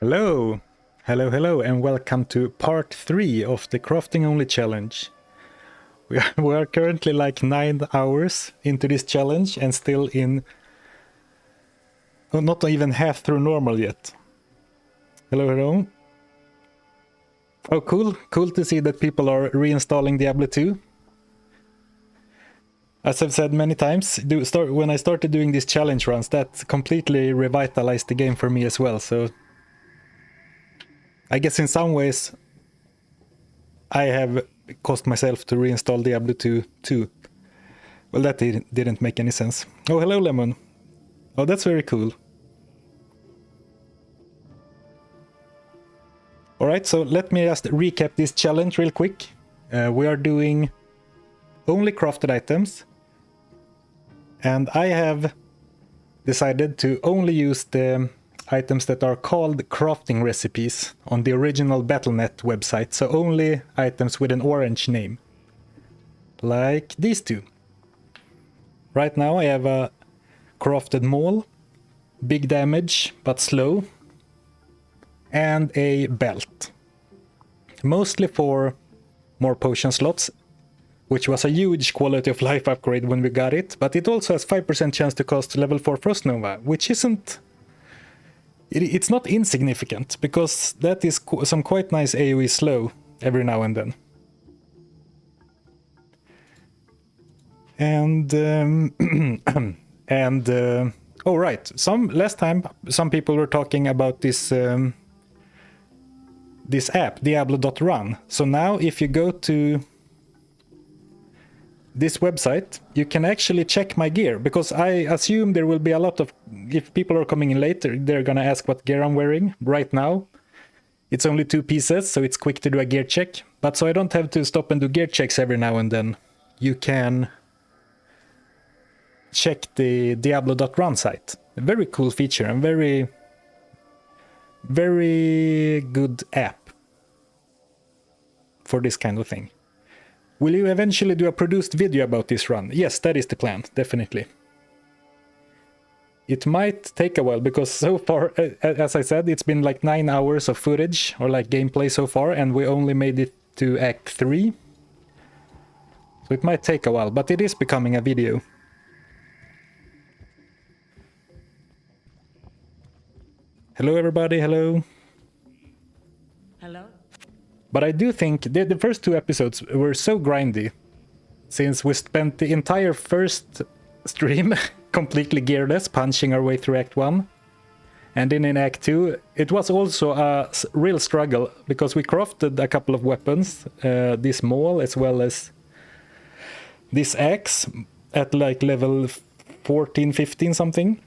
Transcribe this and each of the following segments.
Hello! Hello, and welcome to part 3 of the Crafting Only challenge. We are currently like 9 hours into this challenge and still in... not even half through normal yet. Hello. Oh, cool. Cool to see that people are reinstalling Diablo 2. As I've said many times, when I started doing these challenge runs, that completely revitalized the game for me as well, so... I guess in some ways I have caused myself to reinstall Diablo 2 too. Well, that didn't make any sense. Oh, hello, Lemon. Oh, that's very cool. Alright, so let me just recap this challenge real quick. We are doing only crafted items. And I have decided to only use the items that are called crafting recipes on the original Battle.net website, so only items with an orange name. Like these two. Right now I have a crafted maul, big damage but slow, and a belt. Mostly for more potion slots, which was a huge quality of life upgrade when we got it, but it also has 5% chance to cast level 4 Frost Nova, which isn't... It's not insignificant, because that is some quite nice AoE slow every now and then. And oh right, last time some people were talking about this this app Diablo.run. So now if you go to this website, you can actually check my gear, because I assume there will be a lot of... if people are coming in later, they're gonna ask what gear I'm wearing. Right now, it's only 2 pieces, so it's quick to do a gear check. But so I don't have to stop and do gear checks every now and then. You can check the Diablo.run site. A very cool feature and very good app for this kind of thing. Will you eventually do a produced video about this run? Yes, that is the plan, definitely. It might take a while, because so far, as I said, it's been like 9 hours of footage, or like gameplay so far, and we only made it to Act 3. So it might take a while, but it is becoming a video. Hello everybody, hello. Hello? But I do think the first 2 episodes were so grindy, since we spent the entire first stream completely gearless, punching our way through Act 1. And then in Act 2, it was also a real struggle, because we crafted a couple of weapons, this maul as well as this axe, at like level 14, 15 something.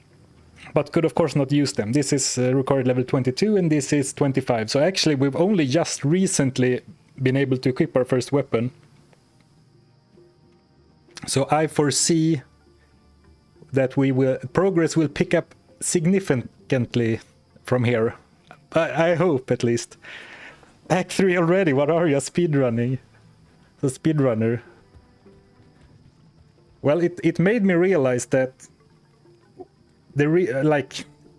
But could of course not use them. This is required level 22 and this is 25. So actually we've only just recently been able to equip our first weapon. So I foresee that progress will pick up significantly from here. I hope, at least. Act 3 already, what are you, speedrunning? The speedrunner. Well, it made me realize that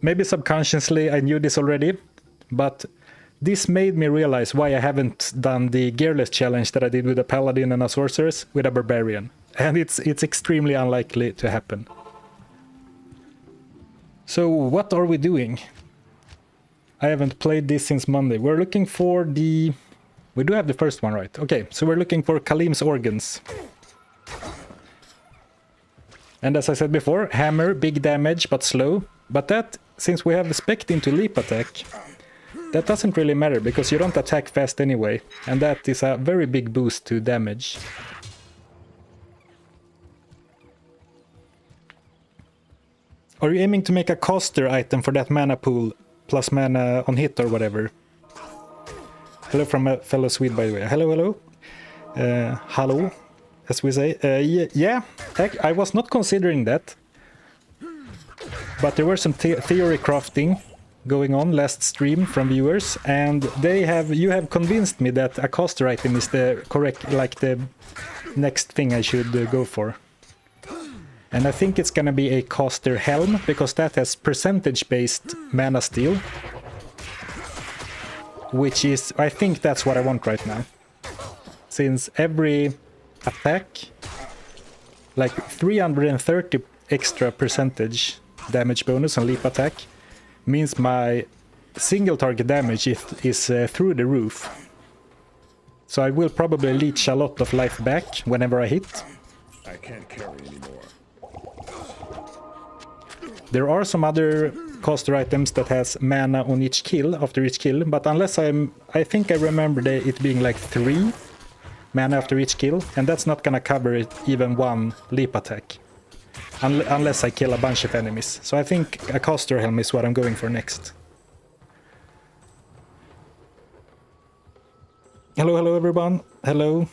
maybe subconsciously I knew this already, but this made me realize why I haven't done the gearless challenge that I did with a paladin and a sorceress with a barbarian. And it's extremely unlikely to happen. So what are we doing? I haven't played this since Monday. We're looking for the... we do have the first one, right? Okay, so we're looking for Kalim's organs. And as I said before, hammer, big damage, but slow. But that, since we have spec'd into leap attack, that doesn't really matter, because you don't attack fast anyway. And that is a very big boost to damage. Are you aiming to make a caster item for that mana pool, plus mana on hit or whatever? Hello from a fellow Swede, by the way. Hello. Hello. As we say, yeah, I was not considering that, but there were some theory crafting going on last stream from viewers, and you have convinced me that a caster item is the correct, like the next thing I should go for. And I think it's gonna be a caster Helm, because that has percentage-based mana steal. which is, I think that's what I want right now. Since every attack, like 330 extra percentage damage bonus on leap attack, means my single target damage is through the roof. So I will probably leech a lot of life back whenever I hit. I can't carry anymore. There are some other caster items that has mana on each kill, after each kill, but unless I think I remember it being like 3 mana after each kill, and that's not gonna cover it, even one leap attack. Unless I kill a bunch of enemies. So I think a caster helm is what I'm going for next. Hello everyone. Hello.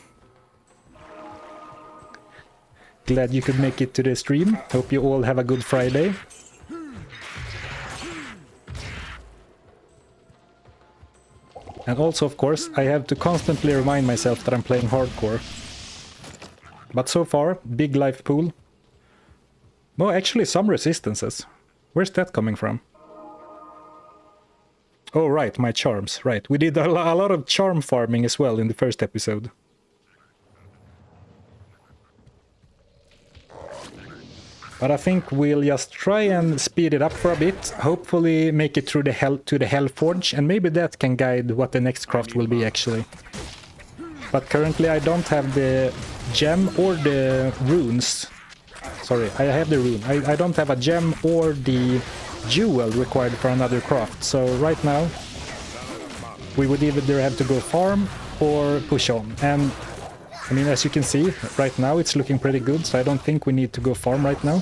Glad you could make it to the stream. Hope you all have a good Friday. And also, of course, I have to constantly remind myself that I'm playing hardcore. But so far, big life pool. No, actually some resistances. Where's that coming from? Oh right, my charms, right. We did a lot of charm farming as well in the first episode. But I think we'll just try and speed it up for a bit. Hopefully make it through to the Hellforge, and maybe that can guide what the next craft will be actually. But currently I don't have the gem or the runes. Sorry, I have the rune. I don't have a gem or the jewel required for another craft. So right now we would either have to go farm or push on. And I mean, as you can see, right now it's looking pretty good, so I don't think we need to go farm right now.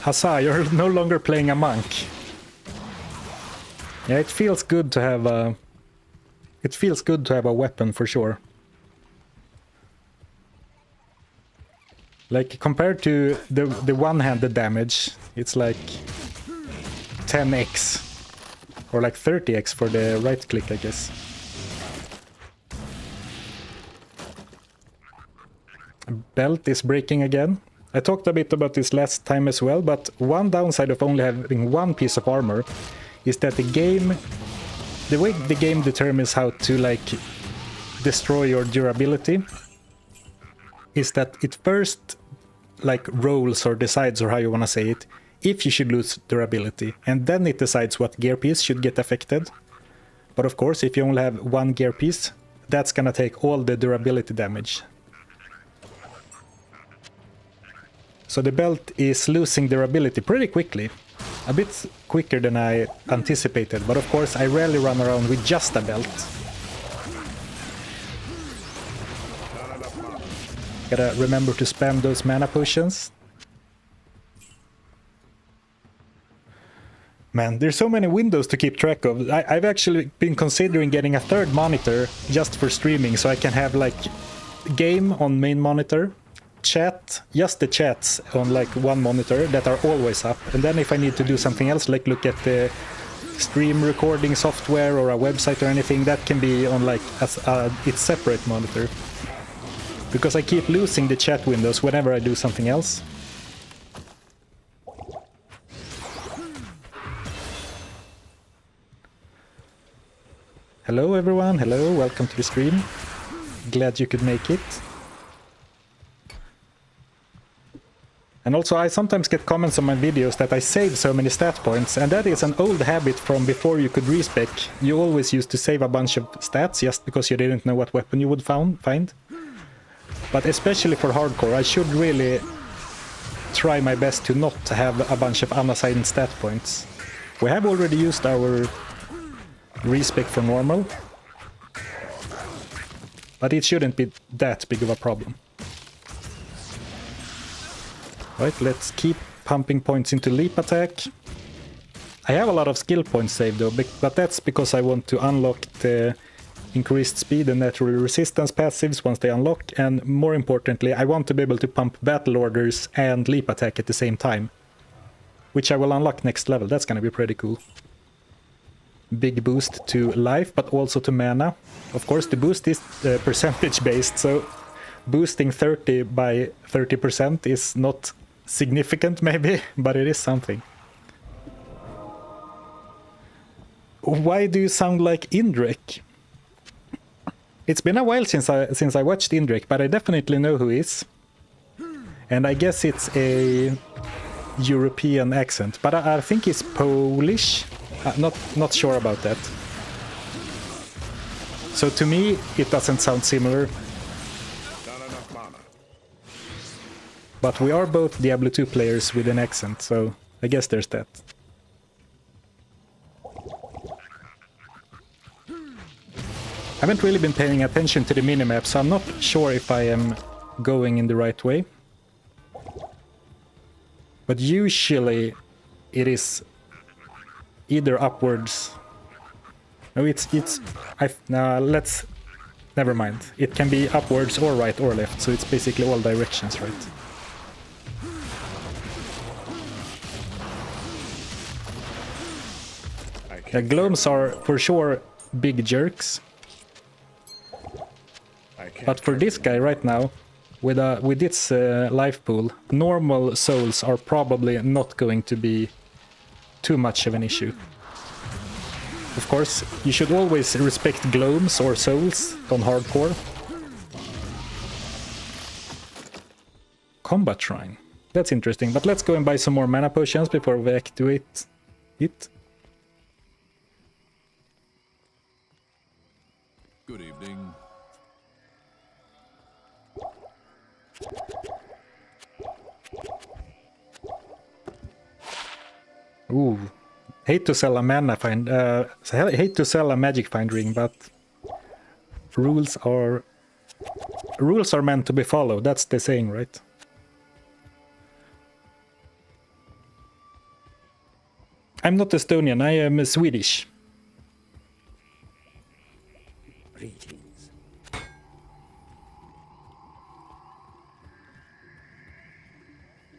Huzzah, you're no longer playing a monk. Yeah, it feels good to have a... It feels good to have a weapon for sure. Like, compared to the one-handed damage, it's like 10x. Or like 30x for the right-click, I guess. Belt is breaking again. I talked a bit about this last time as well, but one downside of only having one piece of armor is that the way the game determines how to like destroy your durability is that it first like rolls or decides, or how you want to say it, if you should lose durability, and then it decides what gear piece should get affected. But of course, if you only have one gear piece, that's gonna take all the durability damage. So the belt is losing durability pretty quickly. A bit quicker than I anticipated, but of course I rarely run around with just a belt. Gotta remember to spam those mana potions. Man, there's so many windows to keep track of. I've actually been considering getting a third monitor just for streaming, so I can have like game on main monitor, chat, just the chats on like one monitor that are always up, and then if I need to do something else, like look at the stream recording software or a website or anything, that can be on like its separate monitor. Because I keep losing the chat windows whenever I do something else. Hello everyone, hello, welcome to the stream. Glad you could make it. And also I sometimes get comments on my videos that I save so many stat points, and that is an old habit from before you could respec. You always used to save a bunch of stats just because you didn't know what weapon you would find. But especially for hardcore, I should really try my best to not have a bunch of unassigned stat points. We have already used our respec for normal, but it shouldn't be that big of a problem. Right, let's keep pumping points into leap attack. I have a lot of skill points saved though, but that's because I want to unlock the increased speed and natural resistance passives once they unlock, and more importantly, I want to be able to pump battle orders and leap attack at the same time, which I will unlock next level. That's gonna be pretty cool. Big boost to life, but also to mana. Of course, the boost is percentage based, so boosting 30 by 30% is not significant maybe, but it is something. Why do you sound like Indrek? It's been a while since I watched Indrek, but I definitely know who he is. And I guess it's a European accent, but I think he's Polish. Not sure about that. So to me, it doesn't sound similar. But we are both Diablo 2 players with an accent, so I guess there's that. I haven't really been paying attention to the minimap, so I'm not sure if I am going in the right way. But usually it is either upwards. No, never mind. It can be upwards or right or left, so it's basically all directions, right? The gnomes are for sure big jerks. But for this guy right now, with its life pool, normal souls are probably not going to be too much of an issue. Of course, you should always respect gnomes or souls on hardcore. Combat shrine. That's interesting, but let's go and buy some more mana potions before we activate it. Good evening. Ooh, hate to sell a hate to sell a magic find ring, but rules are meant to be followed. That's the saying, right? I'm not Estonian. I am Swedish. Greetings.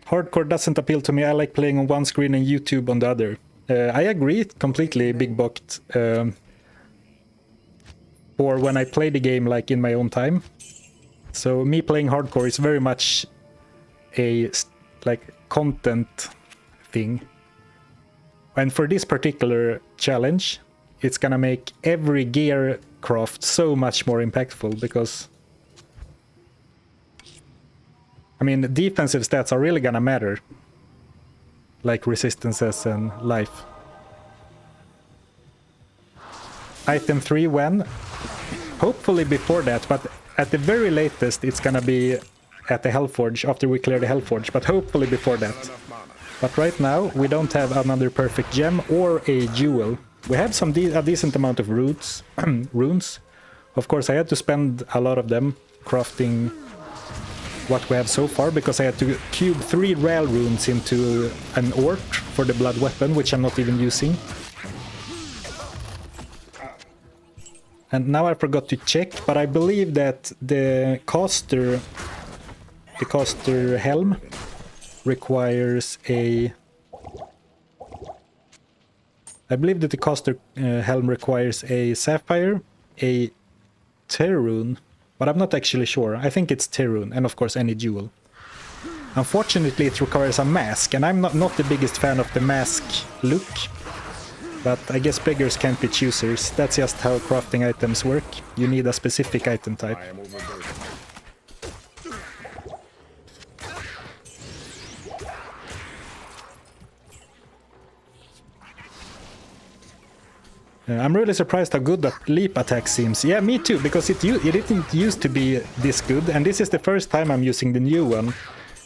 Hardcore doesn't appeal to me. I like playing on one screen and YouTube on the other. I agree completely, Big Bocked. Or when I play the game like in my own time. So me playing hardcore is very much a like content thing. And for this particular challenge, it's gonna make every gear craft so much more impactful because I mean, the defensive stats are really gonna matter, like resistances and life. Item 3 when? Hopefully before that, but at the very latest it's gonna be at the Hellforge, after we clear the Hellforge, but hopefully before that. But right now, we don't have another perfect gem or a jewel. We have a decent amount of runes. Of course, I had to spend a lot of them crafting what we have so far, because I had to cube 3 rare runes into an ort for the blood weapon, which I'm not even using. And now I forgot to check, but I believe that the caster Helm requires a... I believe that the caster Helm requires a sapphire, a Terrune, but I'm not actually sure. I think it's Terrune, and of course any jewel. Unfortunately, it requires a mask, and I'm not the biggest fan of the mask look. But I guess beggars can't be choosers. That's just how crafting items work. You need a specific item type. I'm really surprised how good that leap attack seems. Yeah, me too, because it didn't used to be this good, and this is the first time I'm using the new one.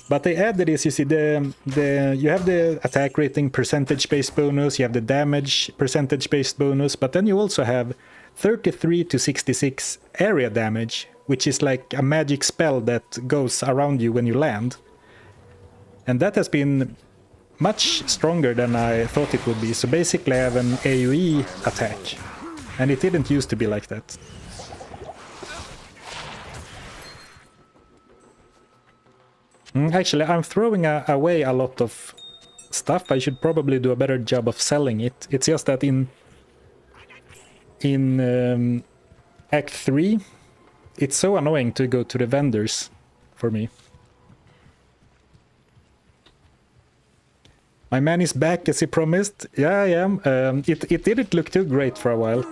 But they added this, you see, you have the attack rating percentage-based bonus, you have the damage percentage-based bonus, but then you also have 33 to 66 area damage, which is like a magic spell that goes around you when you land. And that has been much stronger than I thought it would be. So basically I have an AoE attack, and it didn't used to be like that. Actually, I'm throwing away a lot of stuff. I should probably do a better job of selling it. It's just that in Act 3, it's so annoying to go to the vendors for me. My man is back as he promised. Yeah, I am. It didn't look too great for a while.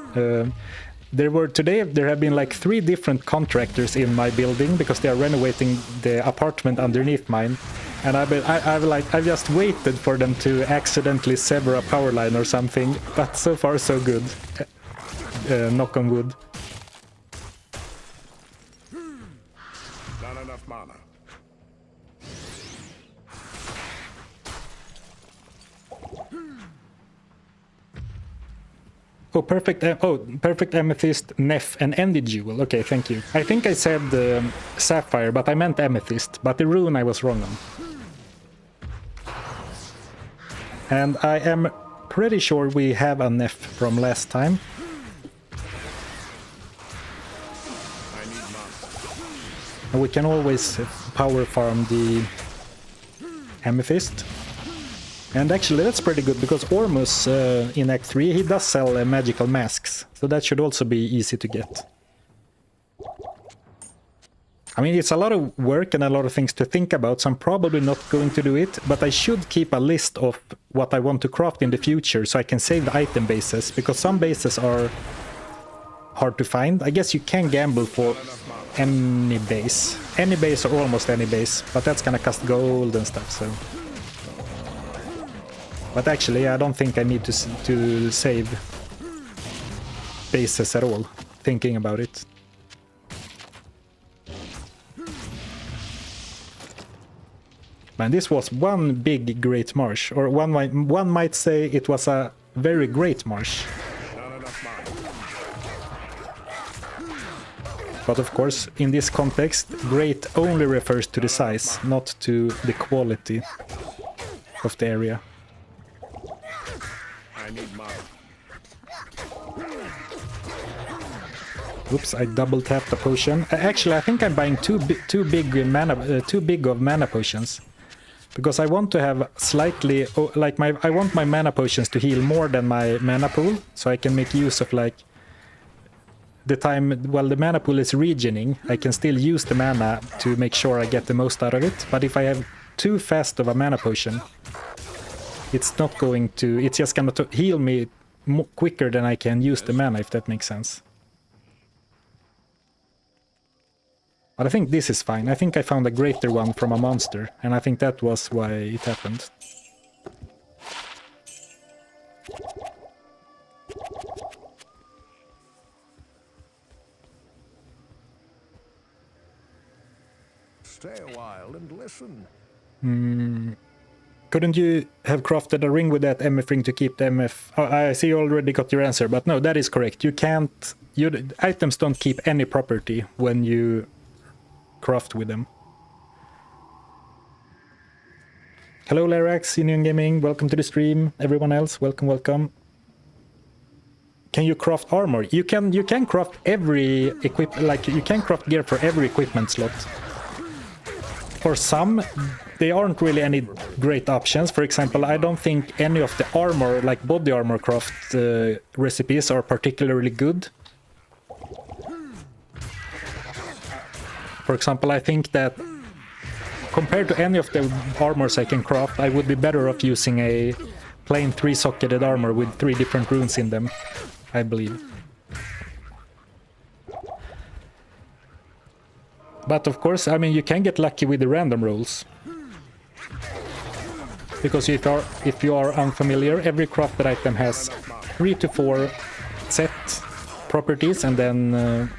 There have been like 3 different contractors in my building because they are renovating the apartment underneath mine, and I've just waited for them to accidentally sever a power line or something. But so far so good. Knock on wood. Not enough mana. Oh, perfect amethyst, Neff, and Endy Jewel. Okay, thank you. I think I said sapphire, but I meant amethyst. But the rune I was wrong on. And I am pretty sure we have a Neff from last time. I need mana. And we can always power farm the amethyst. And actually that's pretty good, because Ormus in Act 3, he does sell magical masks, so that should also be easy to get. I mean, it's a lot of work and a lot of things to think about, so I'm probably not going to do it, but I should keep a list of what I want to craft in the future, so I can save the item bases, because some bases are hard to find. I guess you can gamble for any base or almost any base, but that's gonna cost gold and stuff, so... But actually, I don't think I need to save bases at all, thinking about it. Man, this was one big great marsh, or one might say it was a very great marsh. But of course, in this context, great only refers to the size, not to the quality of the area. I need mana. Oops, I double tapped a potion. Actually, I think I'm buying too big of mana potions, because I want to have slightly I want my mana potions to heal more than my mana pool, so I can make use of like the time while the mana pool is regening. I can still use the mana to make sure I get the most out of it. But if I have too fast of a mana potion, it's not going to... It's just gonna heal me quicker than I can use the mana, if that makes sense. But I think this is fine. I think I found a greater one from a monster, and I think that was why it happened. Stay a while and listen. Couldn't you have crafted a ring with that MF ring to keep the MF... Oh, I see you already got your answer, but no, that is correct. You can't... Items don't keep any property when you craft with them. Hello, Larax, Union Gaming, welcome to the stream. Everyone else, welcome. Can you craft armor? You can craft every you can craft gear for every equipment slot. For some, they aren't really any great options. For example, I don't think any of the armor, like body armor craft recipes are particularly good. For example, I think that compared to any of the armors I can craft, I would be better off using a plain 3-socketed armor with 3 different runes in them, I believe. But of course, I mean, you can get lucky with the random rolls. Because if you are unfamiliar, every crafted item has 3 to 4 set properties and then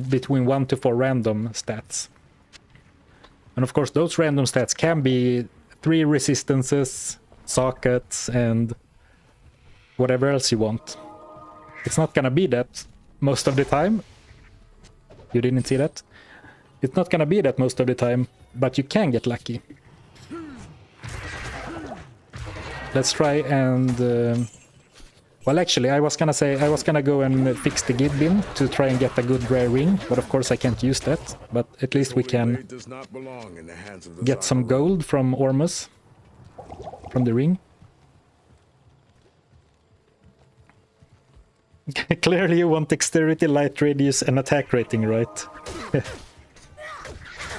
between 1 to 4 random stats. And of course, those random stats can be 3 resistances, sockets, and whatever else you want. It's not gonna be that most of the time. You didn't see that? It's not gonna be that most of the time, but you can get lucky. Let's try and... well, actually, I was gonna go and fix the gid bin to try and get a good rare ring, but of course I can't use that. But at least we can get some gold from Ormus, from the ring. Clearly you want dexterity, light radius, and attack rating, right?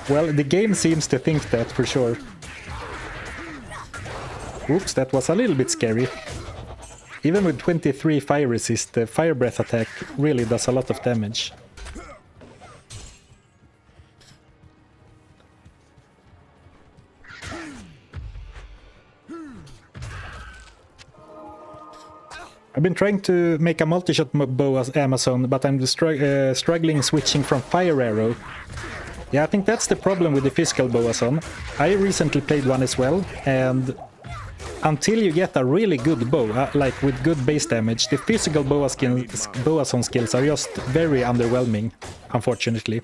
Well, the game seems to think that, for sure. Oops, that was a little bit scary. Even with 23 fire resist, the fire breath attack really does a lot of damage. I've been trying to make a multi-shot bow as Amazon, but I'm struggling switching from fire arrow. Yeah, I think that's the problem with the physical bow-a-son. I recently played one as well, and until you get a really good bow, like with good base damage, the physical bow-a-son skills are just very underwhelming, unfortunately.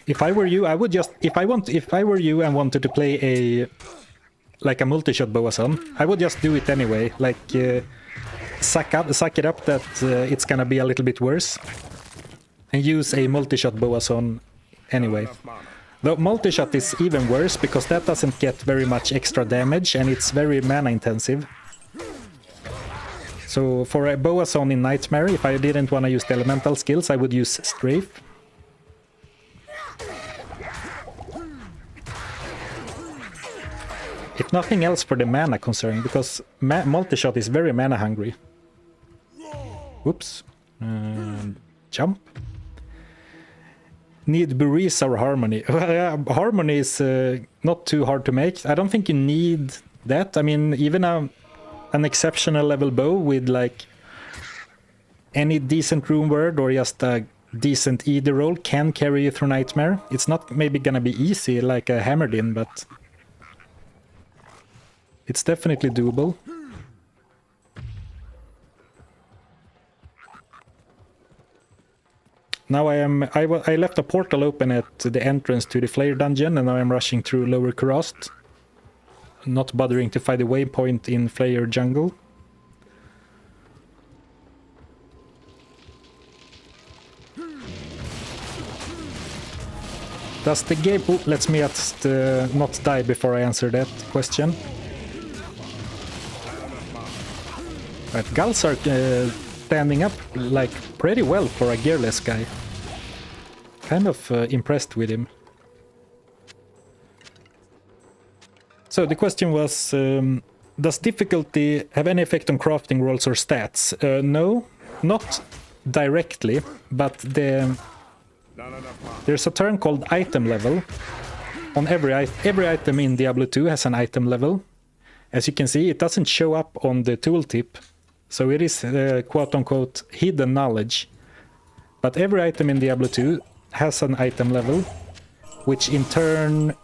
If I were you, I would just if I were you and wanted to play a multi-shot bow-a-son, I would just do it anyway. Like suck it up that it's gonna be a little bit worse, and use a multi-shot bow-a-son anyway. The multi-shot is even worse because that doesn't get very much extra damage and it's very mana intensive. So for a bow-a-son in Nightmare, if I didn't want to use the elemental skills, I would use Strafe. If nothing else for the mana concern, because multi-shot is very mana hungry. Whoops. Jump. Need Burisa or Harmony? Harmony is not too hard to make. I don't think you need that. I mean, even an exceptional level bow with like any decent rune word or just a decent ED roll can carry you through Nightmare. It's not maybe gonna be easy like a Hammered In, but it's definitely doable. Now I left a portal open at the entrance to the Flare dungeon, and now I'm rushing through Lower Kurast, not bothering to find a waypoint in Flare jungle. Does the game... Oh, let me just not die before I answer that question. Right, Gulls are standing up like pretty well for a gearless guy. Kind of impressed with him. So the question was, does difficulty have any effect on crafting rolls or stats? No, not directly, but there's a term called item level. On every item in Diablo 2 has an item level. As you can see, it doesn't show up on the tooltip. So it is quote-unquote hidden knowledge. But every item in Diablo 2 has an item level, which in turn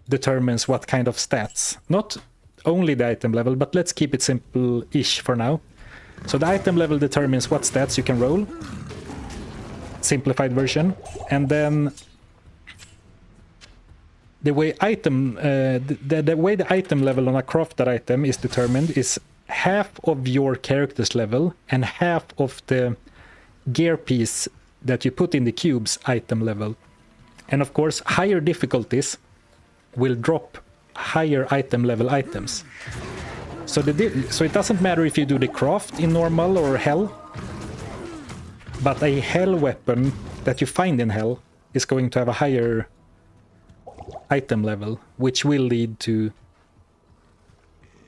determines what kind of stats. Not only the item level, but let's keep it simple-ish for now. So the item level determines what stats you can roll. Simplified version. And then the way the way the item level on a crafted item is determined is half of your character's level and half of the gear piece that you put in the cube's item level. And of course, higher difficulties will drop higher item level items. So it doesn't matter if you do the craft in normal or hell, but a hell weapon that you find in hell is going to have a higher item level, which will lead to,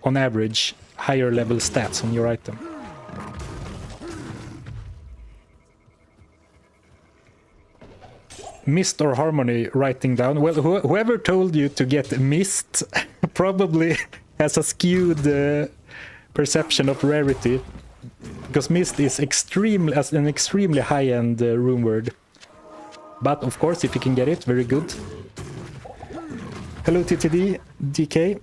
on average, higher level stats on your item. Mist or Harmony writing down. Well, whoever told you to get Mist probably has a skewed perception of rarity, because Mist is an extremely high-end rune word. But of course, if you can get it, very good. Hello TTD, DK.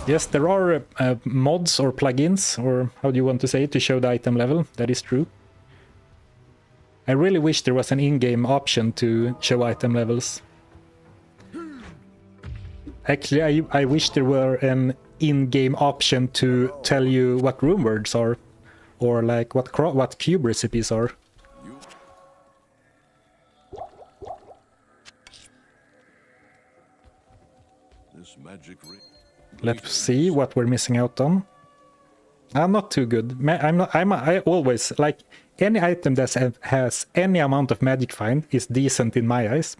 Yes, there are mods or plugins, or how do you want to say it, to show the item level. That is true. I really wish there was an in-game option to show item levels. Actually, I wish there were an in-game option to tell you what rune words are, or like what cube recipes are. This magic ring. Let's see what we're missing out on. I'm not too good. I always like any item that has any amount of magic find is decent in my eyes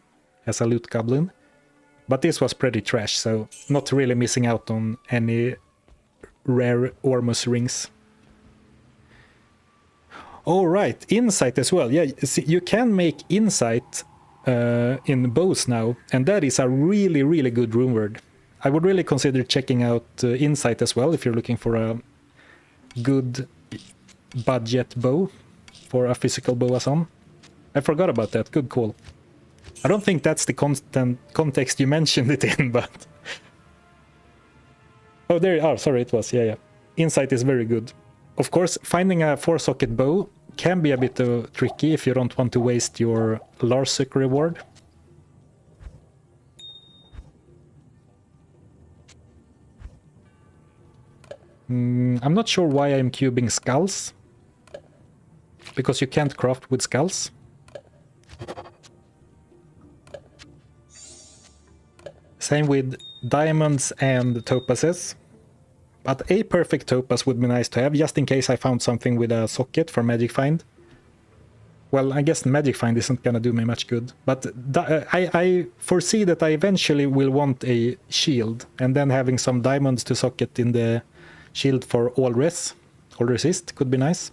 as a loot goblin. But this was pretty trash, so not really missing out on any rare Ormus rings. All right, insight as well. Yeah, see, you can make insight in bows now, and that is a really, really good rune word. I would really consider checking out insight as well if you're looking for a good budget bow for a physical bow-a-thon. I forgot about that. Good call. I don't think that's the context you mentioned it in, but... Oh, there you are. Sorry, it was. Yeah. Insight is very good. Of course, finding a 4-socket bow can be a bit tricky if you don't want to waste your Larsuk reward. I'm not sure why I'm cubing skulls. Because you can't craft with skulls. Same with diamonds and topazes. But a perfect topaz would be nice to have, just in case I found something with a socket for magic find. Well, I guess magic find isn't gonna do me much good. But I foresee that I eventually will want a shield, and then having some diamonds to socket in the shield for all resist could be nice.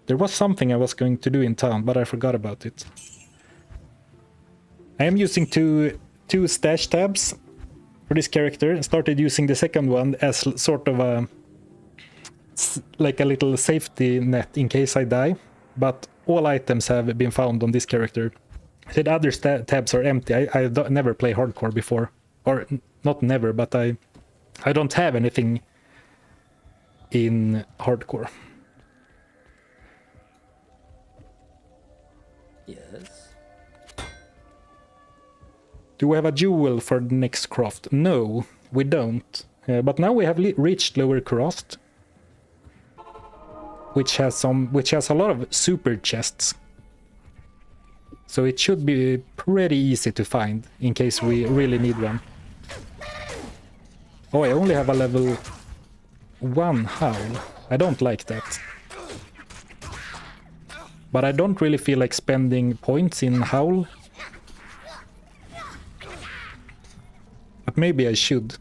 There was something I was going to do in town, but I forgot about it. I am using two stash tabs for this character. Started using the second one as sort of like a little safety net in case I die. But all items have been found on this character. The other tabs are empty. I never play hardcore before. Or not never, but I don't have anything in hardcore. Yes. Do we have a jewel for the next craft? No, we don't. But now we have reached lower craft, which has a lot of super chests. So it should be pretty easy to find in case we really need one. Oh, I only have a level 1 howl. I don't like that. But I don't really feel like spending points in howl. But maybe I should.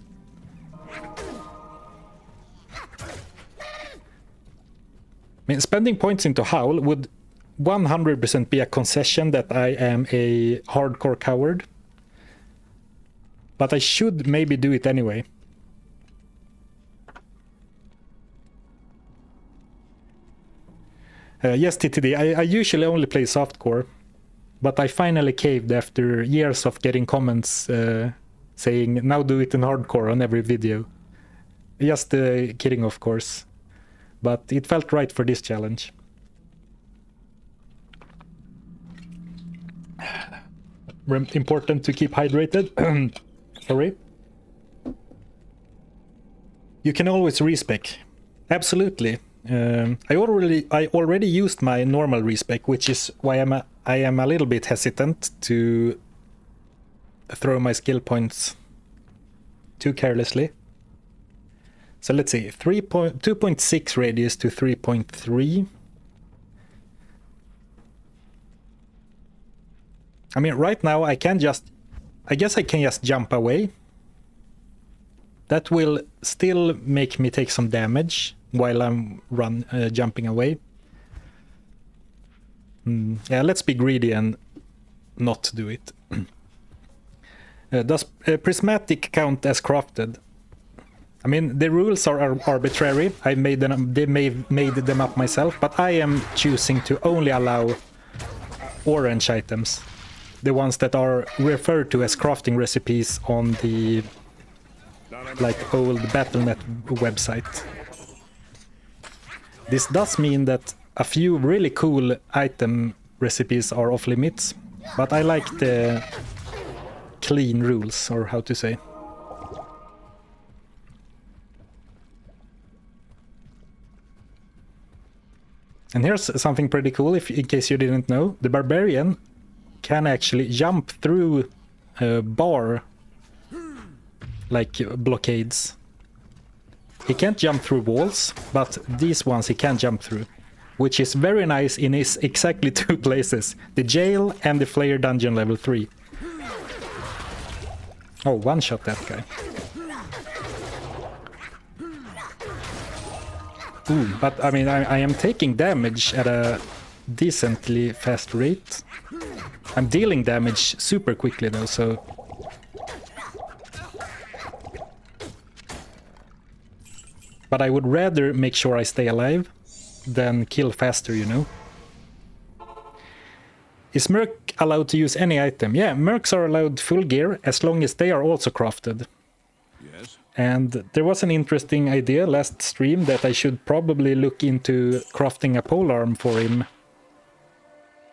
I mean, spending points into howl would 100% be a concession that I am a hardcore coward. But I should maybe do it anyway. Yes, TTD, I usually only play softcore, but I finally caved after years of getting comments saying, now do it in hardcore on every video. Just kidding, of course. But it felt right for this challenge. Important to keep hydrated. Sorry. You can always respec. Absolutely. I already used my normal respec, which is why I am a little bit hesitant to throw my skill points too carelessly. So let's see, 2.6 radius to 3.3. I mean, right now I guess I can just jump away. That will still make me take some damage while I'm jumping away. Yeah, let's be greedy and not do it. Does prismatic count as crafted? I mean, the rules are arbitrary. I made them up myself, but I am choosing to only allow orange items, the ones that are referred to as crafting recipes on the like old Battle.net website. This does mean that a few really cool item recipes are off limits, but I like the clean rules, or how to say. And here's something pretty cool, in case you didn't know. The Barbarian can actually jump through bar, like blockades. He can't jump through walls, but these ones he can jump through, which is very nice in his exactly 2 places, the jail and the Flayer dungeon level 3. Oh, one-shot that guy. Ooh, but I mean, I am taking damage at a decently fast rate. I'm dealing damage super quickly though, so... But I would rather make sure I stay alive than kill faster, you know? Is Merc allowed to use any item? Yeah, Mercs are allowed full gear as long as they are also crafted. Yes. And there was an interesting idea last stream that I should probably look into crafting a polearm for him.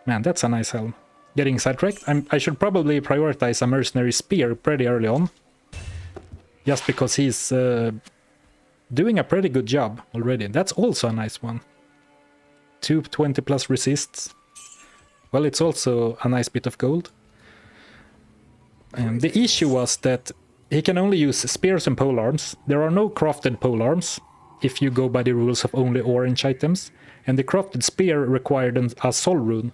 Man, that's a nice helm. Getting sidetracked. I should probably prioritize a mercenary spear pretty early on. Just because he's doing a pretty good job already. That's also a nice one. 220 plus resists. Well, it's also a nice bit of gold. The issue was that he can only use spears and polearms. There are no crafted polearms, if you go by the rules of only orange items. And the crafted spear required a soul rune.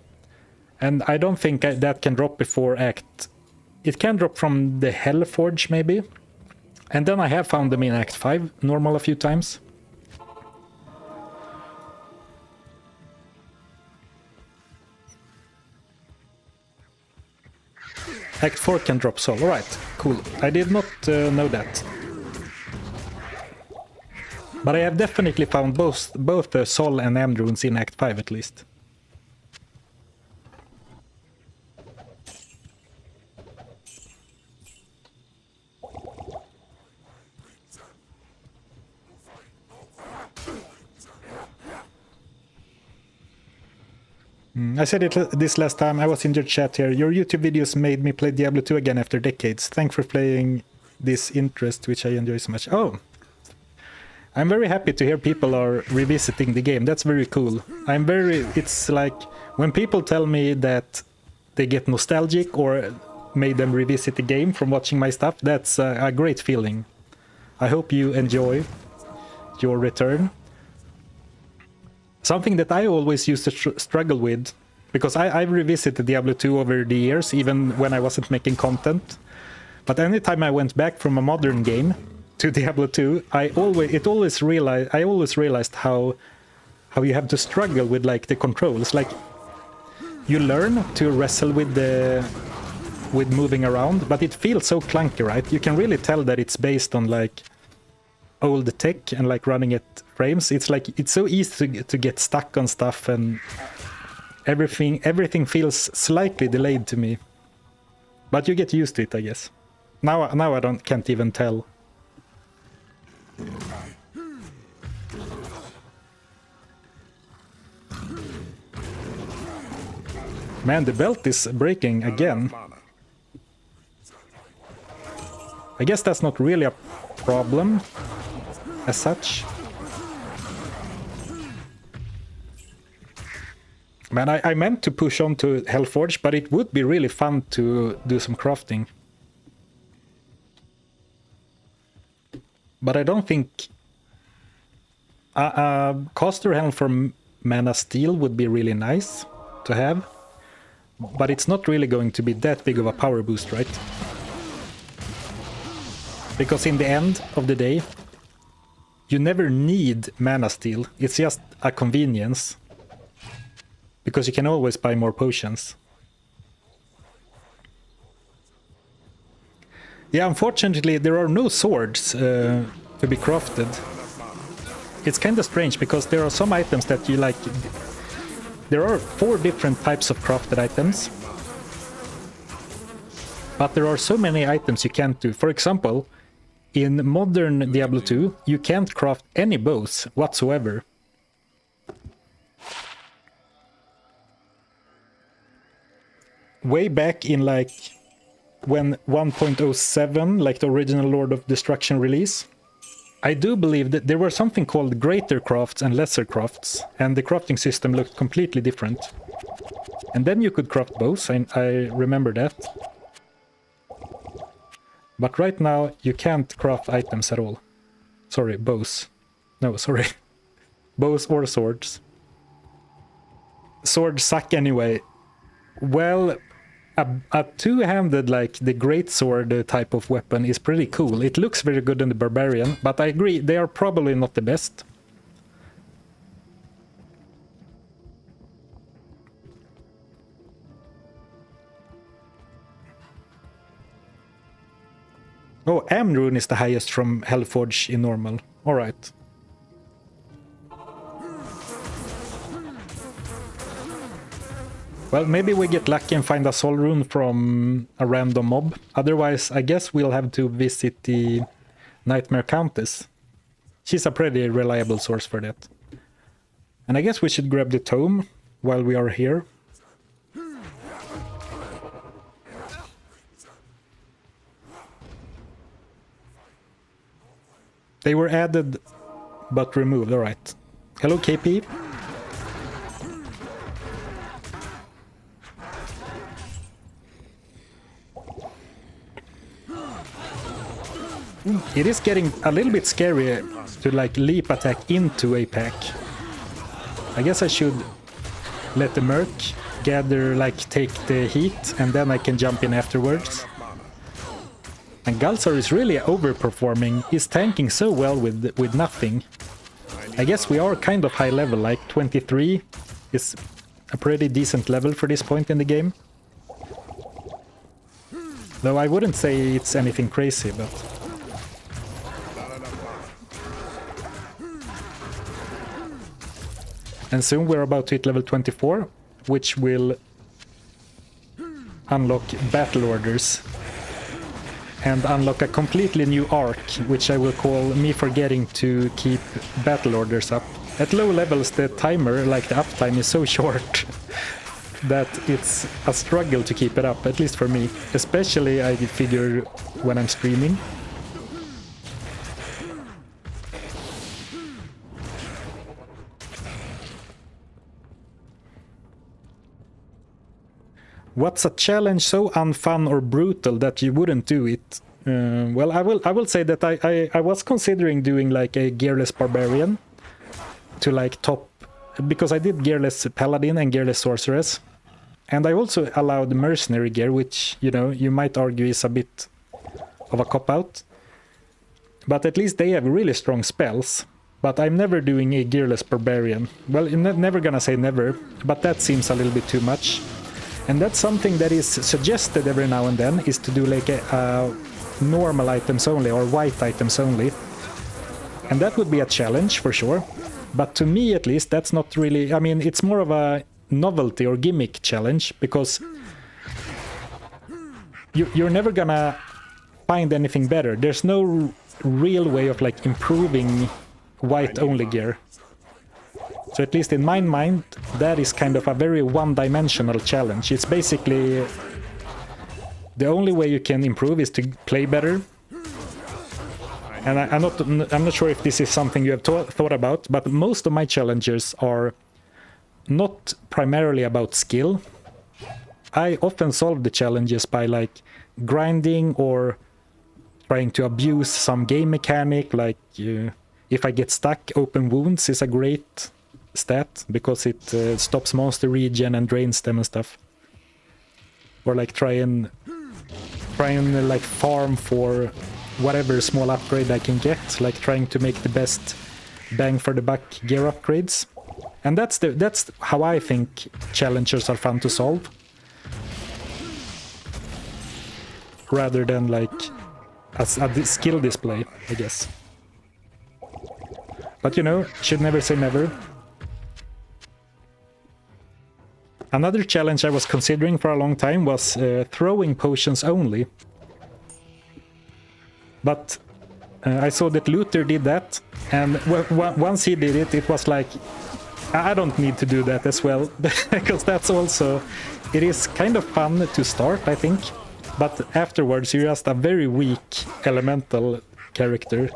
And I don't think that can drop before Act... It can drop from the Hell Forge, maybe? And then I have found them in Act 5, normal a few times. Act 4 can drop soul, alright, cool. I did not know that. But I have definitely found both the soul and end runes in Act 5 at least. I said it this last time, I was in your chat here. Your YouTube videos made me play Diablo 2 again after decades. Thanks for playing this interest, which I enjoy so much. Oh! I'm very happy to hear people are revisiting the game. That's very cool. It's like, when people tell me that they get nostalgic or made them revisit the game from watching my stuff, that's a great feeling. I hope you enjoy your return. Something that I always used to struggle with, because I've revisited Diablo 2 over the years, even when I wasn't making content. But anytime I went back from a modern game to Diablo 2, I always realized how you have to struggle with like the controls. Like, you learn to wrestle with moving around, but it feels so clunky, right? You can really tell that it's based on like old tech and like running at frames. It's like it's so easy to get stuck on stuff, and everything feels slightly delayed to me. But you get used to it, I guess. Now I can't even tell. Man, the belt is breaking again. I guess that's not really a problem as such. Man, I meant to push on to Hellforge, but it would be really fun to do some crafting. But I don't think... Caster Helm from Mana Steel would be really nice to have. But it's not really going to be that big of a power boost, right? Because in the end of the day, you never need Mana Steel. It's just a convenience. Because you can always buy more potions. Yeah, unfortunately there are no swords to be crafted. It's kind of strange because there are some items that you like... There are 4 different types of crafted items. But there are so many items you can't do. For example, in modern Diablo 2, you can't craft any bows whatsoever. Way back in like when 1.07, like the original Lord of Destruction release, I do believe that there were something called greater crafts and lesser crafts, and the crafting system looked completely different. And then you could craft bows, I remember that. But right now you can't craft items at all. Sorry, bows. No, sorry. Bows or swords. Swords suck anyway. Well, a two-handed, like the great sword type of weapon is pretty cool. It looks very good in the Barbarian, but I agree, they are probably not the best. Oh, Amrune is the highest from Hellforge in normal. Alright. Well, maybe we get lucky and find a soul rune from a random mob. Otherwise, I guess we'll have to visit the Nightmare Countess. She's a pretty reliable source for that. And I guess we should grab the tome while we are here. They were added, but removed. Alright. Hello, KP. It is getting a little bit scary to like leap attack into a pack. I guess I should let the Merc gather, like take the heat, and then I can jump in afterwards. And Galzar is really overperforming. He's tanking so well with nothing. I guess we are kind of high level, like 23 is a pretty decent level for this point in the game. Though I wouldn't say it's anything crazy, but... And soon we're about to hit level 24, which will unlock battle orders. And unlock a completely new arc, which I will call me forgetting to keep battle orders up. At low levels the timer, like the uptime, is so short that it's a struggle to keep it up, at least for me. Especially I figure when I'm streaming. What's a challenge so unfun or brutal that you wouldn't do it? Well, I will say that I was considering doing like a gearless barbarian to like top, because I did gearless paladin and gearless sorceress, and I also allowed mercenary gear, which, you know, you might argue is a bit of a cop-out, but at least they have really strong spells. But I'm never doing a gearless barbarian. Well, never gonna say never, but that seems a little bit too much. And that's something that is suggested every now and then, is to do like a normal items only or white items only. And that would be a challenge for sure. But to me at least, that's not really... I mean, it's more of a novelty or gimmick challenge, because you're never gonna find anything better. There's no real way of like improving white only gear. So at least in my mind, that is kind of a very one-dimensional challenge. It's basically the only way you can improve is to play better. And I'm not sure if this is something you have thought about, but most of my challenges are not primarily about skill. I often solve the challenges by like grinding or trying to abuse some game mechanic, like if I get stuck, open wounds is a great stat because it stops monster regen and drains them and stuff. Or like try and like farm for whatever small upgrade I can get, like trying to make the best bang for the buck gear upgrades. And that's how I think challengers are fun to solve, rather than like a skill display, I guess. But you know, should never say never. Another challenge I was considering for a long time was throwing potions only. But I saw that Luther did that, and once he did it, it was like, I don't need to do that as well, because that's also, it is kind of fun to start, I think, but afterwards you're just a very weak elemental character.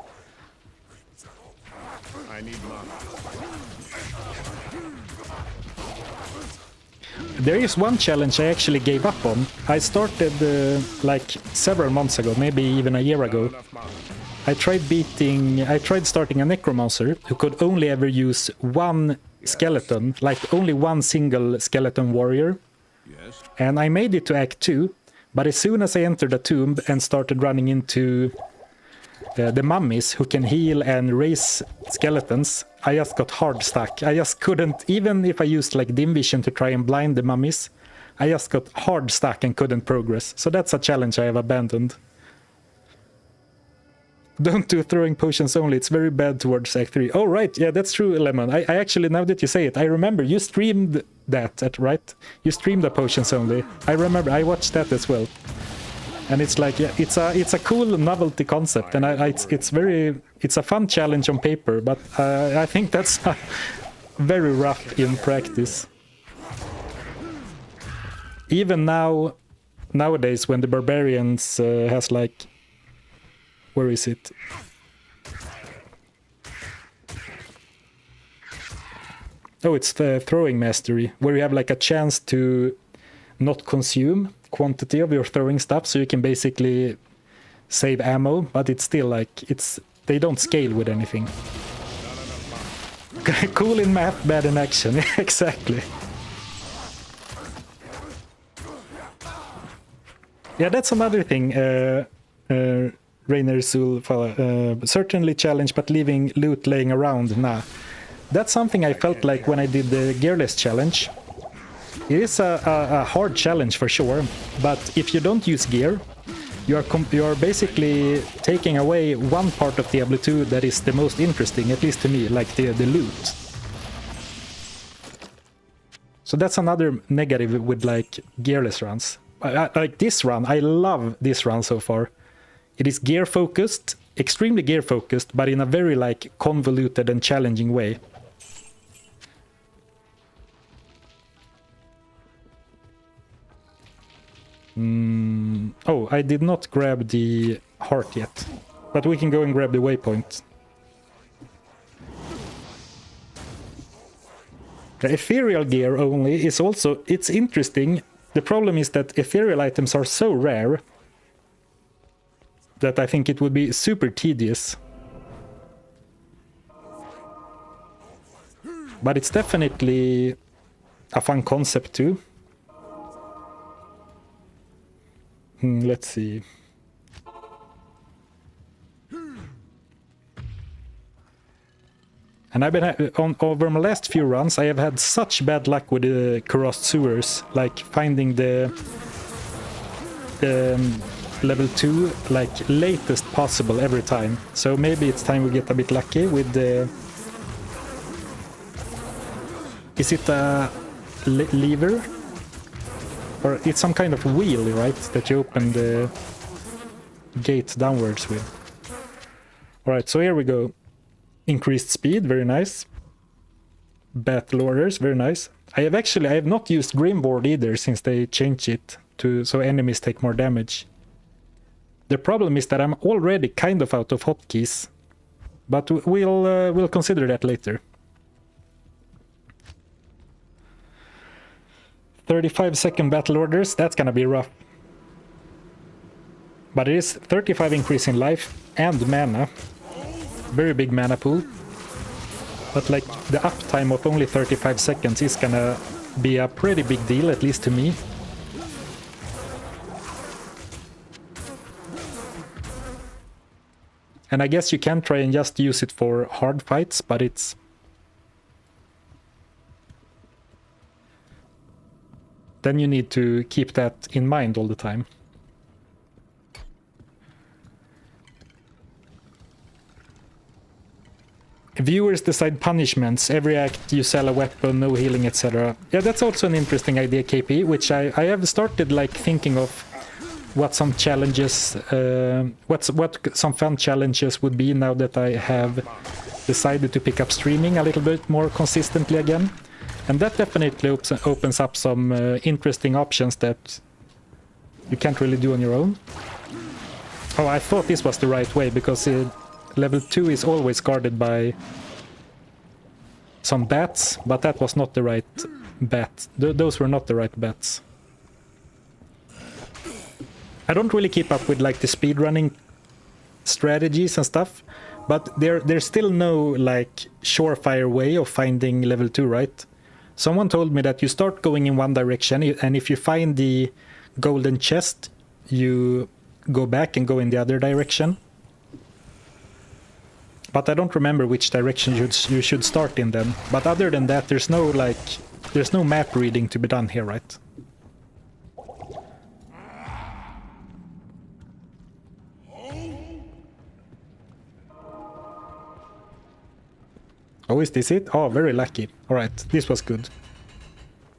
I need mana. There is one challenge I actually gave up on. I started like several months ago, maybe even a year ago, I tried starting a necromancer who could only ever use one skeleton, like only one single skeleton warrior. Yes. And I made it to Act 2, but as soon as I entered the tomb and started running into the mummies who can heal and raise skeletons, I just got hard stuck. I just couldn't, even if I used like dim vision to try and blind the mummies, I just got hard stuck and couldn't progress. So that's a challenge I have abandoned. Don't do throwing potions only, it's very bad towards Act 3. Oh right, yeah, that's true, Lemon. I actually, now that you say it, I remember you streamed that, right? You streamed the potions only. I remember, I watched that as well. And it's like, yeah, it's a cool novelty concept, and it's a fun challenge on paper, but I think that's very rough in practice. Even nowadays, when the barbarians has like, where is it? Oh, it's the throwing mastery, where you have like a chance to not consume quantity of your throwing stuff, so you can basically save ammo, but it's still like, they don't scale with anything. Cool in math, bad in action. Exactly. Yeah, that's another thing. Rainer Sul, certainly challenge, but leaving loot laying around, nah. That's something I felt like when I did the gearless challenge. It is a hard challenge for sure, but if you don't use gear, you are basically taking away one part of Diablo 2 that is the most interesting, at least to me, like the loot. So that's another negative with like gearless runs. Like this run, I love this run so far. It is gear focused, extremely gear focused, but in a very like convoluted and challenging way. Oh, I did not grab the heart yet, but we can go and grab the waypoint. The ethereal gear only is also, it's interesting. The problem is that ethereal items are so rare that I think it would be super tedious. But it's definitely a fun concept too. Let's see. And I've been over my last few runs, I have had such bad luck with the corrosed sewers, like finding the level 2 like latest possible every time. So maybe it's time we get a bit lucky with the... Is it a lever? Or it's some kind of wheel, right? That you open the gate downwards with. Alright, so here we go. Increased speed, very nice. Battle orders, very nice. I have not used Grimboard either since they changed it to so enemies take more damage. The problem is that I'm already kind of out of hotkeys, but we'll consider that later. 35-second battle orders, that's gonna be rough. But it is 35 increase in life and mana. Very big mana pool. But like the uptime of only 35 seconds is gonna be a pretty big deal, at least to me. And I guess you can try and just use it for hard fights, but it's... Then you need to keep that in mind all the time. Viewers decide punishments. Every act you sell a weapon, no healing, etc. Yeah, that's also an interesting idea, KP, which I have started like thinking of what some challenges, what some fun challenges would be now that I have decided to pick up streaming a little bit more consistently again. And that definitely opens up some interesting options that you can't really do on your own. Oh, I thought this was the right way, because level 2 is always guarded by some bats, but that was not the right bat. Those were not the right bats. I don't really keep up with like the speedrunning strategies and stuff, but there's still no like surefire way of finding level 2, right? Someone told me that you start going in one direction, and if you find the golden chest, you go back and go in the other direction. But I don't remember which direction you should start in then. But other than that, there's no map reading to be done here, right? Oh, is this it? Oh, very lucky. Alright, this was good.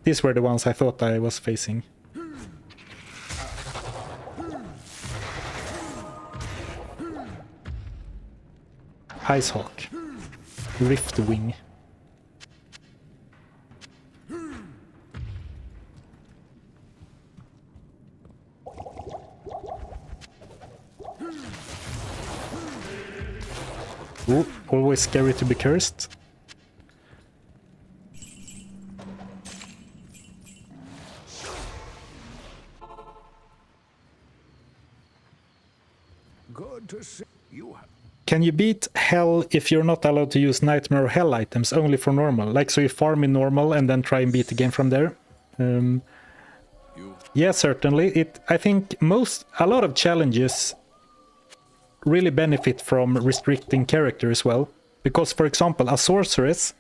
These were the ones I thought I was facing. Icehawk. Rift Wing. Ooh, always scary to be cursed. Good to see you. Can you beat Hell if you're not allowed to use Nightmare or Hell items, only for normal? Like, so you farm in normal and then try and beat the game from there? Yeah, certainly. I think a lot of challenges really benefit from restricting character as well. Because, for example, a sorceress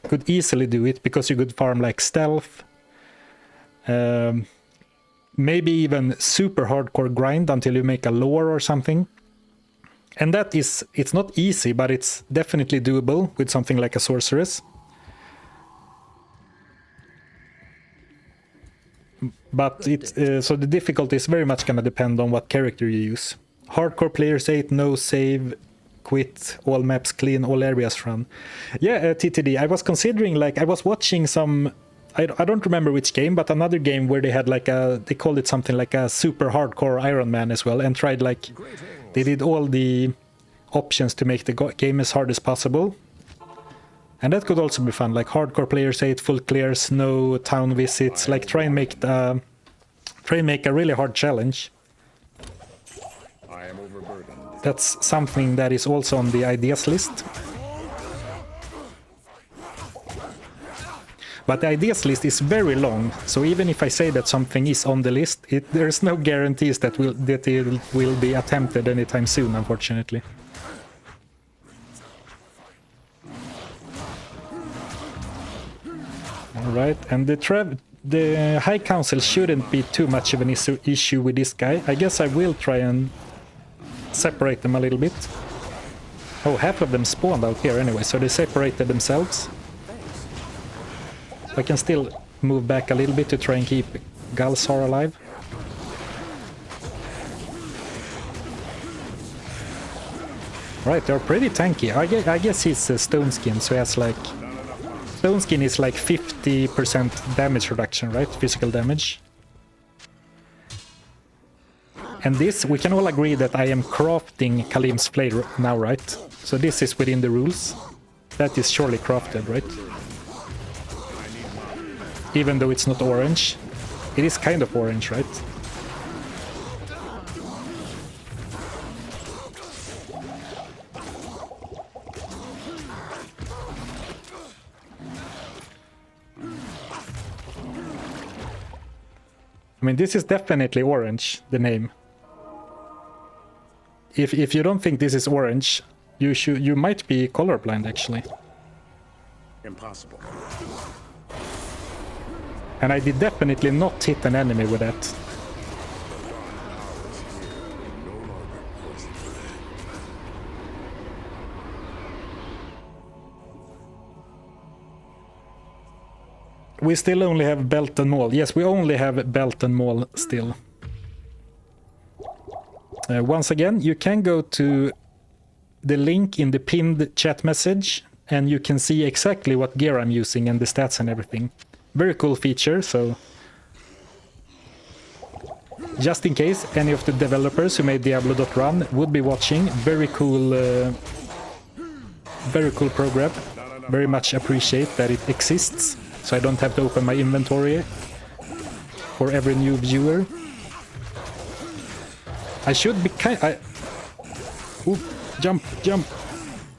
could easily do it because you could farm like stealth. Maybe even super hardcore grind until you make a lore or something. And that is, it's not easy, but it's definitely doable with something like a sorceress. But so the difficulty is very much gonna depend on what character you use. Hardcore players 8, no save, quit, all maps clean, all areas run. Yeah, TTD, I was considering, like, I was watching some, I don't remember which game, but another game where they had like they called it something like a super hardcore Iron Man as well, and tried like, they did all the options to make the game as hard as possible. And that could also be fun, like hardcore players 8, full clears, no town visits, like try and make a really hard challenge. I am overburdened. That's something that is also on the ideas list. But the ideas list is very long, so even if I say that something is on the list, there's no guarantees that it will be attempted anytime soon, unfortunately. Alright, and the High Council shouldn't be too much of an issue with this guy. I guess I will try and separate them a little bit. Oh, half of them spawned out here anyway, so they separated themselves. I can still move back a little bit to try and keep Galsar alive. Right, they're pretty tanky. I guess he's Stone Skin, so he has like... Stone Skin is like 50% damage reduction, right? Physical damage. And this, we can all agree that I am crafting Kalim's Flare now, right? So this is within the rules. That is surely crafted, right? Even though it's not orange. It is kind of orange, right? I mean, this is definitely orange, the name. If you don't think this is orange, you might be colorblind, actually. Impossible. And I did definitely not hit an enemy with that. We still only have Belt and Maul. Yes, we only have Belt and Maul still. Once again, you can go to the link in the pinned chat message and you can see exactly what gear I'm using and the stats and everything. Very cool feature, so just in case any of the developers who made Diablo.run would be watching, very cool program. Very much appreciate that it exists, so I don't have to open my inventory for every new viewer. I should be Oof, jump, jump.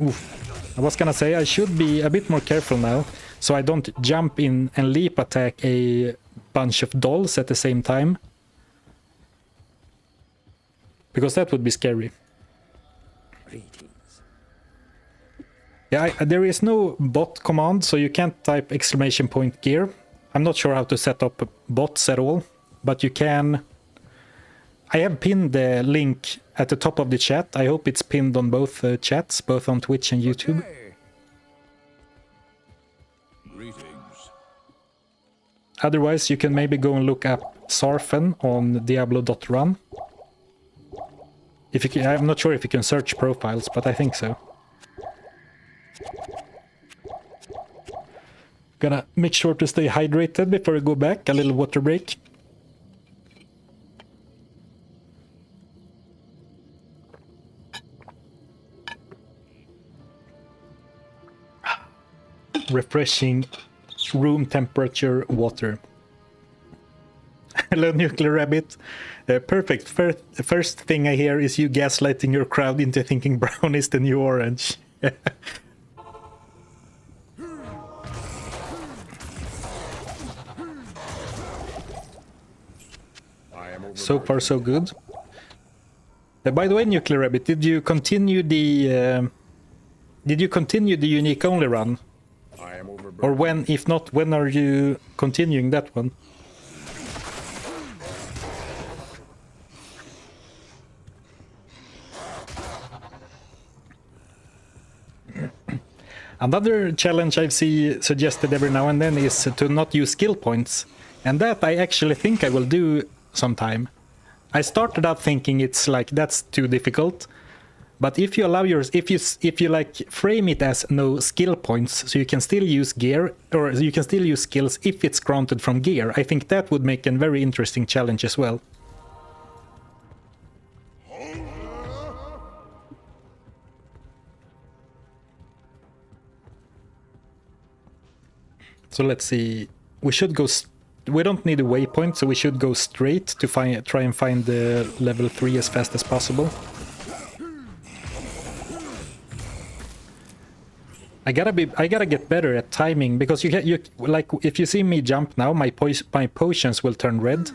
Oof. I was gonna say I should be a bit more careful now, so I don't jump in and leap attack a bunch of dolls at the same time. Because that would be scary. Yeah, there is no bot command, so you can't type exclamation point gear. I'm not sure how to set up bots at all, but you can. I have pinned the link at the top of the chat. I hope it's pinned on both chats, both on Twitch and YouTube. Greetings. Otherwise, you can maybe go and look up Zarfen on Diablo.run. If you can, I'm not sure if you can search profiles, but I think so. Gonna make sure to stay hydrated before I go back. A little water break. Refreshing room temperature water. Hello, Nuclear Rabbit. Perfect. First thing I hear is you gaslighting your crowd into thinking brown is the new orange. So far, so good. By the way, Nuclear Rabbit, did you continue the unique only run? I am overburdened. Or when, if not, when are you continuing that one? Another challenge I've seen suggested every now and then is to not use skill points, and that I actually think I will do sometime. I started out thinking it's like that's too difficult, but if you allow yours, if you like frame it as no skill points, so you can still use gear or you can still use skills if it's granted from gear, I think that would make a very interesting challenge as well. So let's see. We should go. We don't need a waypoint, so we should go straight to try and find the level 3 as fast as possible. I gotta get better at timing, because you like if you see me jump now, my potions will turn red.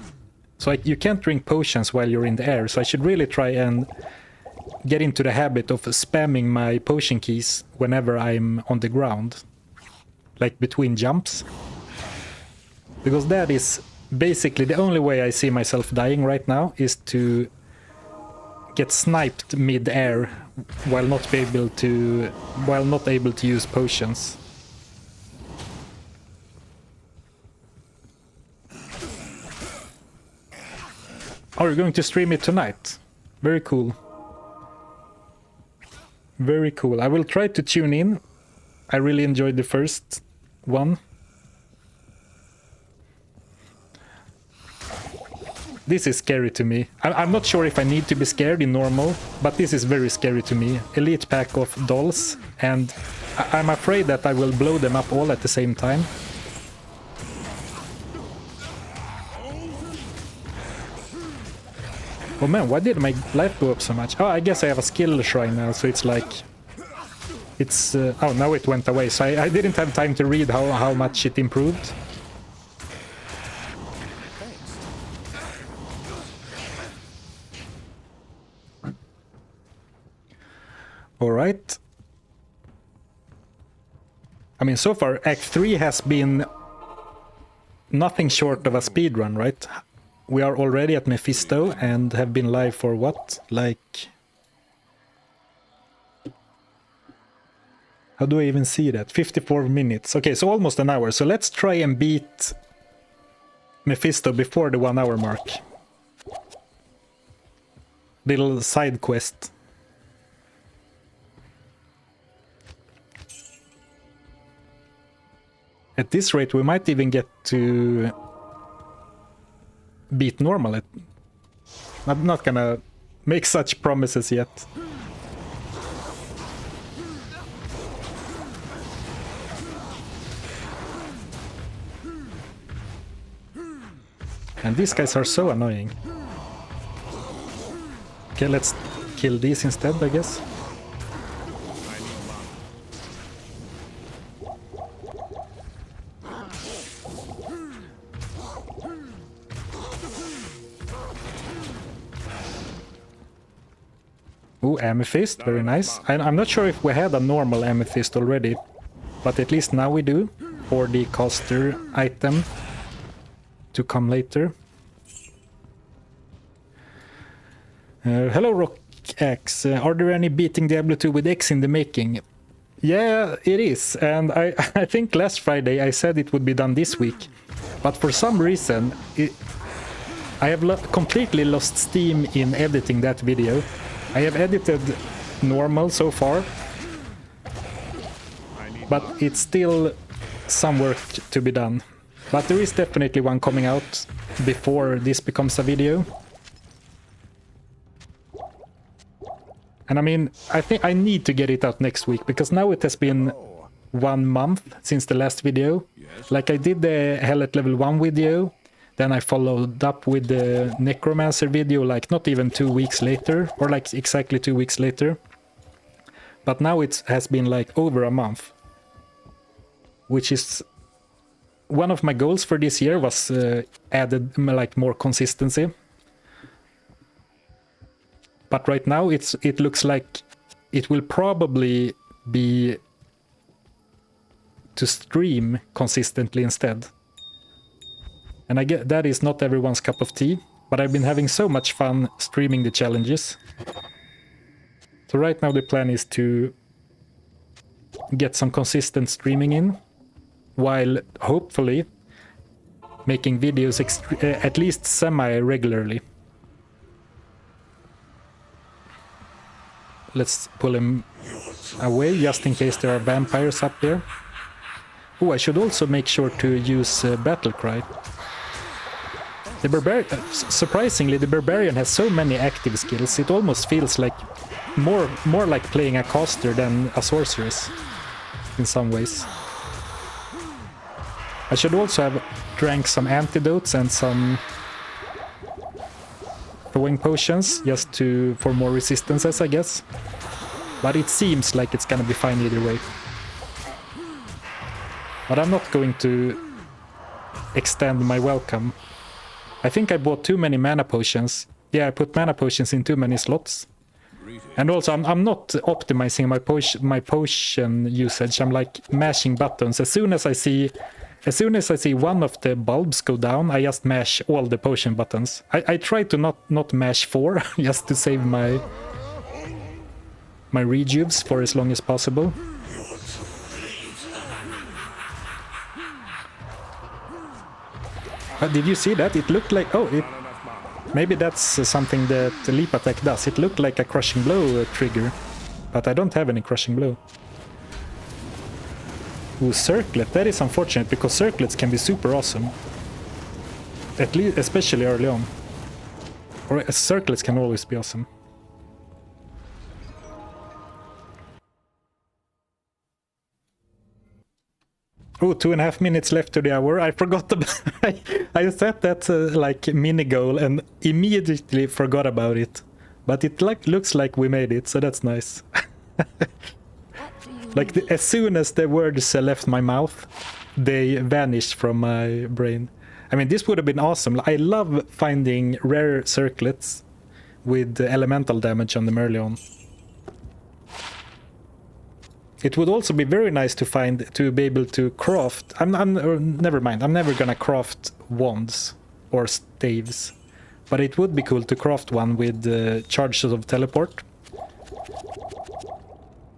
So you can't drink potions while you're in the air. So I should really try and get into the habit of spamming my potion keys whenever I'm on the ground. Like between jumps, because that is basically the only way I see myself dying right now, is to get sniped mid-air while not able to use potions. Are you going to stream it tonight? Very cool. Very cool. I will try to tune in. I really enjoyed the first one. This is scary to me. I'm not sure if I need to be scared in normal, but this is very scary to me. Elite pack of dolls, and I'm afraid that I will blow them up all at the same time. Oh man, why did my life go up so much? Oh, I guess I have a skill shrine now, so it's like... It's... oh, now it went away, so I didn't have time to read how much it improved. Alright. I mean, so far, Act 3 has been nothing short of a speedrun, right? We are already at Mephisto and have been live for what? Like... How do I even see that? 54 minutes. Okay, so almost an hour. So let's try and beat Mephisto before the 1 hour mark. Little side quest. At this rate, we might even get to beat normal. I'm not gonna make such promises yet. And these guys are so annoying. Okay, let's kill these instead, I guess. Ooh, amethyst, very nice. I'm not sure if we had a normal amethyst already, but at least now we do, for the caster item to come later. Hello Rock-X, are there any beating Diablo 2 with X in the making? Yeah, it is, and I think last Friday I said it would be done this week, but for some reason I have completely lost steam in editing that video. I have edited normal so far, but it's still some work to be done. But there is definitely one coming out before this becomes a video. And I mean, I think I need to get it out next week, because now it has been 1 month since the last video. Like I did the Hell at level 1 video, then I followed up with the Necromancer video like not even 2 weeks later, or like exactly 2 weeks later. But now it has been like over a month, which is one of my goals for this year, was added like more consistency. But right now it looks like it will probably be to stream consistently instead. And I get that is not everyone's cup of tea, but I've been having so much fun streaming the challenges. So right now the plan is to get some consistent streaming in, while hopefully making videos at least semi-regularly. Let's pull him away just in case there are vampires up there. Oh, I should also make sure to use Battle Cry. The Barbarian, surprisingly, the Barbarian has so many active skills, it almost feels like more like playing a caster than a sorceress in some ways. I should also have drank some antidotes and some throwing potions just for more resistances, I guess. But it seems like it's gonna be fine either way. But I'm not going to extend my welcome. I think I bought too many mana potions. Yeah, I put mana potions in too many slots. And also I'm not optimizing my potion usage. I'm like mashing buttons. As soon as I see one of the bulbs go down, I just mash all the potion buttons. I try to not mash 4 just to save my rejuves for as long as possible. Did you see that? It looked like... Oh, maybe that's something that the leap attack does. It looked like a crushing blow trigger, but I don't have any crushing blow. Ooh, circlet. That is unfortunate, because circlets can be super awesome. At least, especially early on. Or circlets can always be awesome. Oh, 2.5 minutes left to the hour. I forgot about... I set that like mini goal and immediately forgot about it. But it looks like we made it, so that's nice. Like as soon as the words left my mouth, they vanished from my brain. I mean, this would have been awesome. I love finding rare circlets with elemental damage on them early on. It would also be very nice to be able to craft. Never mind. I'm never gonna craft wands or staves, but it would be cool to craft one with charges of teleport.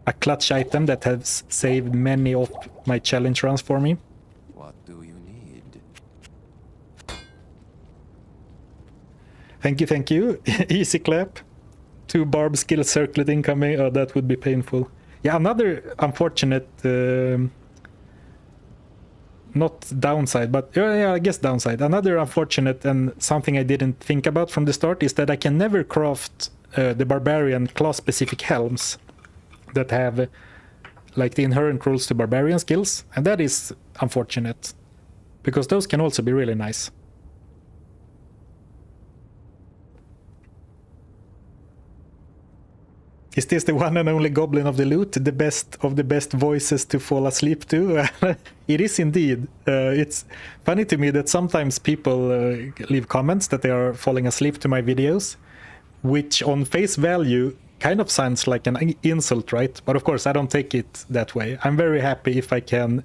A clutch item that has saved many of my challenge runs for me. What do you need? Thank you. Easy clap. 2 barb skill circlet incoming. Oh, that would be painful. Yeah, another unfortunate, not downside, but yeah, I guess downside. Another unfortunate and something I didn't think about from the start is that I can never craft the Barbarian class-specific helms that have like the inherent rules to Barbarian skills, and that is unfortunate, because those can also be really nice. Is this the one and only Goblin of the Loot? The best of the best voices to fall asleep to? It is indeed. It's funny to me that sometimes people leave comments that they are falling asleep to my videos, which on face value kind of sounds like an insult, right? But of course, I don't take it that way. I'm very happy if I can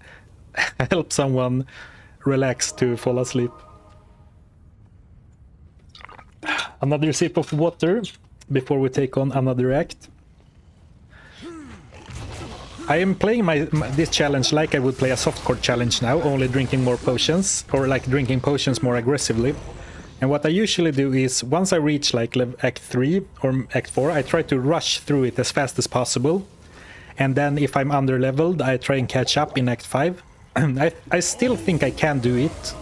help someone relax to fall asleep. Another sip of water before we take on another act. I am playing this challenge like I would play a softcore challenge now, only drinking more potions, or like drinking potions more aggressively. And what I usually do is, once I reach like Act 3 or Act 4, I try to rush through it as fast as possible. And then if I'm under-leveled, I try and catch up in Act 5. I still think I can do it,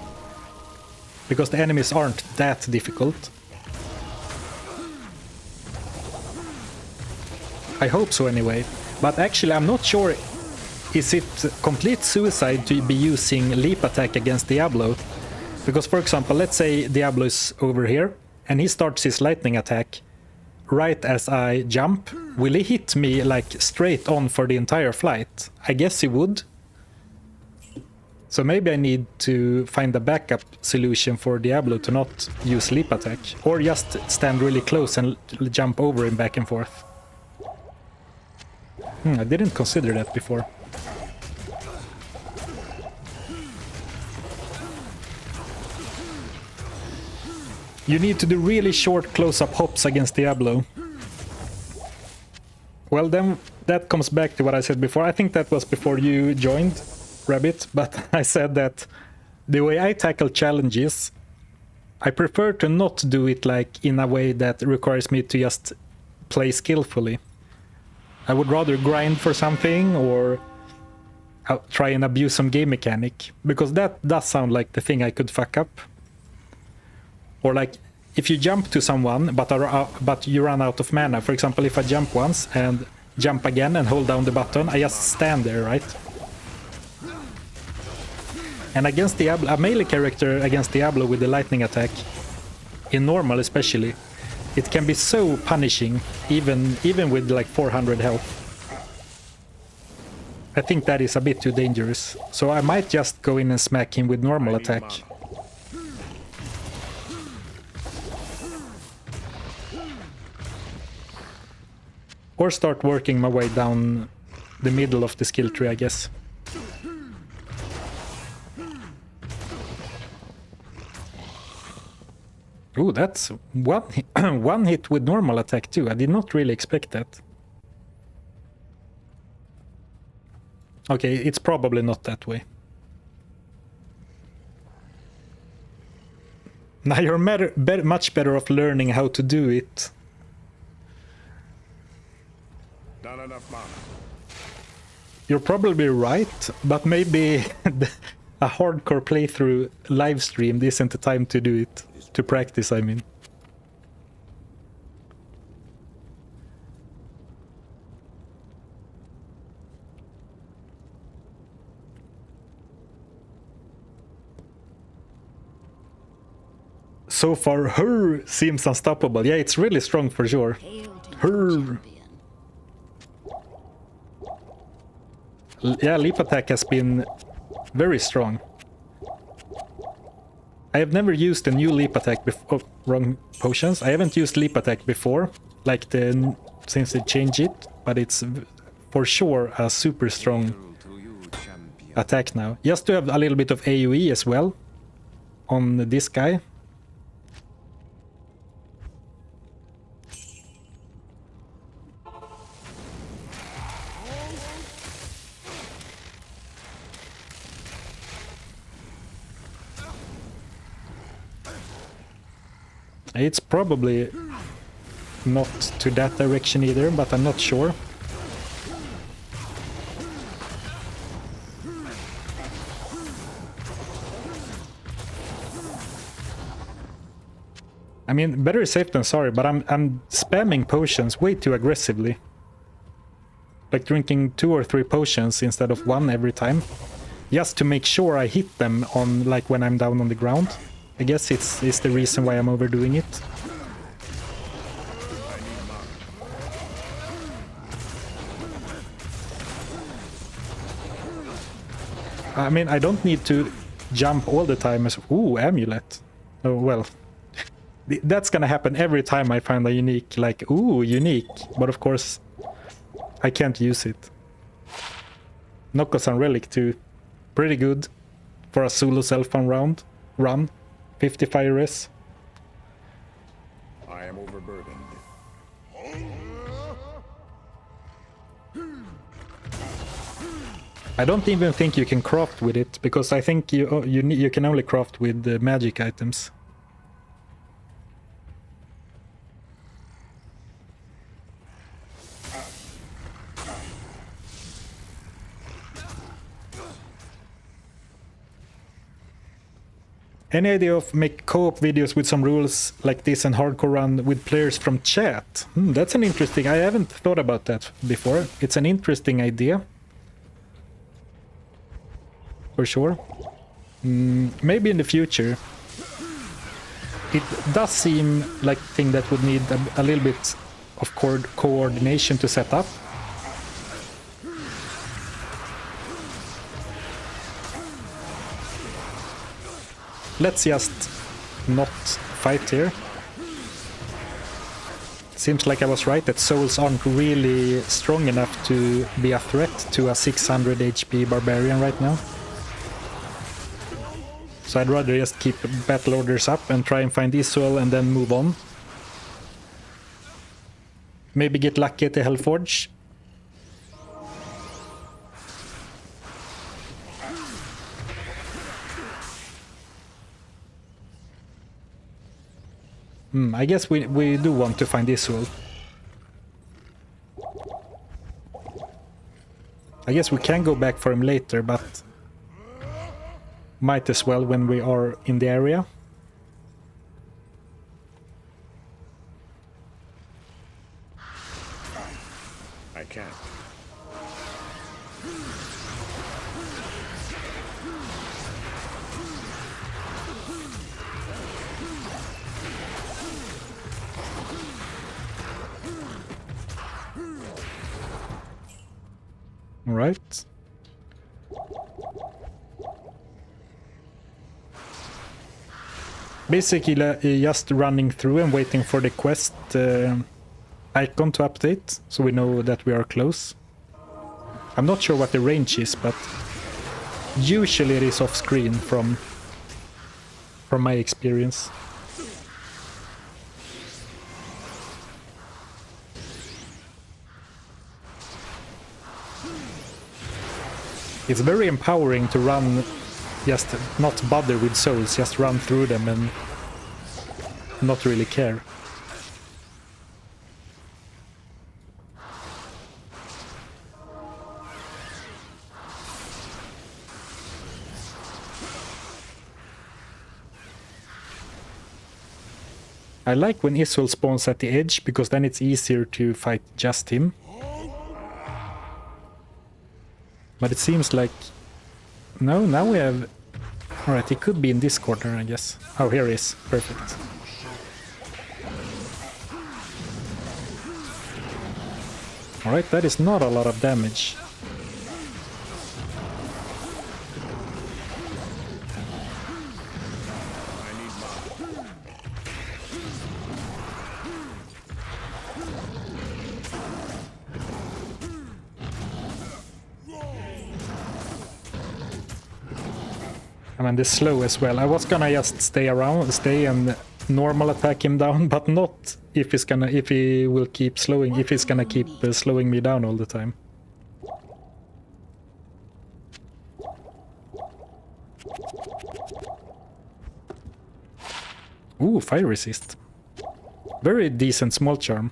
because the enemies aren't that difficult. I hope so anyway. But actually, I'm not sure, is it complete suicide to be using leap attack against Diablo? Because, for example, let's say Diablo is over here, and he starts his lightning attack right as I jump. Will he hit me, like, straight on for the entire flight? I guess he would. So maybe I need to find a backup solution for Diablo to not use leap attack. Or just stand really close and jump over him back and forth. I didn't consider that before. You need to do really short close-up hops against Diablo. Well, then that comes back to what I said before. I think that was before you joined, Rabbit, but I said that the way I tackle challenges, I prefer to not do it like in a way that requires me to just play skillfully. I would rather grind for something or try and abuse some game mechanic, because that does sound like the thing I could fuck up. Or like if you jump to someone but you run out of mana. For example, if I jump once and jump again and hold down the button, I just stand there, right? And against Diablo, a melee character against Diablo with the lightning attack, in normal especially, it can be so punishing, even with like 400 health. I think that is a bit too dangerous, so I might just go in and smack him with normal attack. Or start working my way down the middle of the skill tree, I guess. Ooh, that's one hit with normal attack too. I did not really expect that. Okay, it's probably not that way. Now you're much better off learning how to do it. Not enough mana. You're probably right, but maybe a hardcore playthrough live stream isn't the time to do it. To practice, I mean. So far, her seems unstoppable. Yeah, it's really strong for sure. Her. Yeah, leap attack has been very strong. I have never used a new leap attack before. Oh, wrong potions. I haven't used leap attack before, like since they changed it, but it's for sure a super strong attack now. Just to have a little bit of AoE as well on this guy. It's probably not to that direction either, but I'm not sure. I mean, better safe than sorry, but I'm spamming potions way too aggressively. Like drinking 2 or 3 potions instead of 1 every time. Just to make sure I hit them on, like, when I'm down on the ground. I guess it's the reason why I'm overdoing it. I mean, I don't need to jump all the time as... Ooh, amulet. Oh, well. That's gonna happen every time I find a unique, like, ooh, unique. But of course, I can't use it. Nokosan Relic too. Pretty good for a solo self-run run. 55 res. I am overburdened. I don't even think you can craft with it, because I think you can only craft with the magic items. Any idea of make co-op videos with some rules like this and hardcore run with players from chat? That's an interesting... I haven't thought about that before. It's an interesting idea. For sure. Maybe in the future. It does seem like a thing that would need a little bit of coordination to set up. Let's just not fight here. Seems like I was right that souls aren't really strong enough to be a threat to a 600 HP barbarian right now. So I'd rather just keep battle orders up and try and find Isuel and then move on. Maybe get lucky at the Hellforge. I guess we do want to find Isuel. I guess we can go back for him later, but might as well when we are in the area. I can't. All right. Basically, just running through and waiting for the quest icon to update, so we know that we are close. I'm not sure what the range is, but usually it is off screen from my experience. It's very empowering to run, just not bother with souls, just run through them and not really care. I like when Isuel spawns at the edge, because then it's easier to fight just him. But it seems like... No, now we have... Alright, he could be in this corner, I guess. Oh, here he is. Perfect. Alright, that is not a lot of damage. I mean, this slow as well. I was gonna just stay and normal attack him down, but not if he will keep slowing, if he's gonna keep slowing me down all the time. Ooh, fire resist. Very decent small charm.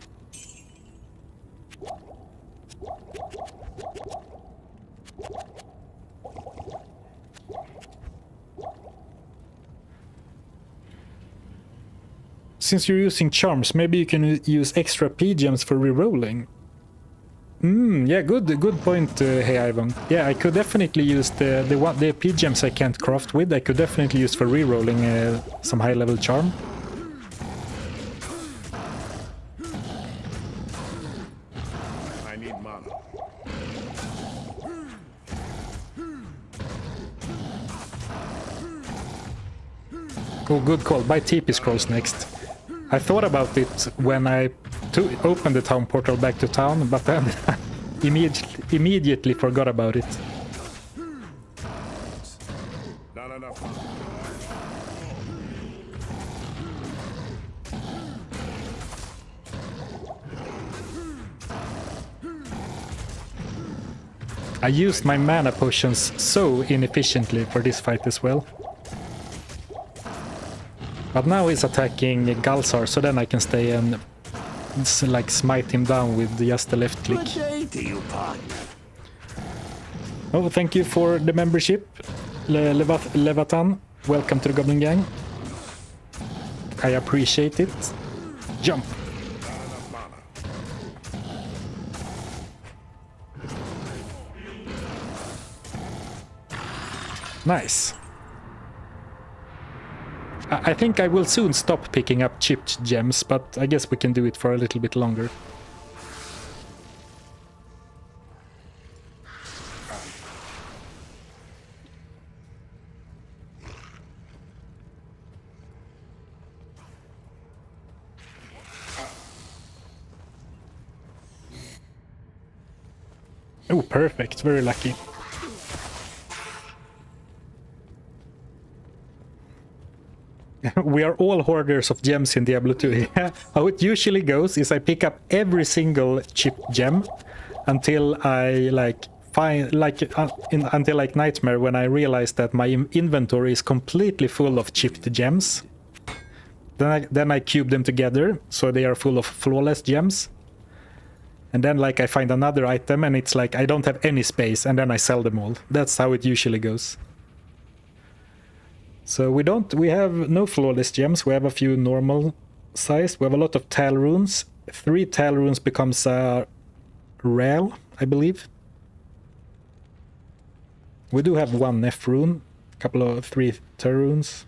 Since you're using charms, maybe you can use extra P-gems for rerolling. Yeah, good point, hey Ivan. Yeah, I could definitely use the P-gems I can't craft with. I could definitely use for rerolling some high-level charm. I need mana. Oh, good call. Buy TP scrolls next. I thought about it when I opened the town portal back to town, but then immediately forgot about it. Not enough. I used my mana potions so inefficiently for this fight as well. But now he's attacking Galsar, so then I can stay and like smite him down with just the left click. Good day to you, partner. Oh, thank you for the membership, Levatan. Welcome to the Goblin Gang. I appreciate it. Jump. Nice. I think I will soon stop picking up chipped gems, but I guess we can do it for a little bit longer. Oh, perfect. Very lucky. We are all hoarders of gems in Diablo 2. How it usually goes is I pick up every single chipped gem until I until like Nightmare, when I realize that my inventory is completely full of chipped gems. Then I cube them together so they are full of flawless gems. And then like I find another item and it's like I don't have any space, and then I sell them all. That's how it usually goes. So we have no flawless gems, we have a few normal size, we have a lot of Tal runes. 3 Tal runes becomes a rare, I believe. We do have 1 F rune, a couple of 3 Ter runes.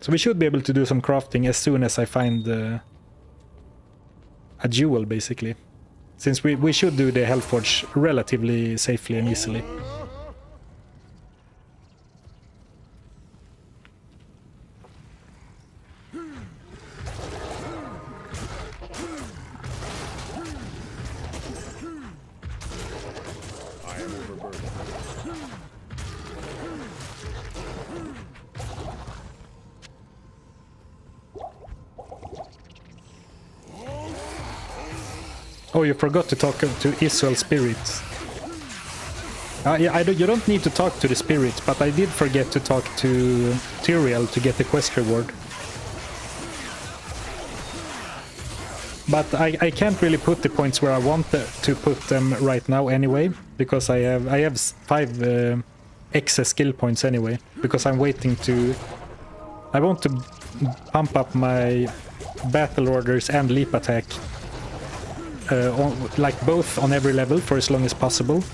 So we should be able to do some crafting as soon as I find a jewel, basically. Since we should do the Hellforge relatively safely and easily. Oh, you forgot to talk to Israel spirits. Yeah, you don't need to talk to the spirits, but I did forget to talk to Tyrael to get the quest reward. But I can't really put the points where I want to put them right now anyway, because I have 5 excess skill points anyway, because I'm waiting to... I want to pump up my battle orders and leap attack. Like both on every level for as long as possible.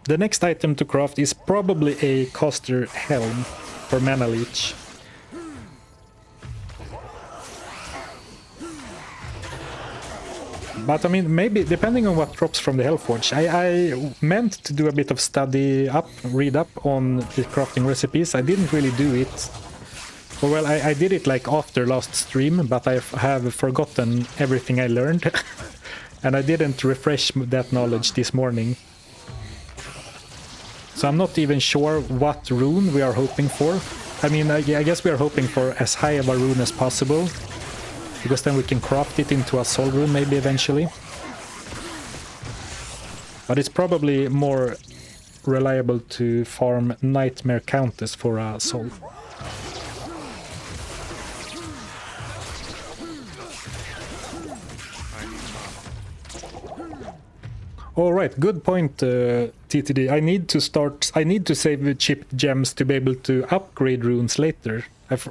The next item to craft is probably a caster Helm for mana leech. But I mean, maybe depending on what drops from the Hellforge. I meant to do a bit of read up on the crafting recipes. I didn't really do it. Well, I did it like after last stream, but I have forgotten everything I learned. And I didn't refresh that knowledge this morning. So I'm not even sure what rune we are hoping for. I mean, I guess we are hoping for as high of a rune as possible, because then we can craft it into a soul rune maybe eventually. But it's probably more reliable to farm Nightmare Countess for a soul. Alright, good point, TTD. I need to save chipped gems to be able to upgrade runes later.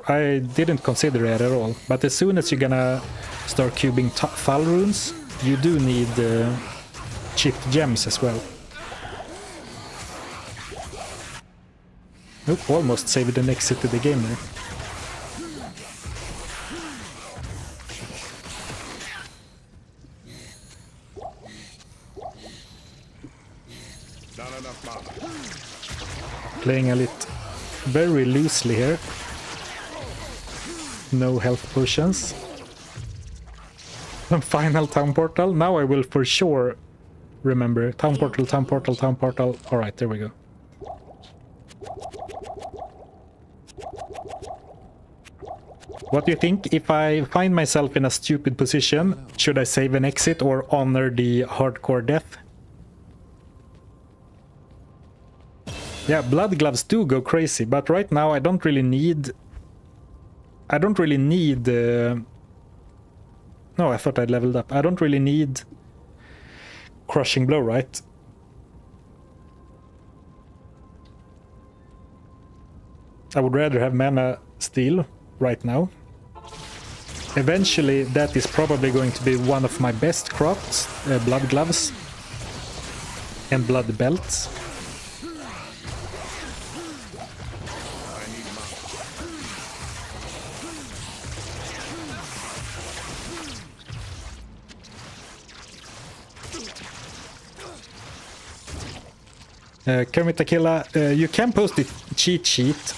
I didn't consider that at all, but as soon as you're gonna start cubing Thal runes, you do need chipped gems as well. Oop, almost saved an exit to the game there. enough mana. Playing a lit very loosely here. No health potions. Final town portal. Now I will for sure remember. Town portal, town portal, town portal. Alright, there we go. What do you think? If I find myself in a stupid position, should I save and exit or honor the hardcore death? Yeah, blood gloves do go crazy, but right now I don't really need... No, I thought I'd leveled up. I don't really need crushing blow, right? I would rather have mana steal right now. Eventually, that is probably going to be one of my best crafts, blood gloves and blood belts. Kermitakilla, you can post the cheat sheet.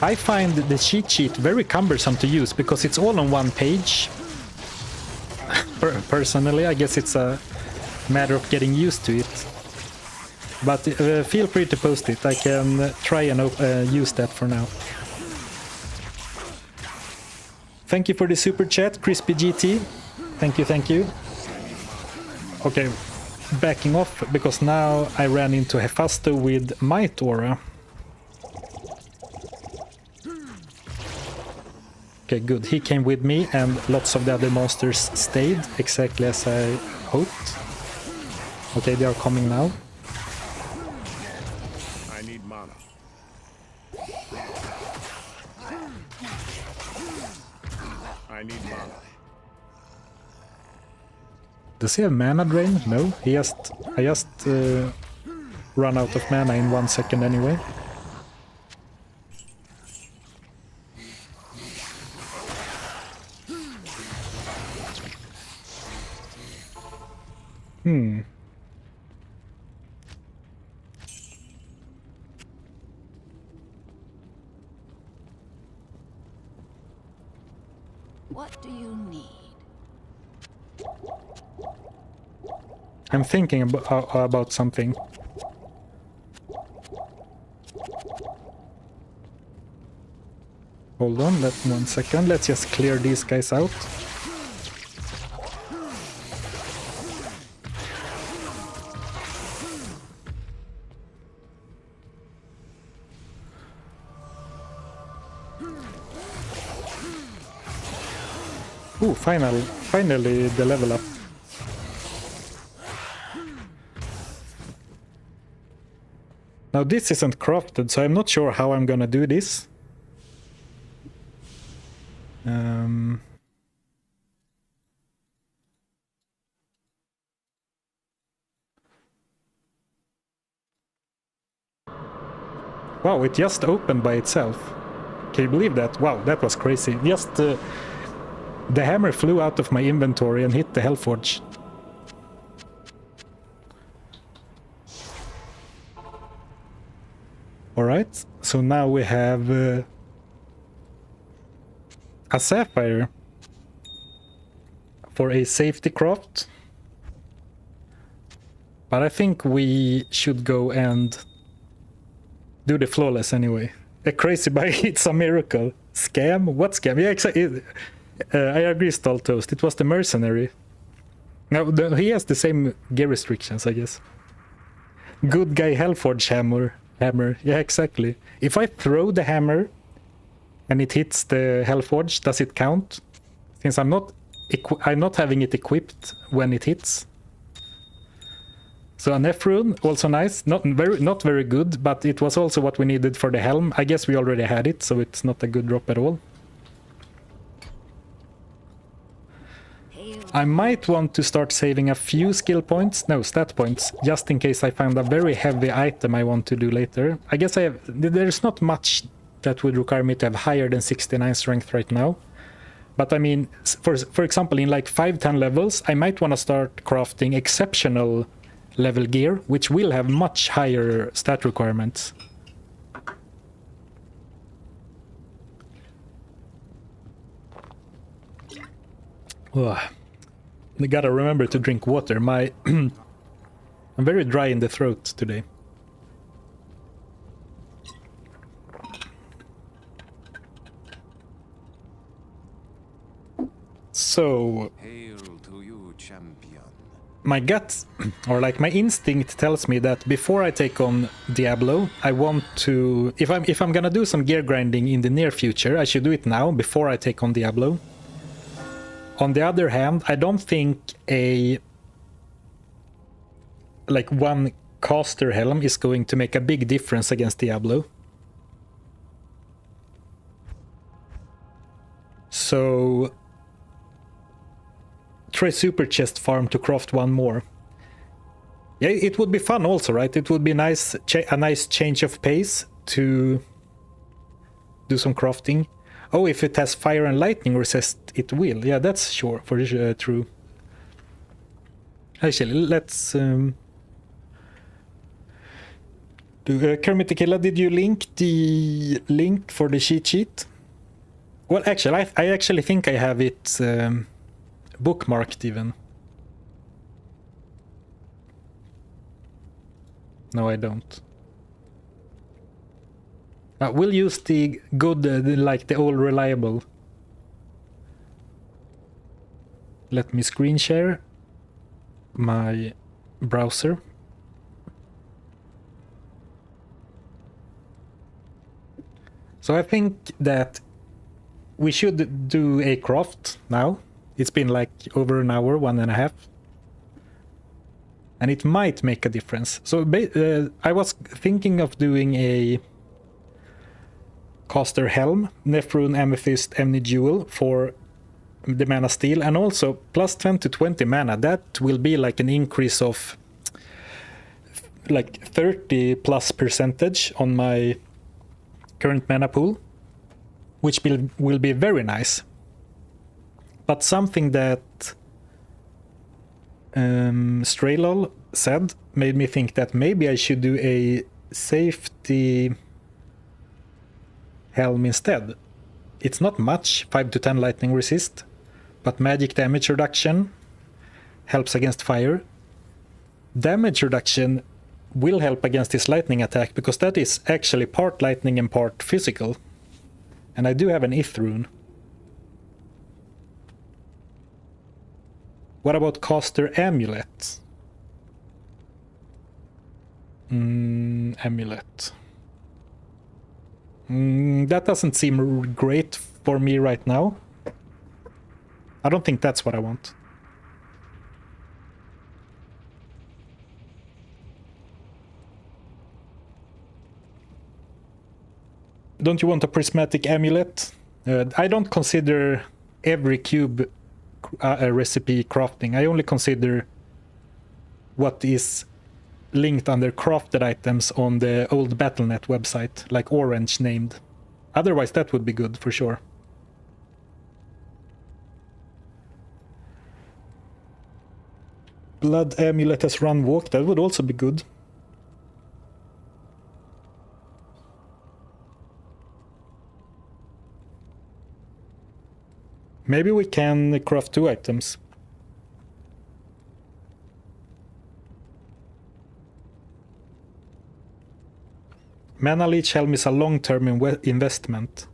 I find the cheat sheet very cumbersome to use because it's all on one page. Personally, I guess it's a matter of getting used to it. But feel free to post it. I can try and use that for now. Thank you for the super chat, Crispy GT. Thank you, thank you. Okay, backing off because now I ran into Hephasto with Might Aura. Okay, good. He came with me and lots of the other monsters stayed, exactly as I hoped. Okay, they are coming now. I need mana. I need mana. Does he have mana drain? No, I just run out of mana in 1 second anyway. What do you need? I'm thinking about something. Hold on, 1 second. Let's just clear these guys out. Ooh, finally the level up. Now this isn't crafted, so I'm not sure how I'm gonna do this. Wow, it just opened by itself. Can you believe that? Wow, that was crazy. Just the hammer flew out of my inventory and hit the Hellforge. Alright, so now we have a sapphire for a safety craft. But I think we should go and do the flawless anyway. A crazy buy, it's a miracle. Scam? What scam? Yeah, exactly. I agree, Stoltoast. It was the mercenary. Now, he has the same gear restrictions, I guess. Good guy Hellforge hammer. Yeah, exactly. If I throw the hammer and it hits the Hellforge, does it count? Since I'm not having it equipped when it hits. So an F rune, also nice. Not very good, but it was also what we needed for the Helm. I guess we already had it, so it's not a good drop at all. I might want to start saving a few skill points, no, stat points, just in case I find a very heavy item I want to do later. I guess there's not much that would require me to have higher than 69 strength right now. But I mean, for example, in like 5-10 levels, I might want to start crafting exceptional level gear, which will have much higher stat requirements. Oh, I gotta remember to drink water. I'm very dry in the throat today. So Hail to you, champion. my gut, or like my instinct, tells me that before I take on Diablo, I want to, if I'm gonna do some gear grinding in the near future, I should do it now before I take on Diablo. On the other hand, I don't think one caster helm is going to make a big difference against Diablo. So try super chest farm to craft one more. Yeah, it would be fun also, right? It would be nice, a nice change of pace to do some crafting. Oh, if it has fire and lightning resist, it will. Yeah, that's sure, for sure, true. Actually, let's do Kermit the Killer, did you link the link for the cheat sheet? Well, actually, I actually think I have it bookmarked even. No, I don't. We'll use the good, like the old reliable. Let me screen share my browser. So I think that we should do a craft now. It's been like over an hour, 1.5. And it might make a difference. So I was thinking of doing a caster helm, Nephrune, Amethyst, Emny Jewel for the mana steal, and also plus 10 to 20 mana. That will be like an increase of like 30+% on my current mana pool, which will be very nice. But something that Straylol said made me think that maybe I should do a safety helm instead. It's not much, 5 to 10 lightning resist, but magic damage reduction helps against fire. Damage reduction will help against his lightning attack, because that is actually part lightning and part physical. And I do have an Ith rune. What about caster amulet? Amulet. That doesn't seem great for me right now. I don't think that's what I want. Don't you want a prismatic amulet? I don't consider every cube a recipe crafting. I only consider what is linked under crafted items on the old Battle.net website, like orange named. Otherwise that would be good for sure. Blood amulet as run walk, that would also be good. Maybe we can craft 2 items. Mana Leech Helm is a long-term investment.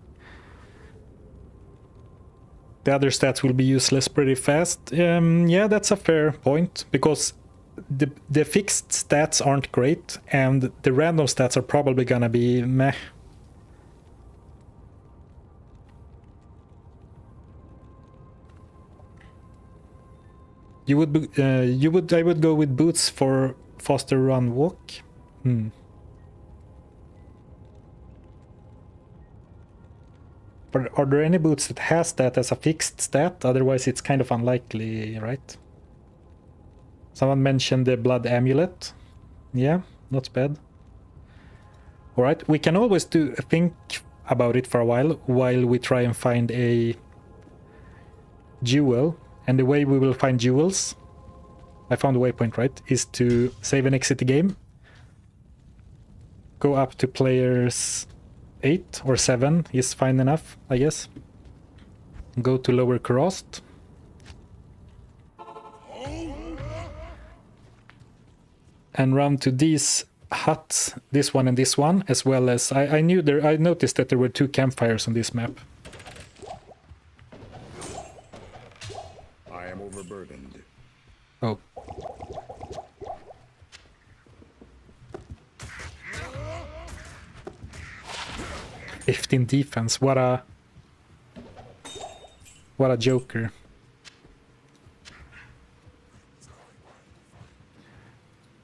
The other stats will be useless pretty fast. Yeah, that's a fair point, because the fixed stats aren't great, and the random stats are probably gonna be meh. I would go with boots for faster run walk. But are there any boots that has that as a fixed stat? Otherwise it's kind of unlikely, right? Someone mentioned the blood amulet. Yeah, not bad. Alright, we can always think about it for a while we try and find a jewel. And the way we will find jewels I found the waypoint, right, is to save and exit the game. Go up to players 8 or 7 is fine enough, I guess. Go to lower crossed. And run to these huts, this one and this one, as well as I noticed that there were 2 campfires on this map. I am overburdened. Oh. "15 defense, what a joker."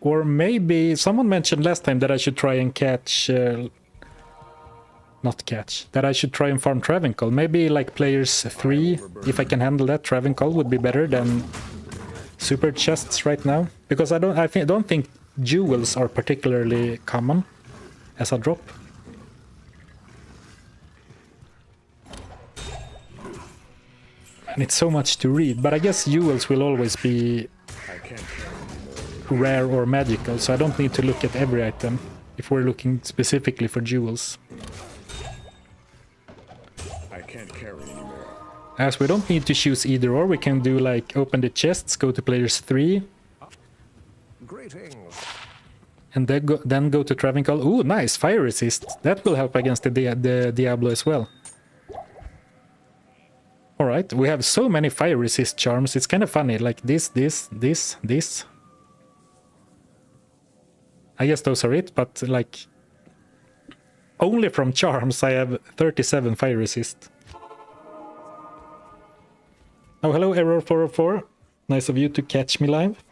Or maybe someone mentioned last time that I should try and catch... that I should try and farm Travancore. Maybe like players 3, if I can handle that, Travancore would be better than super chests right now. Because I don't think jewels are particularly common as a drop. And it's so much to read, but I guess jewels will always be rare or magical, so I don't need to look at every item if we're looking specifically for jewels. I can't carry anymore. As we don't need to choose either or, we can do like open the chests, go to players 3, Greetings. and then go to Travancore. Ooh, nice, fire resist. That will help against the Diablo as well. Alright, we have so many fire resist charms, it's kind of funny, like this. I guess those are it, but like only from charms I have 37 fire resist. Oh, hello Error404. Nice of you to catch me live.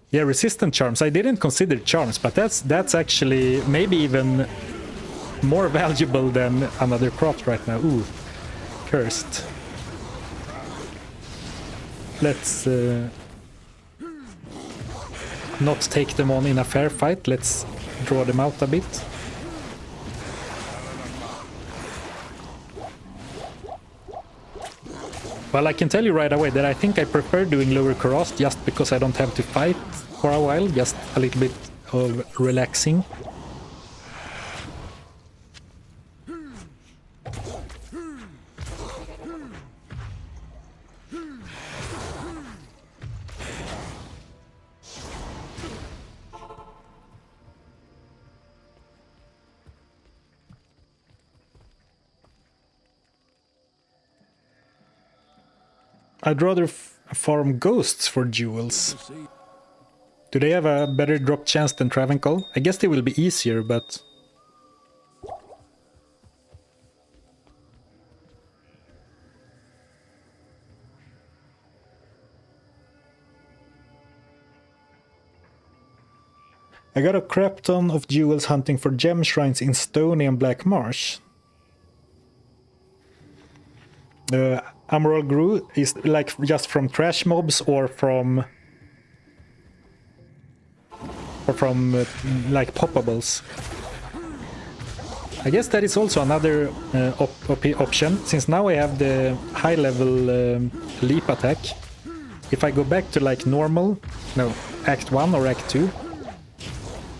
Yeah, resistant charms. I didn't consider charms, but that's actually maybe even more valuable than another craft right now. Ooh, cursed. Let's not take them on in a fair fight. Let's draw them out a bit. Well, I can tell you right away that I think I prefer doing lower cross just because I don't have to fight for a while, just a little bit of relaxing. I'd rather farm ghosts for jewels. Do they have a better drop chance than Travancore? I guess they will be easier, but... I got a crap ton of jewels hunting for gem shrines in Stony and Black Marsh. Emerald Grew is like just from trash mobs or from like poppables. I guess that is also another option, since now I have the high level leap attack. If I go back to like normal, no, Act 1 or Act 2,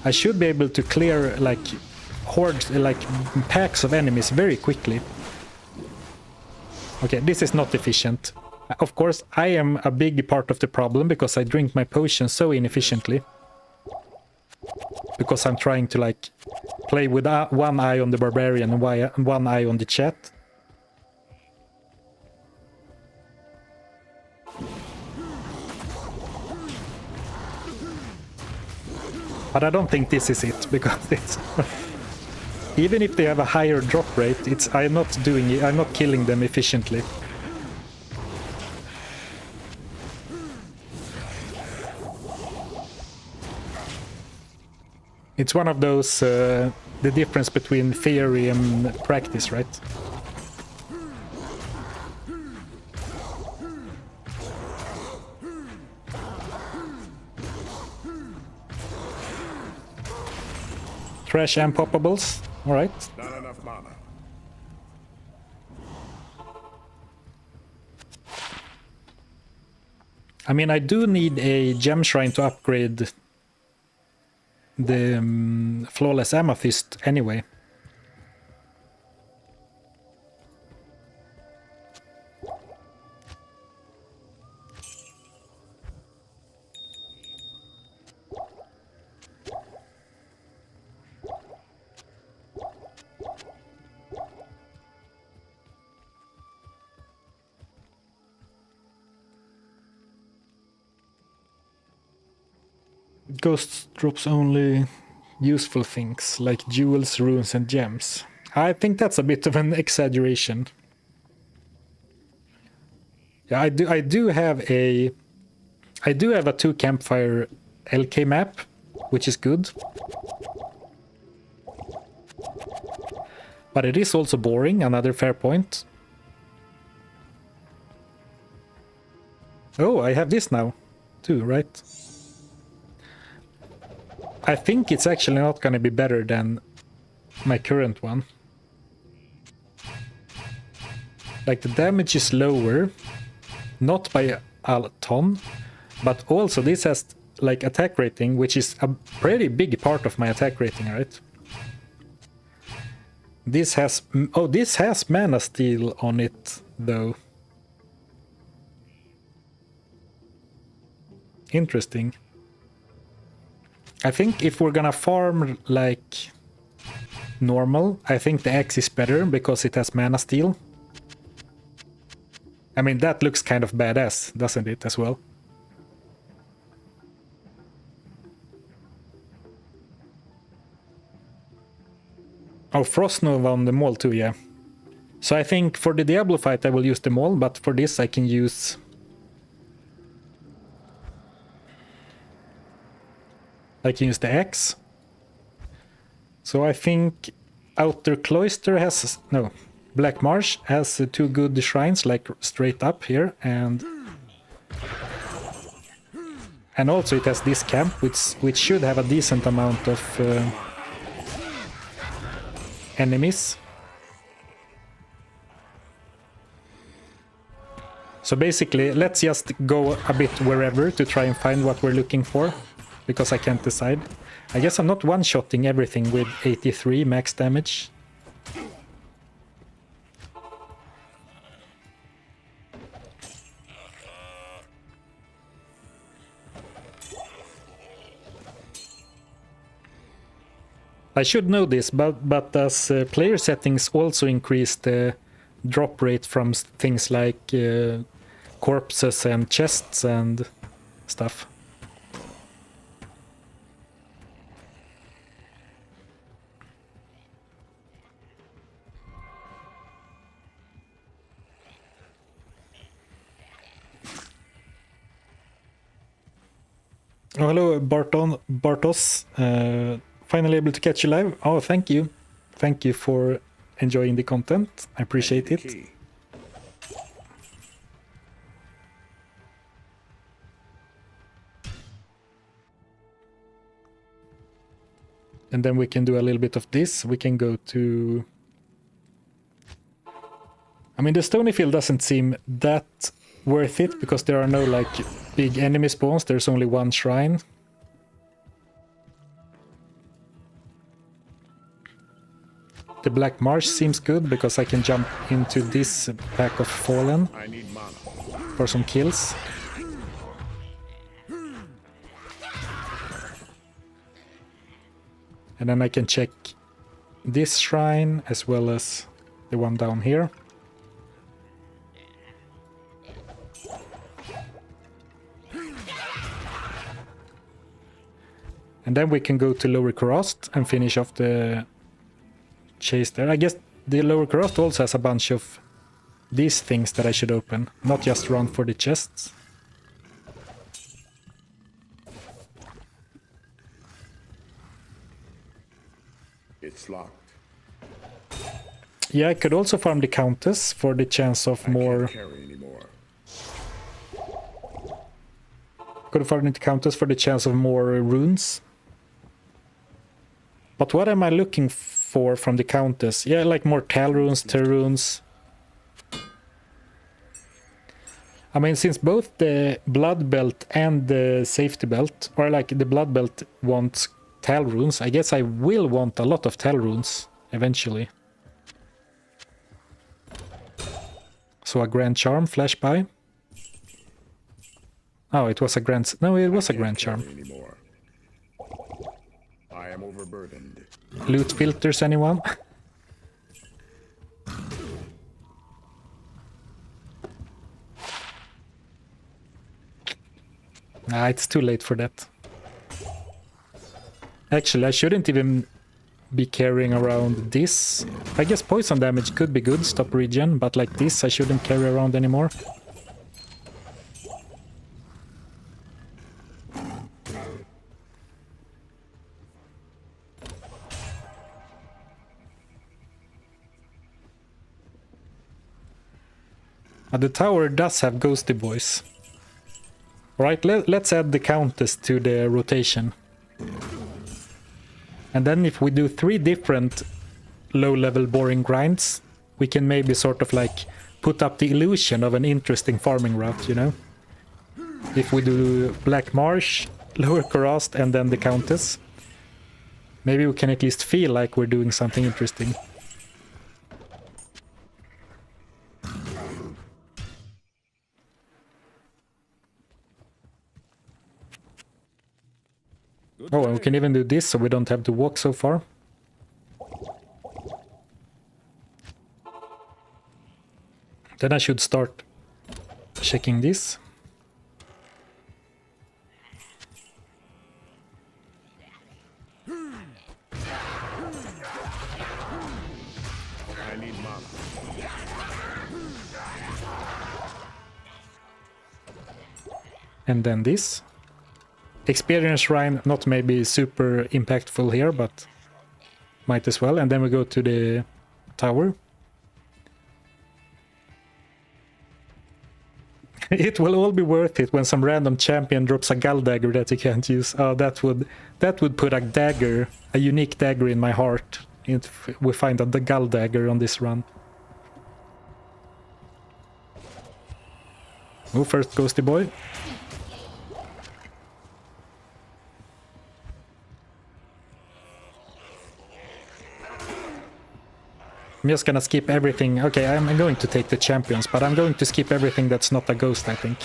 I should be able to clear like hordes, like packs of enemies very quickly. Okay, this is not efficient. Of course, I am a big part of the problem because I drink my potions so inefficiently. Because I'm trying to like play with one eye on the barbarian and one eye on the chat. But I don't think this is it, because it's... Even if they have a higher drop rate, I'm not killing them efficiently. It's one of those, the difference between theory and practice, right? Trash and poppables, alright. Not enough mana. I mean, I do need a gem shrine to upgrade the flawless amethyst anyway. Ghost drops only useful things like jewels, runes, and gems. I think that's a bit of an exaggeration. Yeah, I do have a 2 campfire LK map, which is good. But it is also boring, another fair point. Oh, I have this now too, right? I think it's actually not going to be better than my current one. Like, the damage is lower, not by a ton, but also this has like attack rating, which is a pretty big part of my attack rating, right? This has mana steal on it though. Interesting. I think if we're gonna farm like normal, I think the axe is better because it has mana steal. I mean, that looks kind of badass, doesn't it, as well? Oh, Frost Nova on the Maul too, yeah. So I think for the Diablo fight I will use the Maul, but for this I can use... the X. So I think Outer Cloister has... no, Black Marsh has 2 good shrines, like straight up here, and also it has this camp, which should have a decent amount of enemies. So basically, let's just go a bit wherever to try and find what we're looking for, because I can't decide. I guess I'm not one-shotting everything with 83 max damage. I should know this, but does player settings also increase the drop rate from things like corpses and chests and stuff? Oh, hello, Bartos. Finally able to catch you live. Oh, thank you. Thank you for enjoying the content. I appreciate it. And then we can do a little bit of this. We can go to... I mean, the Stonyfield doesn't seem that worth it because there are no, like, big enemy spawns. There's only one shrine. The Black Marsh seems good because I can jump into this pack of Fallen for some kills. And then I can check this shrine as well as the one down here. And then we can go to Lower Crost and finish off the chase there. I guess the Lower Crost also has a bunch of these things that I should open, not just run for the chests. It's locked. Yeah, I could also farm the Countess for the chance of more... I can't carry anymore. Could farm the Countess for the chance of more runes. But what am I looking for from the Countess? Yeah, like more Tal runes, Ter runes. I mean, since both the blood belt and the safety belt, or like the blood belt wants tell runes, I guess I will want a lot of tell runes eventually. So a grand charm flash by. Oh, it was a grand... No, it was a grand charm. Anymore. I am overburdened. Loot filters, anyone? Nah, it's too late for that. Actually, I shouldn't even be carrying around this. I guess poison damage could be good, stop regen, but like this I shouldn't carry around anymore. The tower does have ghosty boys. Alright, let's add the countess to the rotation. And then if we do 3 different low-level boring grinds, we can maybe sort of like put up the illusion of an interesting farming route, you know? If we do Black Marsh, Lower Korast, and then the countess, maybe we can at least feel like we're doing something interesting. Oh, and we can even do this so we don't have to walk so far. Then I should start checking this. I need mana. And then this. Experience shrine, not maybe super impactful here, but might as well. And then we go to the tower. It will all be worth it when some random champion drops a Gull dagger that you can't use. Oh, that would put a dagger, a unique dagger in my heart if we find the Gull dagger on this run. Oh, first ghosty boy. I'm just gonna skip everything. Okay, I'm going to take the champions, but I'm going to skip everything that's not a ghost, I think.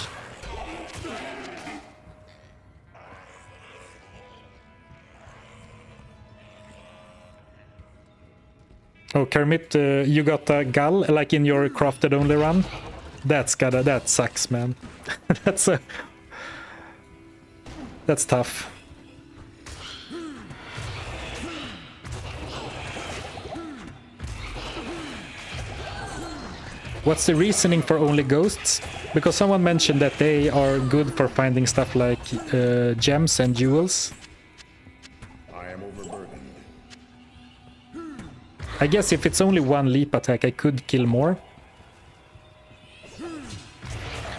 Oh, Kermit, you got a Gull, like in your crafted only run? That sucks, man. That's tough. What's the reasoning for only ghosts? Because someone mentioned that they are good for finding stuff like gems and jewels. I am overburdened. I guess if it's only one leap attack, I could kill more.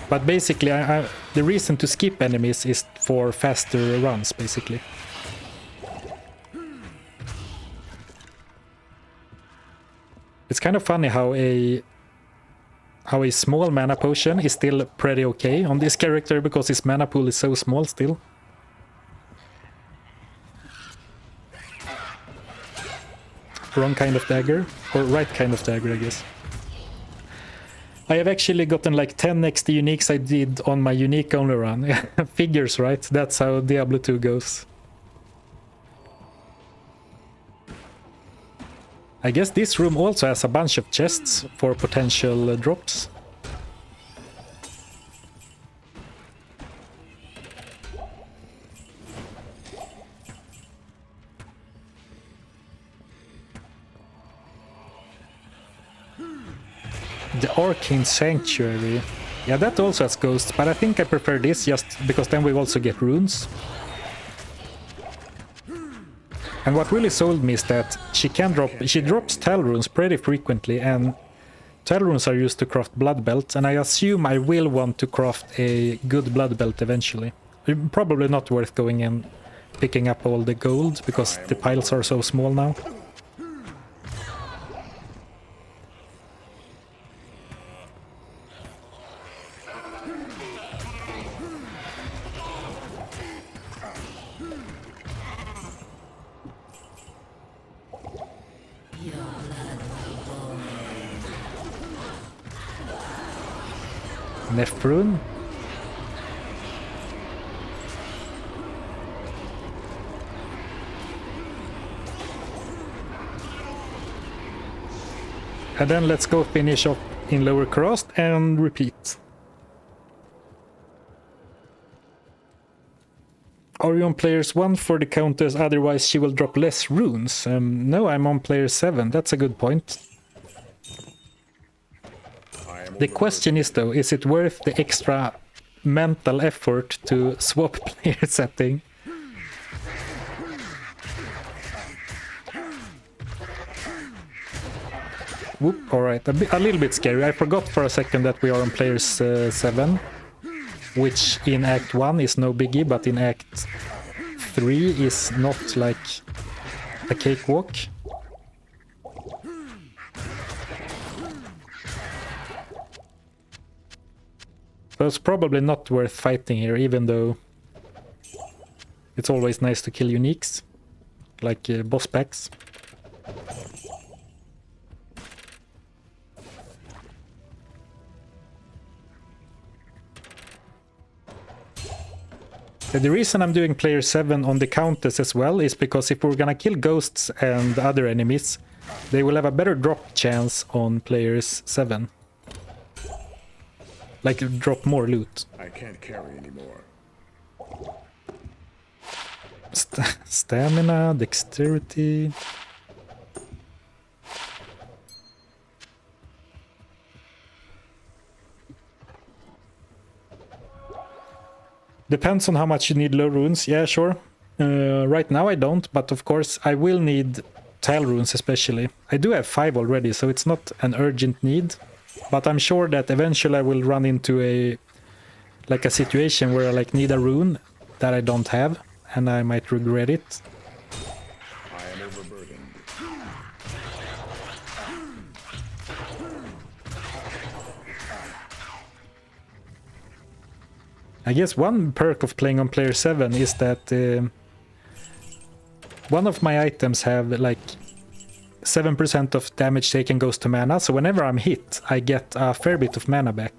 But basically, the reason to skip enemies is for faster runs, basically. It's kind of funny how a small mana potion is still pretty okay on this character because his mana pool is so small still. Wrong kind of dagger, or right kind of dagger, I guess. I have actually gotten like 10 extra uniques I did on my unique only run. Figures, right? That's how Diablo 2 goes. I guess this room also has a bunch of chests for potential drops. The Arcane Sanctuary. Yeah, that also has ghosts, but I think I prefer this just because then we also get runes. And what really sold me is that she drops tell runes pretty frequently, and tell runes are used to craft blood belts, and I assume I will want to craft a good blood belt eventually. Probably not worth going and picking up all the gold, because the piles are so small now. Nephrune. And then let's go finish off in lower crossed and repeat. Are you on players 1 for the counters, otherwise she will drop less runes? No, I'm on player 7, that's a good point. The question is though, is it worth the extra mental effort to swap player setting? Whoop, alright, a little bit scary. I forgot for a second that we are on players 7, which in Act 1 is no biggie, but in Act 3 is not like a cakewalk. So it's probably not worth fighting here, even though it's always nice to kill uniques, like boss packs. The reason I'm doing player 7 on the counters as well is because if we're gonna kill ghosts and other enemies, they will have a better drop chance on players 7. Like drop more loot. I can't carry anymore. Stamina, dexterity. Depends on how much you need low runes. Yeah, sure. Right now I don't, but of course I will need tile runes especially. I do have 5 already, so it's not an urgent need. But I'm sure that eventually I will run into a situation where I need a rune that I don't have, and I might regret it. I am overburdened. I guess one perk of playing on player 7 is that one of my items have 7% of damage taken goes to mana, so whenever I'm hit, I get a fair bit of mana back.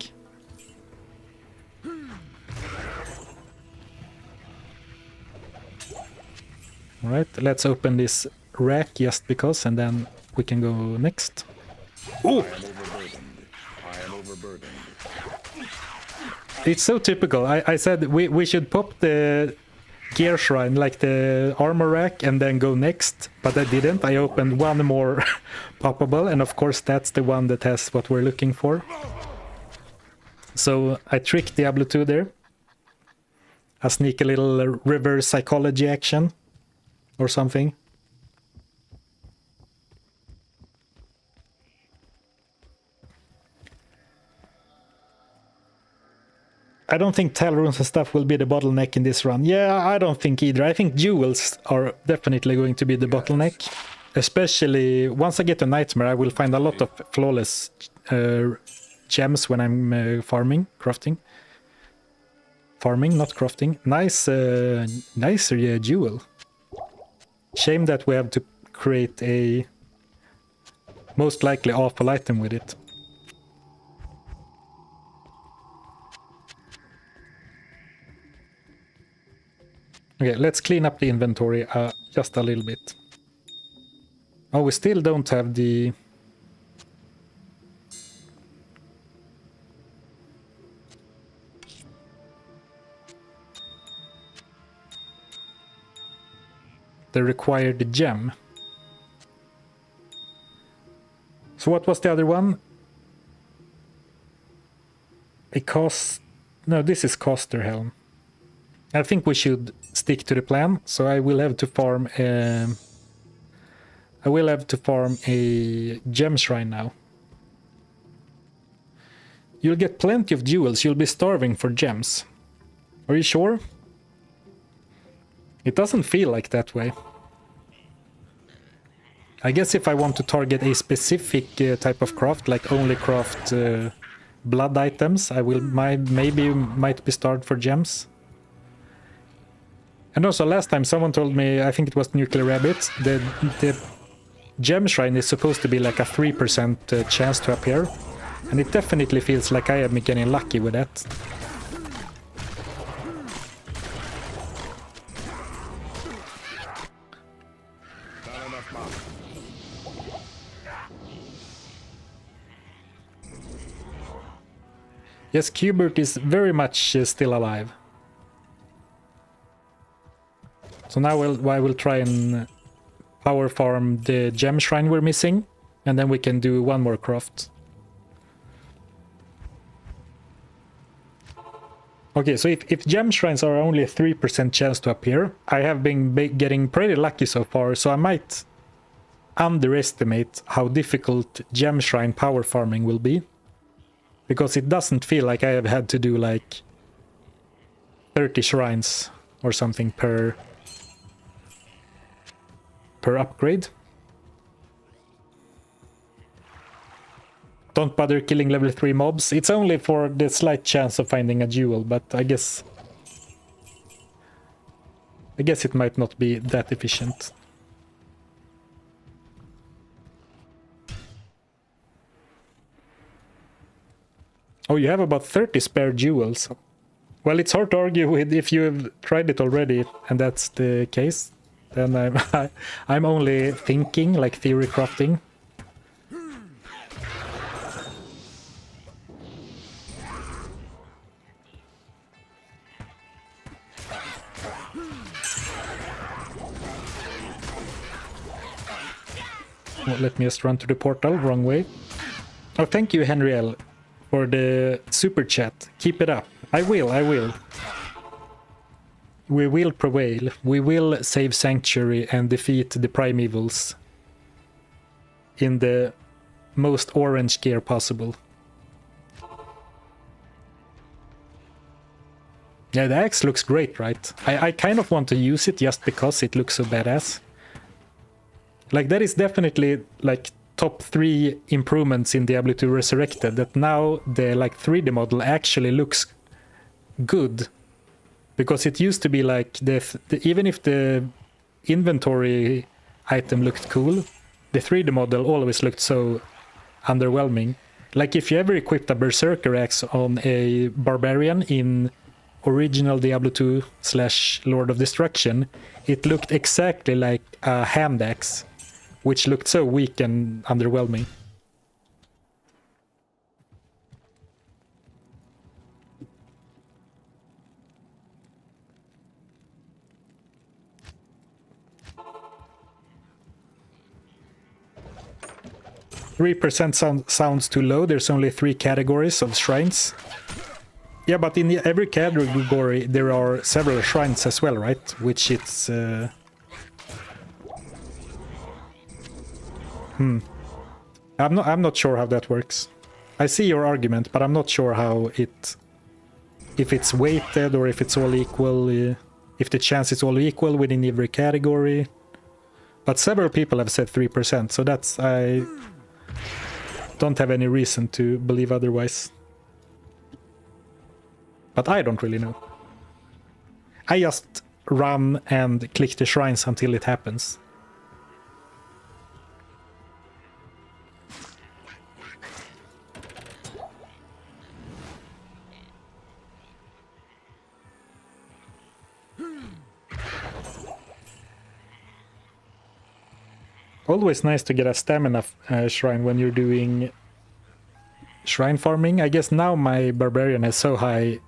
Alright, let's open this rack just because, and then we can go next. Ooh! I am overburdened. It's so typical. I said we should pop the gear shrine, like the armor rack, and then go next, but I didn't. I opened one more poppable, and of course that's the one that has what we're looking for. So I tricked Diablo 2 there. A sneaky little reverse psychology action or something. I don't think tile runes and stuff will be the bottleneck in this run. Yeah, I don't think either. I think jewels are definitely going to be the bottleneck. Especially once I get to Nightmare, I will find a lot of flawless gems when I'm farming, crafting. Farming, not crafting. Nice, nicer jewel. Shame that we have to create a most likely awful item with it. Okay, let's clean up the inventory just a little bit. Oh, we still don't have the... the required gem. So what was the other one? It costs... No, this is Caster Helm. I think we should stick to the plan, so I will have to farm a gem shrine now. You'll get plenty of jewels, you'll be starving for gems. Are you sure? It doesn't feel like that way. I guess if I want to target a specific type of craft, like only craft blood items, I will might be starved for gems. And also last time someone told me, I think it was Nuclear Rabbit, the gem shrine is supposed to be like a 3% chance to appear. And it definitely feels like I am getting lucky with that. Not enough mana. Yes, Qbert is very much still alive. So now I will try and power farm the gem shrine we're missing, and then we can do one more craft. Okay, so if gem shrines are only a 3% chance to appear, I have been getting pretty lucky so far, so I might underestimate how difficult gem shrine power farming will be. Because it doesn't feel like I have had to do like 30 shrines or something per upgrade. Don't bother killing level 3 mobs. It's only for the slight chance of finding a jewel, but I guess it might not be that efficient. Oh, you have about 30 spare jewels. Well, it's hard to argue with if you have tried it already, and that's the case. Then I'm only thinking, like theory crafting. Well, let me just run to the portal, wrong way. Oh, thank you, Henriel, for the super chat. Keep it up. I will. We will prevail. We will save Sanctuary and defeat the Primevals in the most orange gear possible. Yeah, the axe looks great, right? I kind of want to use it just because it looks so badass. Like, that is definitely like top 3 improvements in Diablo 2 Resurrected, that now the like 3D model actually looks good. Because it used to be like even if the inventory item looked cool, the 3D model always looked so underwhelming. Like if you ever equipped a Berserker axe on a Barbarian in original Diablo 2 / Lord of Destruction, it looked exactly like a hand axe, which looked so weak and underwhelming. Sounds too low. There's only 3 categories of shrines. Yeah, but in every category there are several shrines as well, right? Which it's... I'm not sure how that works. I see your argument, but I'm not sure how it... if it's weighted or if it's all equal, if the chance is all equal within every category. But several people have said 3%, so that's... I don't have any reason to believe otherwise. But I don't really know. I just run and click the shrines until it happens. Always nice to get a stamina shrine when you're doing shrine farming. I guess now my Barbarian has so high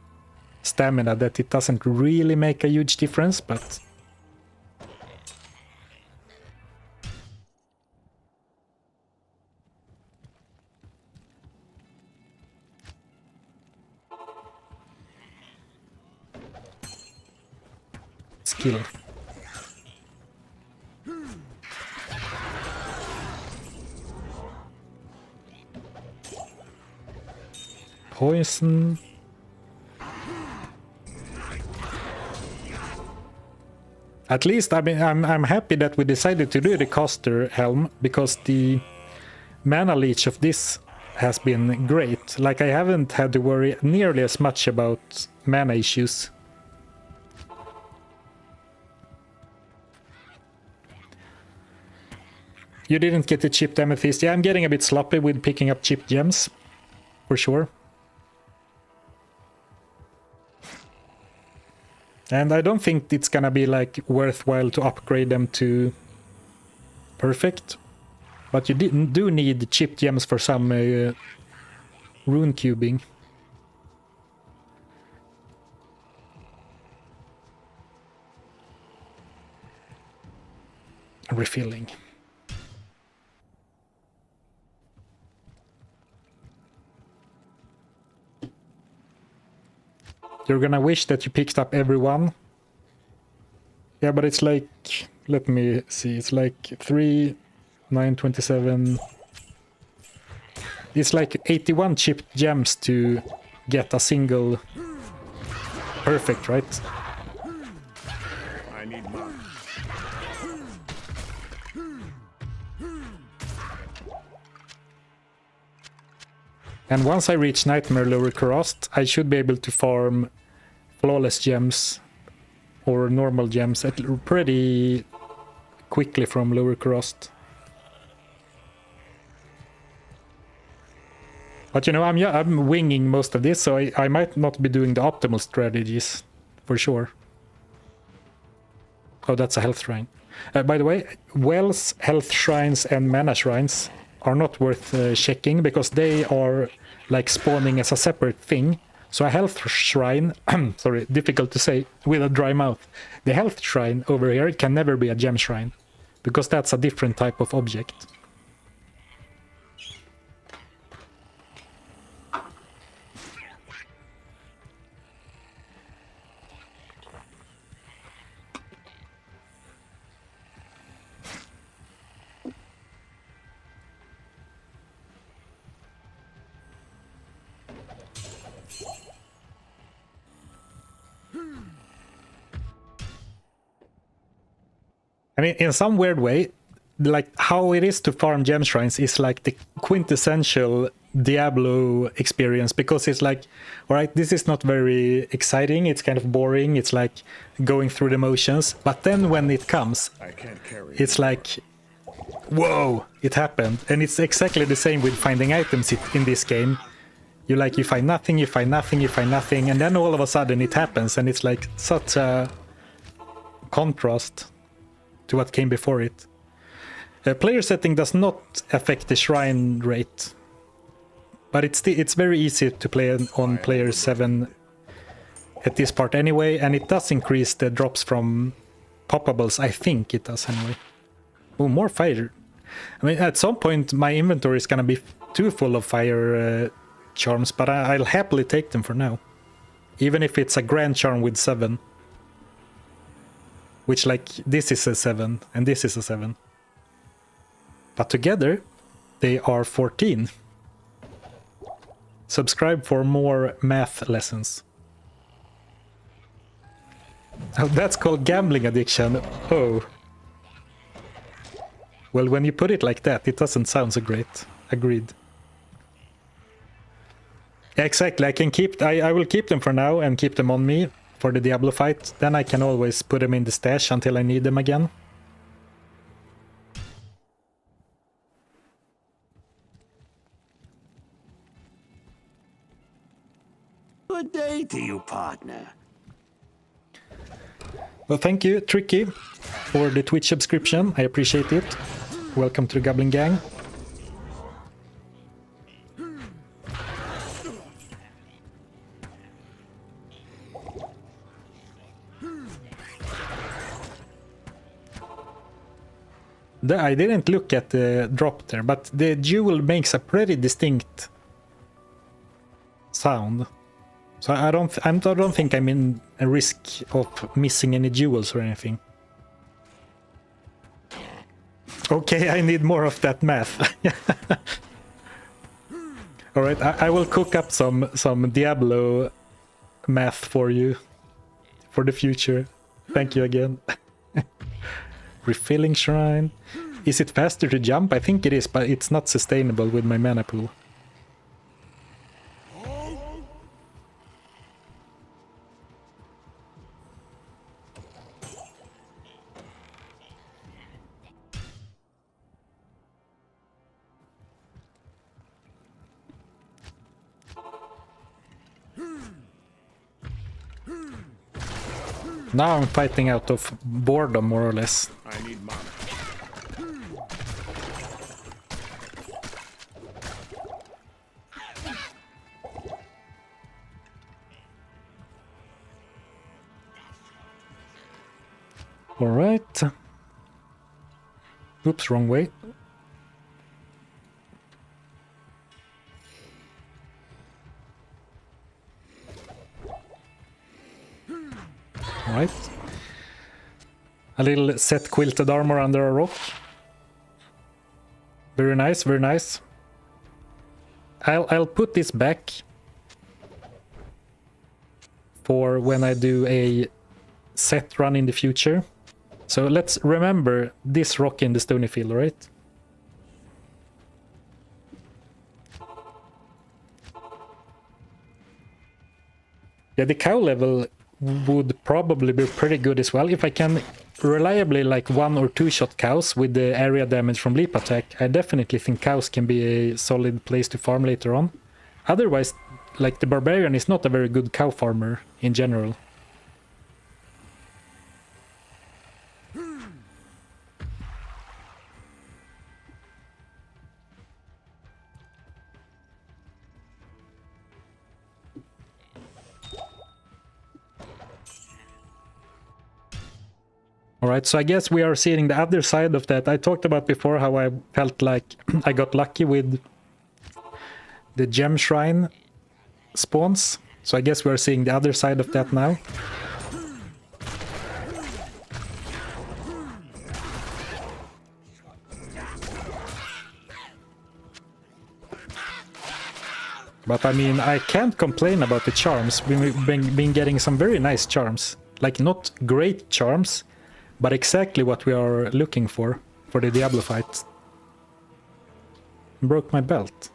stamina that it doesn't really make a huge difference, but... skill. Poison. At least I'm happy that we decided to do the caster helm, because the mana leech of this has been great. Like, I haven't had to worry nearly as much about mana issues. You didn't get the chipped amethyst. Yeah, I'm getting a bit sloppy with picking up chipped gems. for sure. And I don't think it's gonna be like worthwhile to upgrade them to perfect. But you do need chip gems for some rune cubing. Refilling. You're gonna wish that you picked up everyone. Yeah, but it's like, let me see, it's like 3, 9, 27. It's like 81 chipped gems to get a single perfect, right? I need more. And once I reach Nightmare Lower Crossed, I should be able to farm flawless gems or normal gems pretty quickly from Lower Crossed. But you know, I'm winging most of this, so I might not be doing the optimal strategies, for sure. Oh, that's a health shrine. By the way, wells, health shrines, and mana shrines are not worth checking, because they are like spawning as a separate thing. So a health shrine, sorry, difficult to say with a dry mouth. The health shrine over here can never be a gem shrine, because that's a different type of object. I mean, in some weird way, like how it is to farm gem shrines is like the quintessential Diablo experience, because it's like, all right, this is not very exciting, it's kind of boring, it's like going through the motions, but then when it comes, I can't carry it's like, whoa, it happened. And it's exactly the same with finding items in this game. You find nothing, you find nothing, you find nothing, and then all of a sudden it happens, and it's like such a contrast to what came before it. Player setting does not affect the shrine rate, but it's very easy to play on player 7 at this part anyway, and it does increase the drops from poppables. I think it does anyway. Oh, more fire. I mean, at some point my inventory is gonna be too full of fire charms, but I'll happily take them for now, even if it's a grand charm with 7. Which, like, this is a 7, and this is a 7. But together, they are 14. Subscribe for more math lessons. Oh, that's called gambling addiction. Oh. Well, when you put it like that, it doesn't sound so great. Agreed. Exactly, I will keep them for now and keep them on me for the Diablo fight. Then I can always put them in the stash until I need them again. Good day to you, partner. Well, thank you, Tricky, for the Twitch subscription. I appreciate it. Welcome to the Goblin Gang. I didn't look at the drop there, but the jewel makes a pretty distinct sound. So I don't think I'm in a risk of missing any jewels or anything. Okay, I need more of that math. All right, I will cook up some Diablo math for you for the future. Thank you again. Refilling shrine. Is it faster to jump? I think it is, but it's not sustainable with my mana pool. Now I'm fighting out of boredom, more or less. I need mana. All right. Oops, wrong way. All right. A little set quilted armor under a rock. Very nice, very nice. I'll put this back for when I do a set run in the future. So let's remember this rock in the stony field, right? Yeah, the cow level would probably be pretty good as well. If I can reliably like 1 or 2 shot cows with the area damage from leap attack, I definitely think cows can be a solid place to farm later on. Otherwise, like the barbarian is not a very good cow farmer in general. Alright, so I guess we are seeing the other side of that. I talked about before how I felt like I got lucky with the gem shrine spawns. So I guess we are seeing the other side of that now. But I mean, I can't complain about the charms. We've been getting some very nice charms. Like, not great charms, but exactly what we are looking for the Diablo fight. Broke my belt.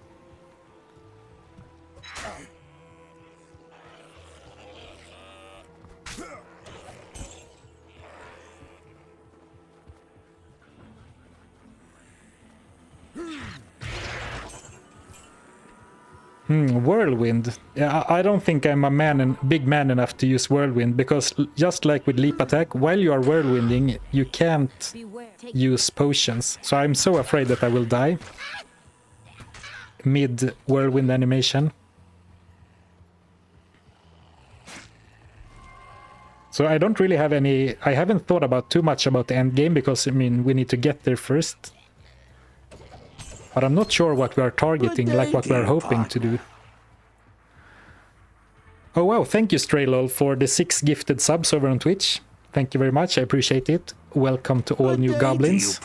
Whirlwind. Yeah, I don't think I'm a big man enough to use Whirlwind, because just like with Leap Attack, while you are Whirlwinding, you can't use potions. So I'm so afraid that I will die mid-Whirlwind animation. So I don't really have any... I haven't thought about too much about the end game, because, I mean, we need to get there first. But I'm not sure what we are targeting, like what we are hoping to do. Oh wow, thank you Straylol for the 6 gifted subs over on Twitch. Thank you very much, I appreciate it. Welcome to all new goblins.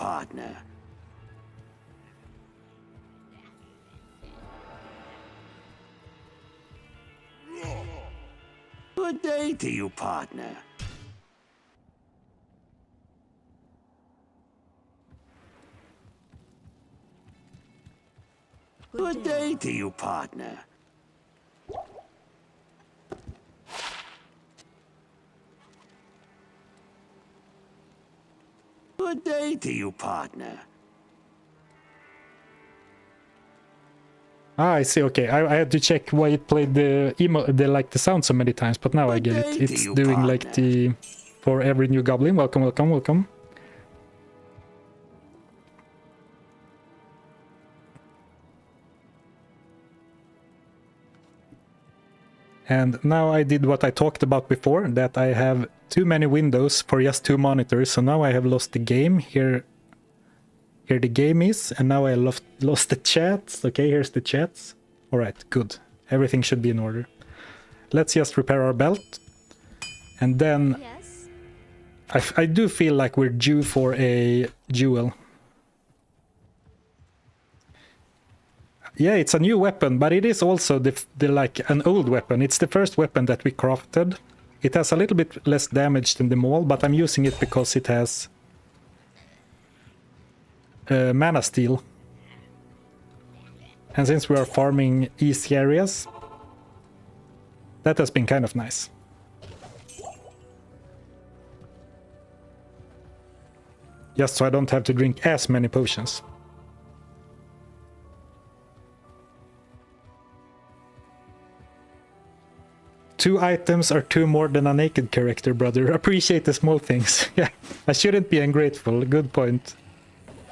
Good day to you, partner. Good day to you, partner. Good day to you, partner. Ah, I see. Okay, I had to check why it played the sound so many times, but now I get it. It's doing like the for every new goblin. Welcome, welcome, welcome. And now I did what I talked about before, that I have too many windows for just 2 monitors. So now I have lost the game. Here the game is, and now I lost the chats. Okay, here's the chats. All right, good. Everything should be in order. Let's just repair our belt. And then yes. I do feel like we're due for a jewel. Yeah, it's a new weapon, but it is also the like an old weapon. It's the first weapon that we crafted. It has a little bit less damage than the maul, but I'm using it because it has mana steal. And since we are farming easy areas, that has been kind of nice. Just so I don't have to drink as many potions. 2 items are 2 more than a naked character, brother. Appreciate the small things. Yeah, I shouldn't be ungrateful. Good point.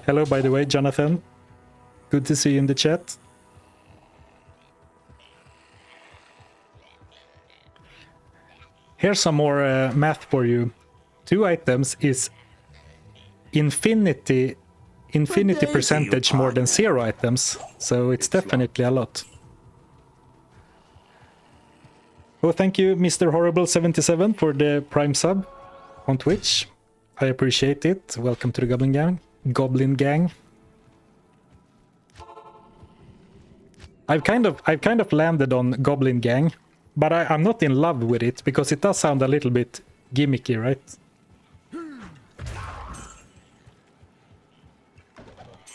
Hello, by the way, Jonathan. Good to see you in the chat. Here's some more math for you. 2 items is infinity percentage more than 0 items, so it's definitely a lot. Oh, thank you, Mr. Horrible77, for the Prime sub on Twitch. I appreciate it. Welcome to the Goblin Gang. Goblin Gang. I've kind of landed on Goblin Gang, but I'm not in love with it because it does sound a little bit gimmicky, right?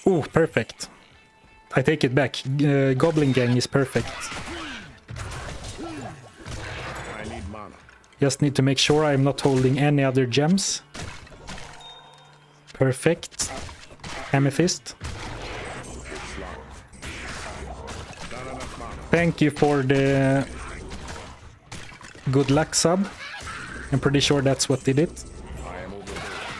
Oh, perfect. I take it back. Goblin Gang is perfect. I need mana. Just need to make sure I'm not holding any other gems. Perfect. Amethyst. Thank you for the good luck sub. I'm pretty sure that's what did it.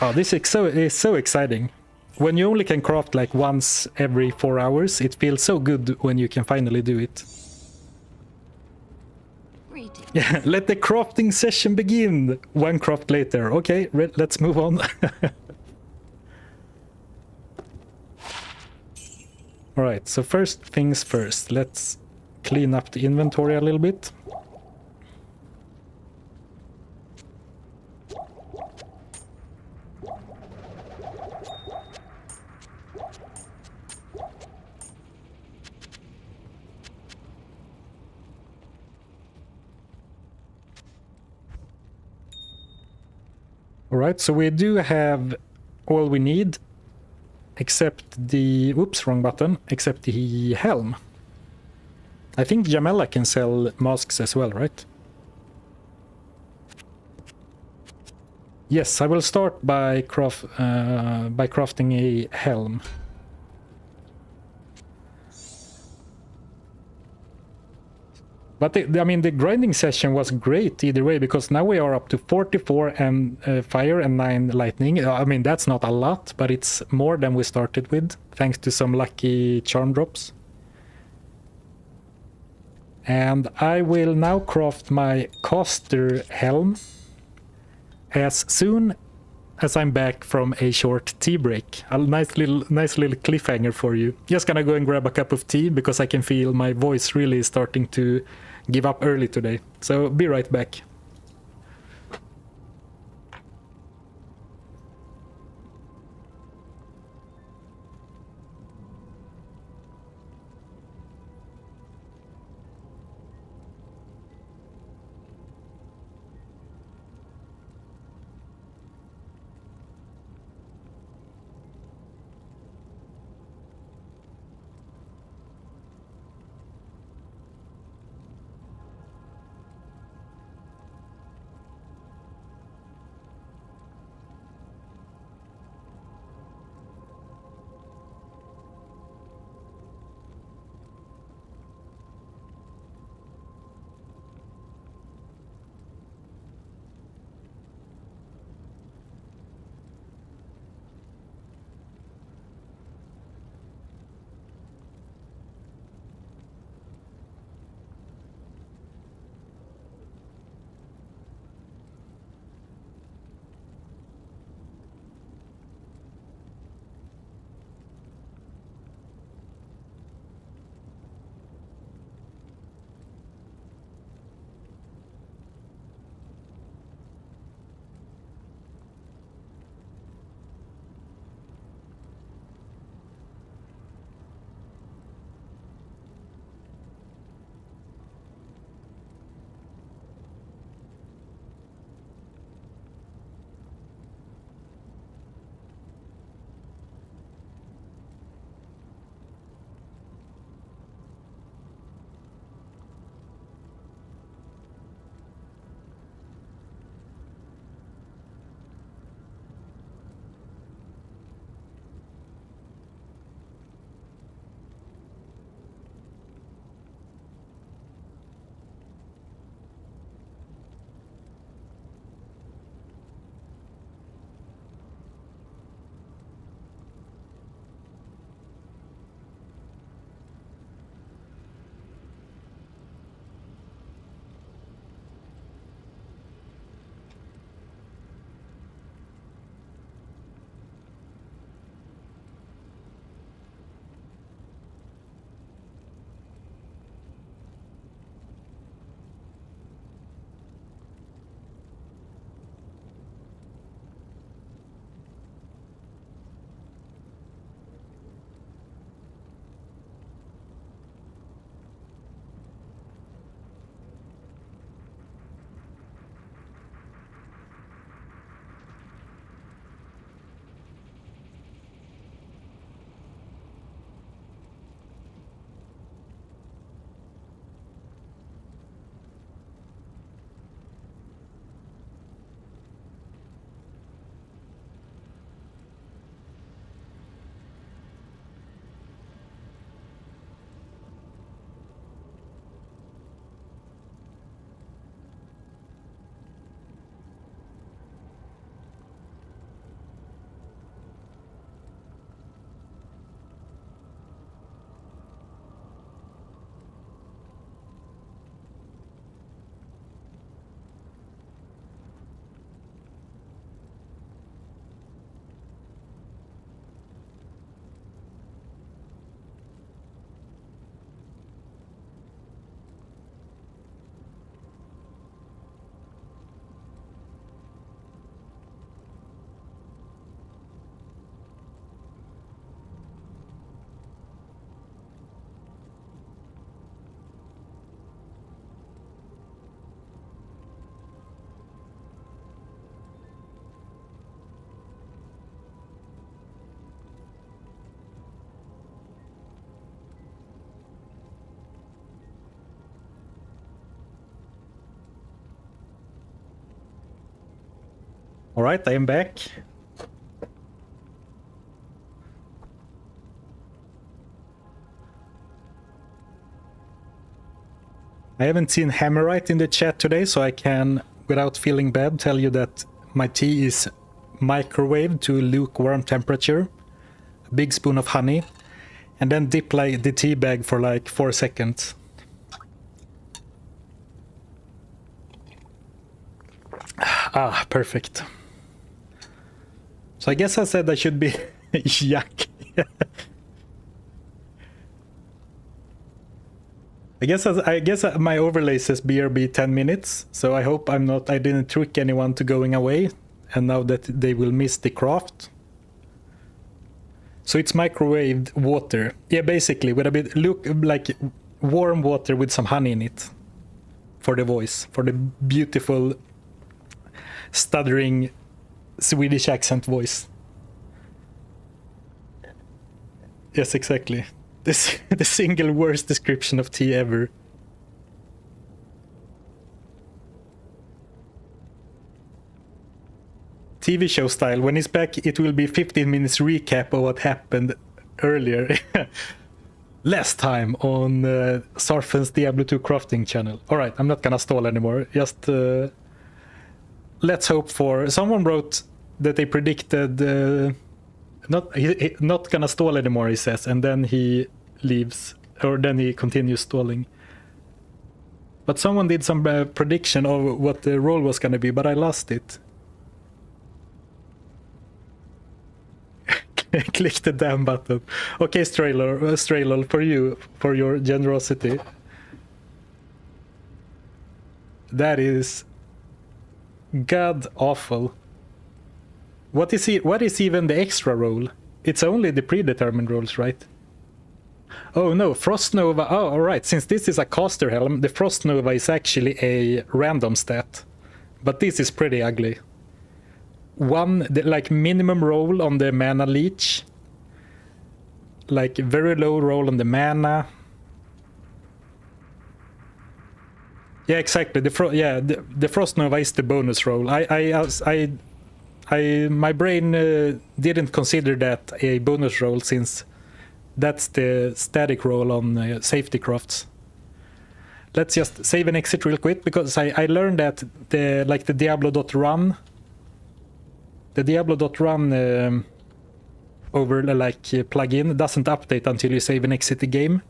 Oh, this is so exciting. When you only can craft like once every 4 hours, it feels so good when you can finally do it. Yeah, let the crafting session begin. 1 craft later. Okay, let's move on. Alright, so first things first. Let's clean up the inventory a little bit. Alright, so we do have all we need, except the... Oops, wrong button. Except the Helm. I think Jamela can sell masks as well, right? Yes, I will start by crafting a Helm. But I mean, the grinding session was great either way, because now we are up to 44 and fire and 9 lightning. I mean, that's not a lot, but it's more than we started with, thanks to some lucky charm drops. And I will now craft my caster helm as soon as I'm back from a short tea break. A nice little cliffhanger for you. Just gonna go and grab a cup of tea because I can feel my voice really starting to give up early today. So be right back. Alright, I am back. I haven't seen Hammerite in the chat today, so I can, without feeling bad, tell you that my tea is microwaved to lukewarm temperature. A big spoon of honey. And then dip like the tea bag for like 4 seconds. Ah, perfect. So I guess I said I should be yuck. I guess my overlay says BRB 10 minutes, so I hope I didn't trick anyone to going away, and now that they will miss the craft. So it's microwaved water. Yeah, basically, with a bit, look like warm water with some honey in it. For the voice, for the beautiful, stuttering Swedish accent voice. Yes, exactly. This the single worst description of tea ever. TV show style. When he's back, it will be 15 minutes recap of what happened earlier. Last time on Zarfen's Diablo 2 crafting channel. Alright, I'm not gonna stall anymore. Just let's hope for... Someone wrote that they predicted... not gonna stall anymore, he says, and then he leaves, or then he continues stalling. But someone did some prediction of what the role was gonna be, but I lost it. Click the damn button. Okay, Straylol, for you, for your generosity. That is god awful. What is even the extra role? It's only the predetermined roles, right? Oh no, Frost Nova. Oh, alright. Since this is a caster helm, the Frost Nova is actually a random stat. But this is pretty ugly. Like minimum roll on the mana leech. Like very low roll on the mana. Yeah, exactly. The Frost Nova is the bonus roll. My brain didn't consider that a bonus roll, since that's the static roll on safety crafts. Let's just save and exit real quick, because I learned that the Diablo.run, over plugin doesn't update until you save and exit the game.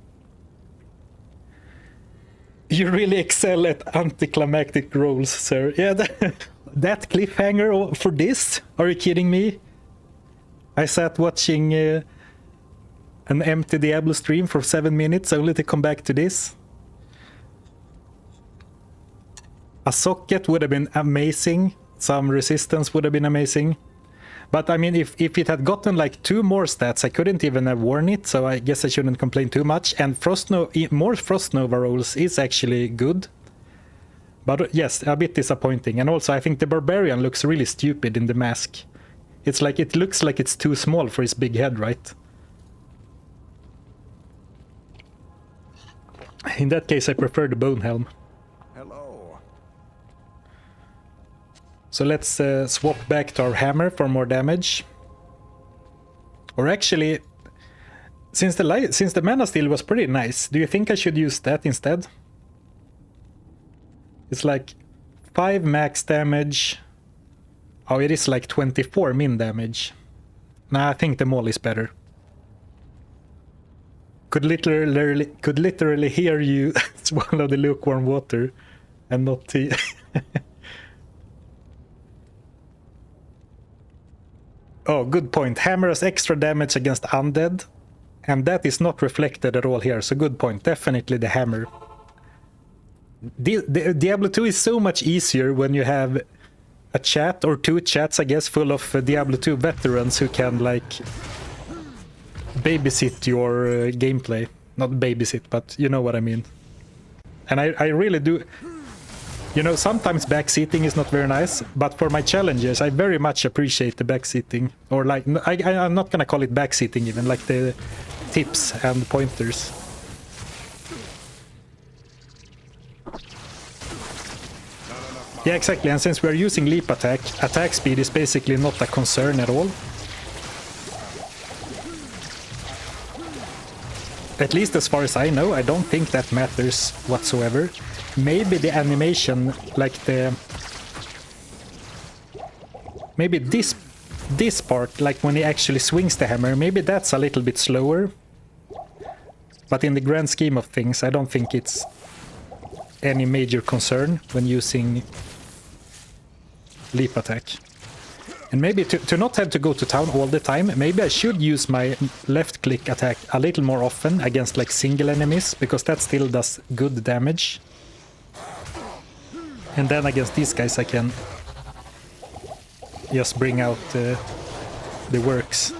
You really excel at anticlimactic rolls, sir. Yeah, that cliffhanger for this? Are you kidding me? I sat watching an empty Diablo stream for 7 minutes only to come back to this. A socket would have been amazing. Some resistance would have been amazing. But I mean, if it had gotten like 2 more stats, I couldn't even have worn it, so I guess I shouldn't complain too much. And more Frost Nova rolls is actually good. But yes, a bit disappointing. And also, I think the Barbarian looks really stupid in the mask. It's like, it looks like it's too small for his big head, right? In that case, I prefer the Bone Helm. Hello. So let's swap back to our hammer for more damage. Or actually, since the mana steal was pretty nice, do you think I should use that instead? It's like 5 max damage. Oh, it is like 24 min damage. Nah, I think the maul is better. Could literally hear you swallow the lukewarm water and not tea. Oh, good point. Hammer has extra damage against undead, and that is not reflected at all here, so good point. Definitely the hammer. Diablo 2 is so much easier when you have a chat, or 2 chats, I guess, full of Diablo 2 veterans who can, like, babysit your gameplay. Not babysit, but you know what I mean. And I really do... You know, sometimes backseating is not very nice, but for my challenges, I very much appreciate the backseating. Or like, I'm not gonna call it backseating even, like the tips and pointers. Not enough Yeah, exactly, and since we are using leap attack, attack speed is basically not a concern at all. At least as far as I know, I don't think that matters whatsoever. Maybe the animation, like the... Maybe this part, like when he actually swings the hammer, maybe that's a little bit slower. But in the grand scheme of things, I don't think it's any major concern when using leap attack. And maybe to not have to go to town all the time, maybe I should use my left click attack a little more often against like single enemies, because that still does good damage. And then against these guys I can just bring out the works.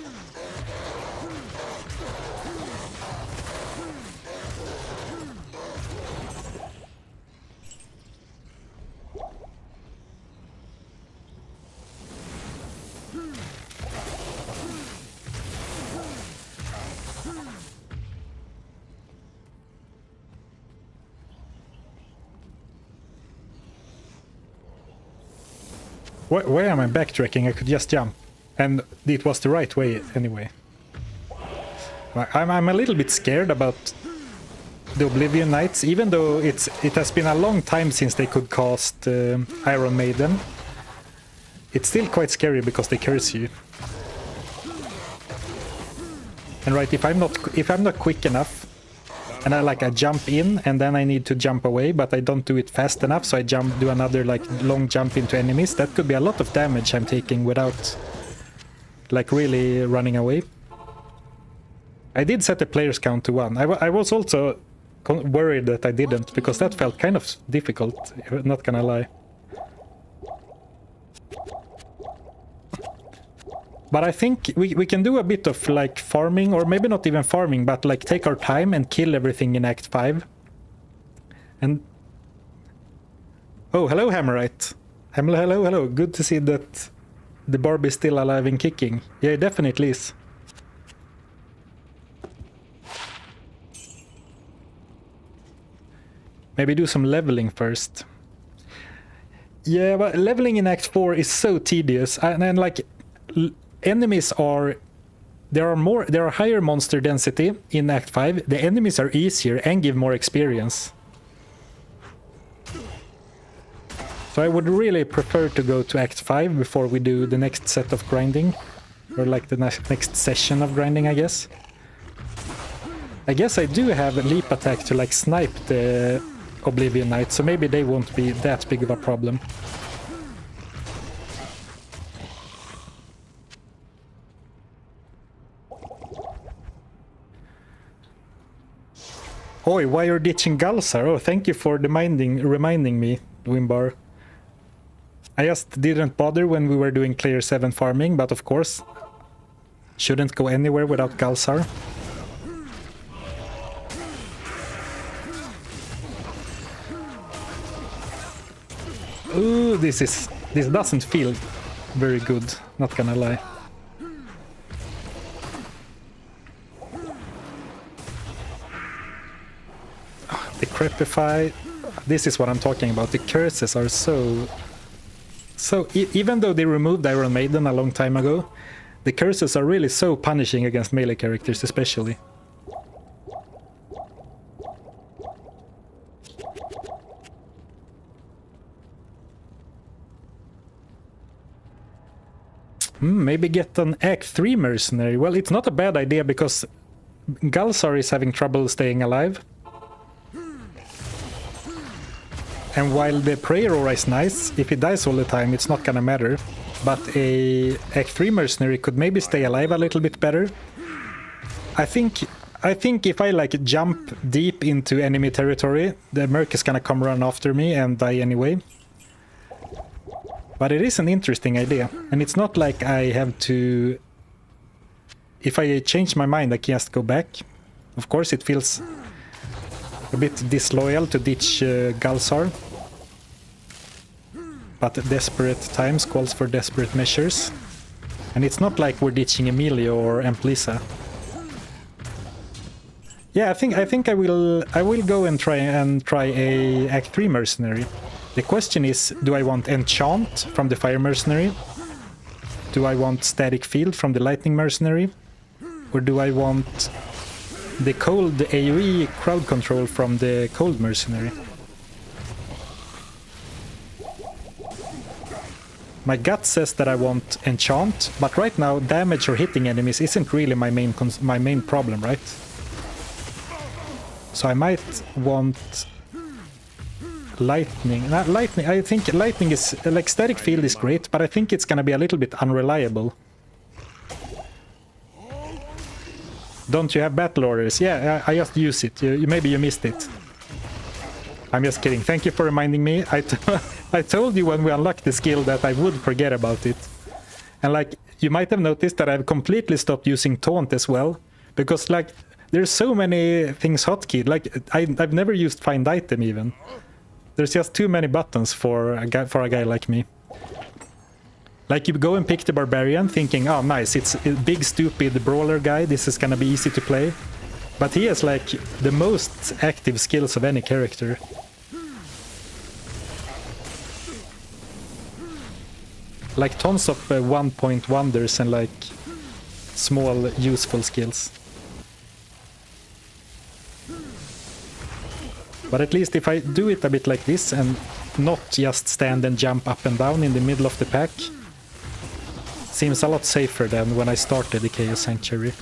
Why am I backtracking? I could just jump. And it was the right way anyway. I'm a little bit scared about the Oblivion Knights, even though it has been a long time since they could cast Iron Maiden. It's still quite scary because they curse you. And right, if I'm not quick enough, and I jump in and then I need to jump away, but I don't do it fast enough, so I do another like long jump into enemies. That could be a lot of damage I'm taking without like really running away. I did set the players count to 1. I was also worried that I didn't, because that felt kind of difficult, not gonna lie. But I think we can do a bit of like farming, or maybe not even farming, but like take our time and kill everything in Act 5. And... Oh, hello Hammerite. Hello. Good to see that the Barb is still alive and kicking. Yeah, it definitely is. Maybe do some leveling first. Yeah, but leveling in Act 4 is so tedious, and like... Enemies are... There are higher monster density in Act 5. The enemies are easier and give more experience. So I would really prefer to go to Act 5 before we do the next set of grinding. Or like the next session of grinding, I guess. I guess I do have a leap attack to like snipe the Oblivion Knight, so maybe they won't be that big of a problem. Oi, why you're ditching Galsar? Oh, thank you for reminding me, Wimbar. I just didn't bother when we were doing Clear 7 farming, but of course, shouldn't go anywhere without Galsar. Ooh, this doesn't feel very good, not gonna lie. The Crepify, this is what I'm talking about. The curses are so even though they removed Iron Maiden a long time ago, the curses are really so punishing against melee characters especially. Maybe get an Act 3 mercenary. Well, it's not a bad idea because Galsar is having trouble staying alive. And while the Prayer Aura is nice, if he dies all the time, it's not gonna matter. But a Act 3 mercenary could maybe stay alive a little bit better. I think if I like jump deep into enemy territory, the Merc is gonna come run after me and die anyway. But it is an interesting idea, and it's not like I have to... If I change my mind, I can just go back. Of course, it feels a bit disloyal to ditch Galsar. But desperate times calls for desperate measures. And it's not like we're ditching Emilio or Amplisa. Yeah, I think I will go and try a Act 3 mercenary. The question is, do I want Enchant from the Fire Mercenary? Do I want Static Field from the Lightning Mercenary? Or do I want the Cold AoE crowd control from the Cold Mercenary? My gut says that I want Enchant, but right now damage or hitting enemies isn't really my main problem, right? So I might want Lightning. Lightning. I think Lightning is like Static Field is great, but I think it's gonna be a little bit unreliable. Don't you have battle orders? Yeah, I just use it. Maybe you missed it. I'm just kidding. Thank you for reminding me. I told you when we unlocked the skill that I would forget about it. And like, you might have noticed that I've completely stopped using Taunt as well. Because like, there's so many things hotkeyed. Like, I've never used Find Item even. There's just too many buttons for a guy like me. Like, you go and pick the Barbarian thinking, oh nice, it's a big stupid brawler guy, this is gonna be easy to play. But he has like the most active skills of any character. Like tons of 1-point wonders and like small useful skills. But at least if I do it a bit like this and not just stand and jump up and down in the middle of the pack, seems a lot safer than when I started the Chaos Sanctuary.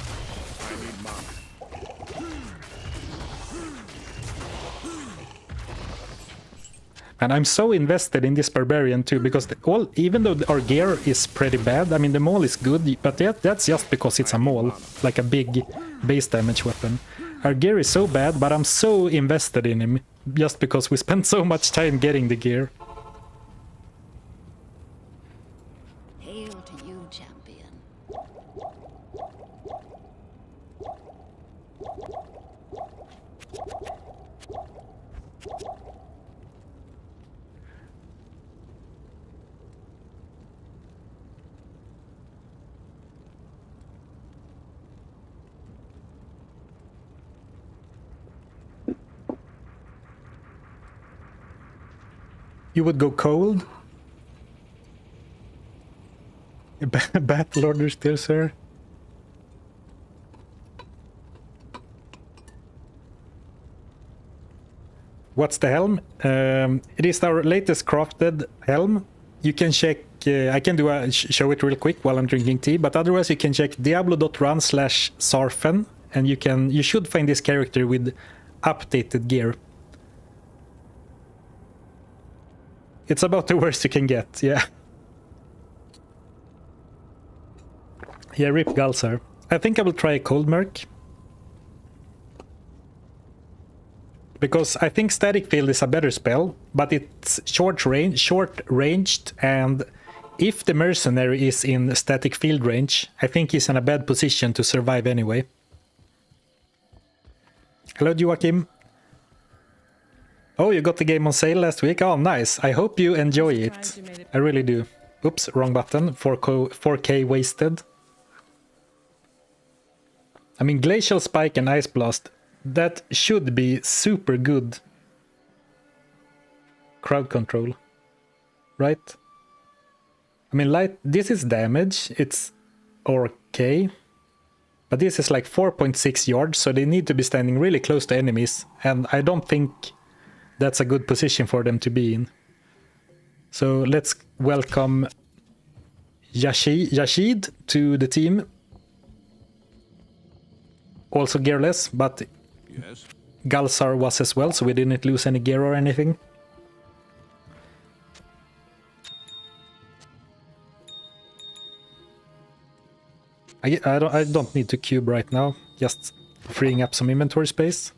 And I'm so invested in this Barbarian too, because even though our gear is pretty bad, I mean the maul is good, but that's just because it's a maul, like a big base damage weapon. Our gear is so bad, but I'm so invested in him, just because we spent so much time getting the gear. Hail to you, champion. You would go cold? Battle order still, sir? What's the helm? It is our latest crafted helm. You can check, I can do show it real quick while I'm drinking tea, but otherwise you can check diablo.run/Zarfen, and you should find this character with updated gear. It's about the worst you can get, yeah. Yeah, rip Galsar. I think I will try a Cold Merc. Because I think Static Field is a better spell, but it's short-ranged, and if the Mercenary is in Static Field range, I think he's in a bad position to survive anyway. Hello, Joachim. Oh, you got the game on sale last week? Oh, nice. I hope you enjoy it. I really do. Oops, wrong button. 4K wasted. I mean, Glacial Spike and Ice Blast, that should be super good crowd control, right? I mean, this is damage, it's okay, but this is like 4.6 yards, so they need to be standing really close to enemies, and I don't think that's a good position for them to be in. So let's welcome Yashid to the team. Also gearless, but Yes. Galsar was as well, so we didn't lose any gear or anything. I don't need to cube right now, just freeing up some inventory space.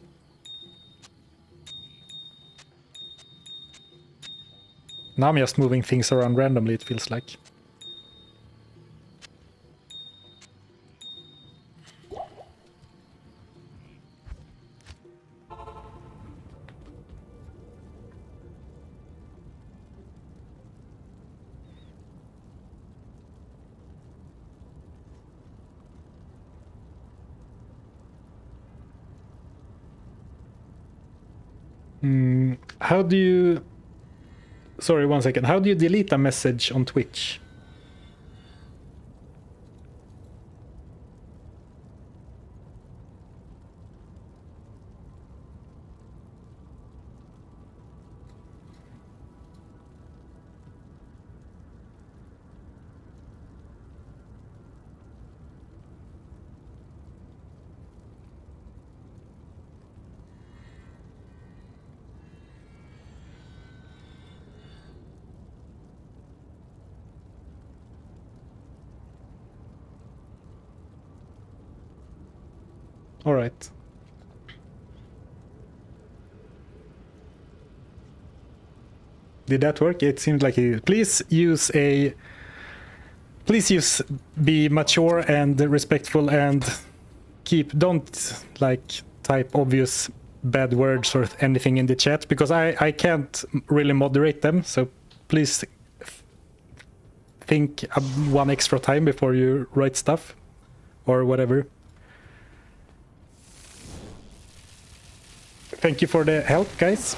Now I'm just moving things around randomly, it feels like. How do you... Sorry, 1 second. How do you delete a message on Twitch? All right. Did that work? It seemed like it. Please be mature and respectful and don't like type obvious bad words or anything in the chat, because I can't really moderate them, so please think one extra time before you write stuff or whatever. Thank you for the help, guys.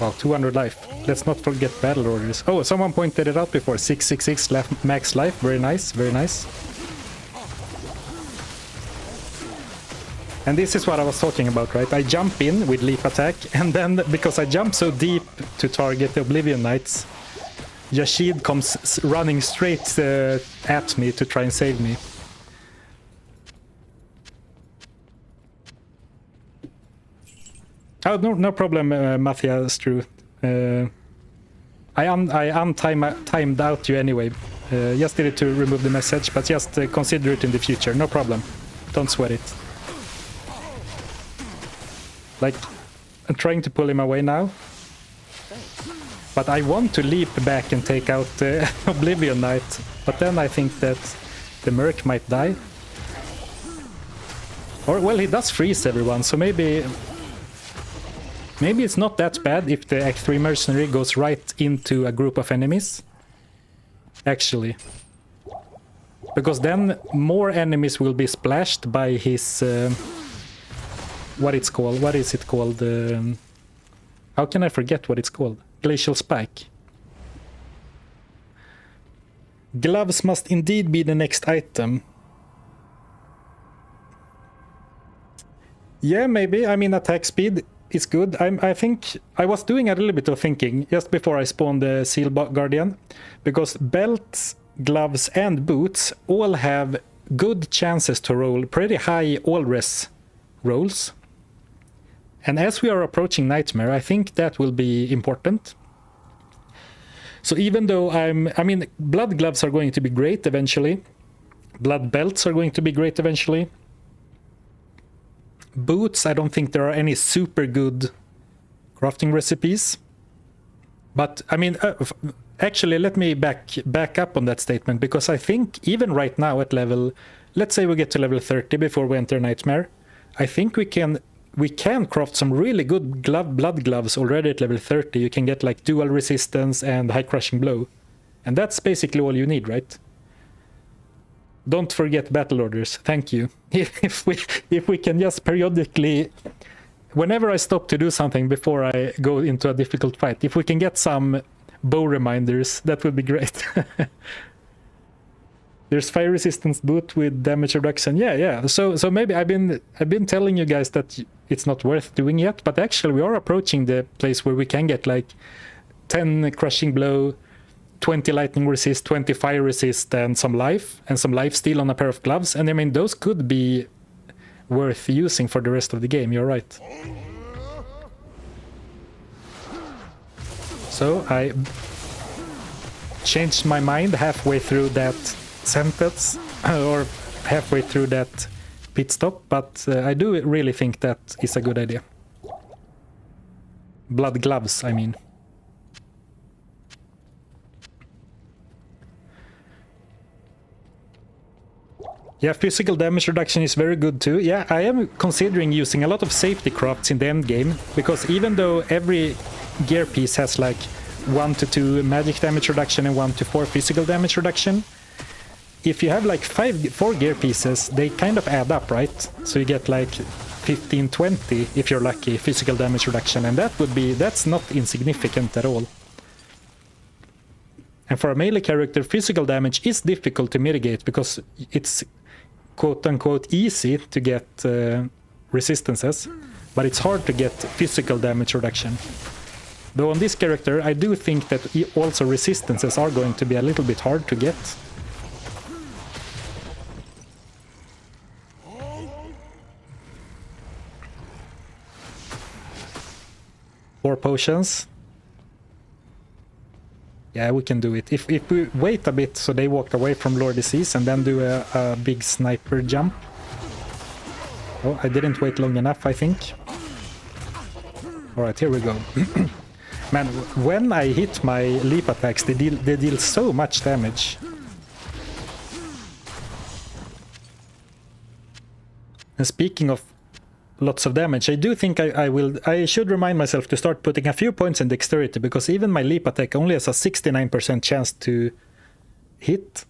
Wow, 200 life. Let's not forget battle orders. Oh, someone pointed it out before. 666 max life. Very nice, very nice. And this is what I was talking about, right? I jump in with leap attack, and then because I jump so deep to target the Oblivion Knights, Yashid comes running straight at me to try and save me. Oh, no problem, Mafia Stru. I untimed out you anyway. Just did it to remove the message, but just consider it in the future. No problem. Don't sweat it. Like, I'm trying to pull him away now. But I want to leap back and take out the Oblivion Knight. But then I think that the Merc might die. Or, well, he does freeze everyone, so maybe it's not that bad if the Act 3 mercenary goes right into a group of enemies. Actually. Because then more enemies will be splashed by his... what it's called? What is it called? How can I forget what it's called? Glacial Spike. Gloves must indeed be the next item. Yeah, maybe. I mean, attack speed is good. I think I was doing a little bit of thinking just before I spawned the Seal Guardian, because belts, gloves, and boots all have good chances to roll pretty high all-res rolls. And as we are approaching Nightmare, I think that will be important. So even though I mean, blood gloves are going to be great eventually. Blood belts are going to be great eventually. Boots, I don't think there are any super good crafting recipes. But, I mean, actually, let me back up on that statement, because I think even right now at level... Let's say we get to level 30 before we enter Nightmare. I think we can craft some really good blood gloves already at level 30. You can get, like, dual resistance and high crushing blow. And that's basically all you need, right? Don't forget battle orders. Thank you. If we can just periodically, whenever I stop to do something before I go into a difficult fight, if we can get some bow reminders, that would be great. There's fire resistance boot with damage reduction. Yeah. So maybe I've been telling you guys that it's not worth doing yet, but actually we are approaching the place where we can get like 10 crushing blow, 20 lightning resist, 20 fire resist, and some life steal on a pair of gloves. And I mean, those could be worth using for the rest of the game. You're right. So I changed my mind halfway through that sentence, or halfway through that pit stop, but I do really think that is a good idea. Blood gloves, I mean. Yeah, physical damage reduction is very good too. Yeah, I am considering using a lot of safety crafts in the end game, because even though every gear piece has like 1 to 2 magic damage reduction and 1 to 4 physical damage reduction, if you have like 4 gear pieces, they kind of add up, right? So you get like 15, 20 if you're lucky, physical damage reduction, and that's not insignificant at all. And for a melee character, physical damage is difficult to mitigate because it's quote-unquote easy to get resistances, but it's hard to get physical damage reduction. Though on this character, I do think that also resistances are going to be a little bit hard to get. Four potions. Yeah, we can do it. If we wait a bit so they walk away from Lord Disease and then do a big sniper jump. Oh, I didn't wait long enough, I think. Alright, here we go. Man, when I hit my leap attacks, they deal so much damage. And speaking of lots of damage, I do think I should remind myself to start putting a few points in dexterity, because even my leap attack only has a 69% chance to hit.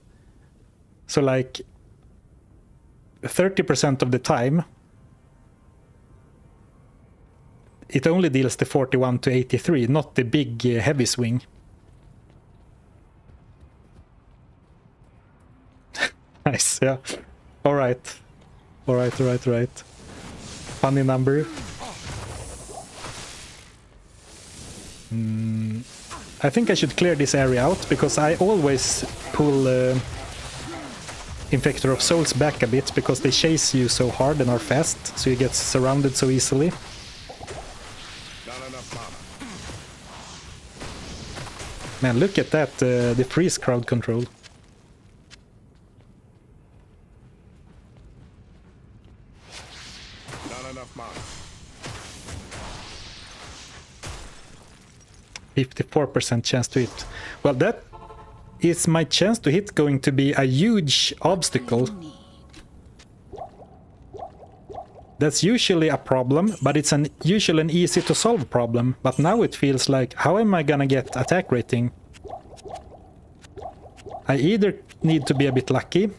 So like 30% of the time it only deals the 41 to 83, not the big heavy swing. Nice, yeah. Alright. Alright. Funny number. I think I should clear this area out, because I always pull Infector of Souls back a bit, because they chase you so hard and are fast, so you get surrounded so easily. Man, look at that, the freeze crowd control. Not enough mana. 54% chance to hit. Well, that is my chance to hit going to be a huge obstacle. That's usually a problem, but it's usually an easy to solve problem. But now it feels like, how am I gonna get attack rating? I either need to be a bit lucky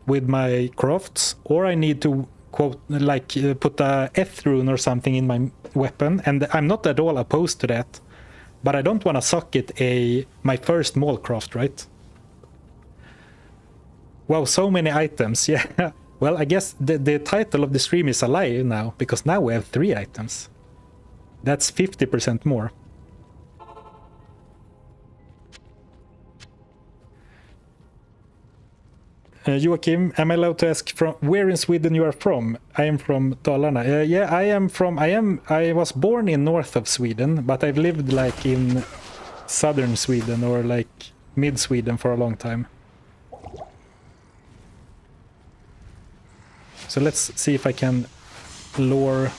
with my crafts, or I need to quote put a F rune or something in my weapon, and I'm not at all opposed to that. But I don't want to socket my first mall craft, right? Wow, so many items, yeah. Well, I guess the title of the stream is a lie now, because now we have 3 items. That's 50% more. Joachim, am I allowed to ask from where in Sweden you are from? I am from Dalarna. Yeah, I was born in north of Sweden, but I've lived like in southern Sweden or like mid Sweden for a long time. So let's see if I can lure.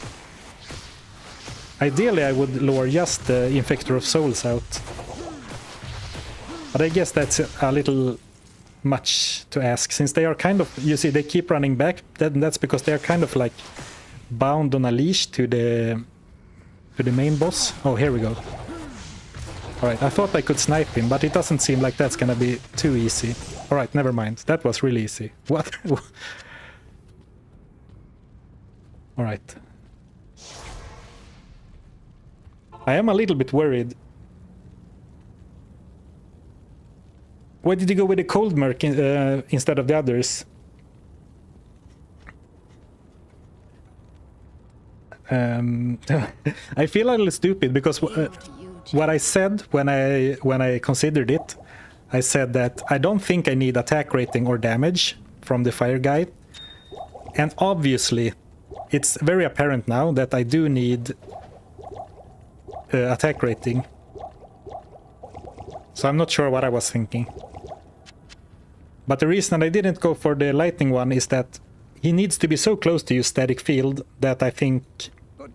Ideally, I would lure just the Infector of Souls out. But I guess that's a little much to ask, since they are kind of, you see, they keep running back. That's because they are kind of like bound on a leash to the main boss. Oh, here we go. Alright, I thought I could snipe him, but it doesn't seem like that's gonna be too easy. Alright, never mind. That was really easy. What? Alright. I am a little bit worried. Why did you go with the cold merc instead of the others? I feel a little stupid, because what I said when I considered it, I said that I don't think I need attack rating or damage from the fire guy. And obviously, it's very apparent now that I do need attack rating. So I'm not sure what I was thinking. But the reason I didn't go for the lightning one is that he needs to be so close to use static field that I think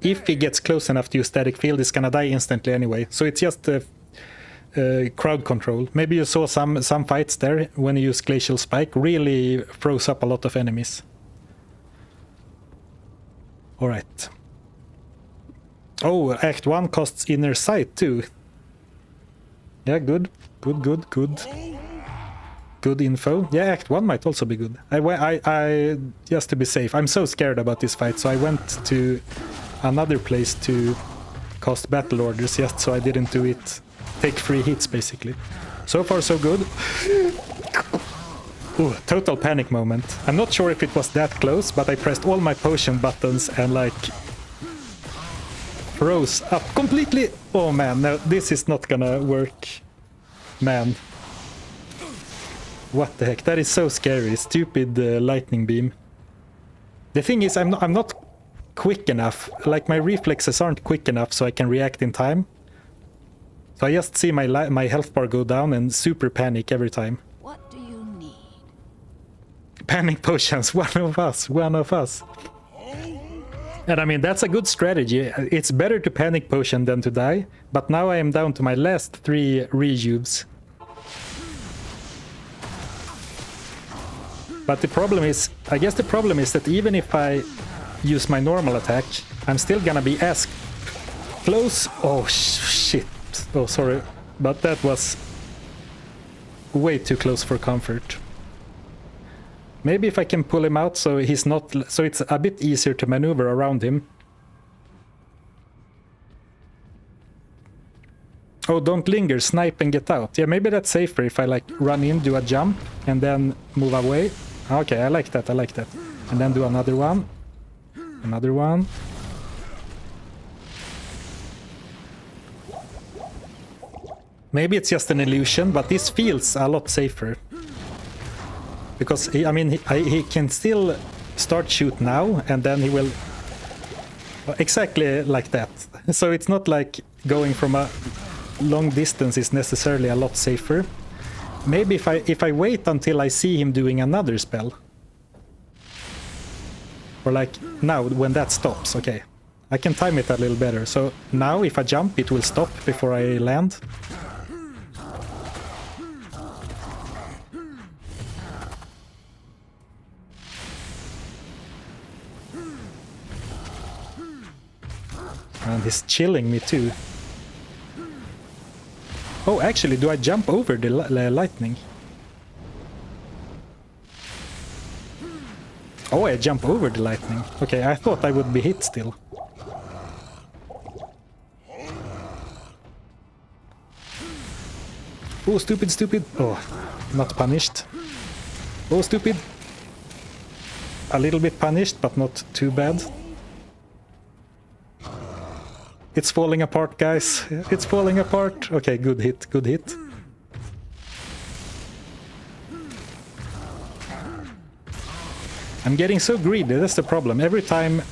if he gets close enough to use static field, he's gonna die instantly anyway. So it's just crowd control. Maybe you saw some fights there when you use Glacial Spike, really froze up a lot of enemies. Alright. Oh, Act 1 costs Inner Sight too. Yeah, good. Good. good info. Yeah, Act 1 might also be good. I just to be safe, I'm so scared about this fight, so I went to another place to cast battle orders just so I didn't do it. Take 3 hits, basically. So far, so good. Ooh, total panic moment. I'm not sure if it was that close, but I pressed all my potion buttons and like froze up completely. Oh man, no, this is not gonna work. Man. What the heck? That is so scary. Stupid lightning beam. The thing is, I'm not quick enough. Like, my reflexes aren't quick enough so I can react in time. So I just see my health bar go down and super panic every time. What do you need? Panic potions, one of us. And I mean, that's a good strategy. It's better to panic potion than to die. But now I am down to my last 3 rejuves. But the problem is, I guess the problem is that even if I use my normal attack, I'm still gonna be as close. Oh shit. Oh, sorry. But that was way too close for comfort. Maybe if I can pull him out so he's not, so it's a bit easier to maneuver around him. Oh, don't linger, snipe and get out. Yeah, maybe that's safer if I like run in, do a jump, and then move away. Okay, I like that. And then do another one. Another one. Maybe it's just an illusion, but this feels a lot safer. Because, I mean, he can still start shoot now, and then he will... Exactly like that. So it's not like going from a long distance is necessarily a lot safer. Maybe if I wait until I see him doing another spell. Or like now, when that stops, okay. I can time it a little better. So now if I jump, it will stop before I land. And he's chilling me too. Oh, actually, do I jump over the lightning? Oh, I jump over the lightning. Okay, I thought I would be hit still. Oh, stupid. Oh, not punished. Oh, stupid. A little bit punished, but not too bad. It's falling apart, guys. It's falling apart. Okay, good hit. I'm getting so greedy, that's the problem. Every time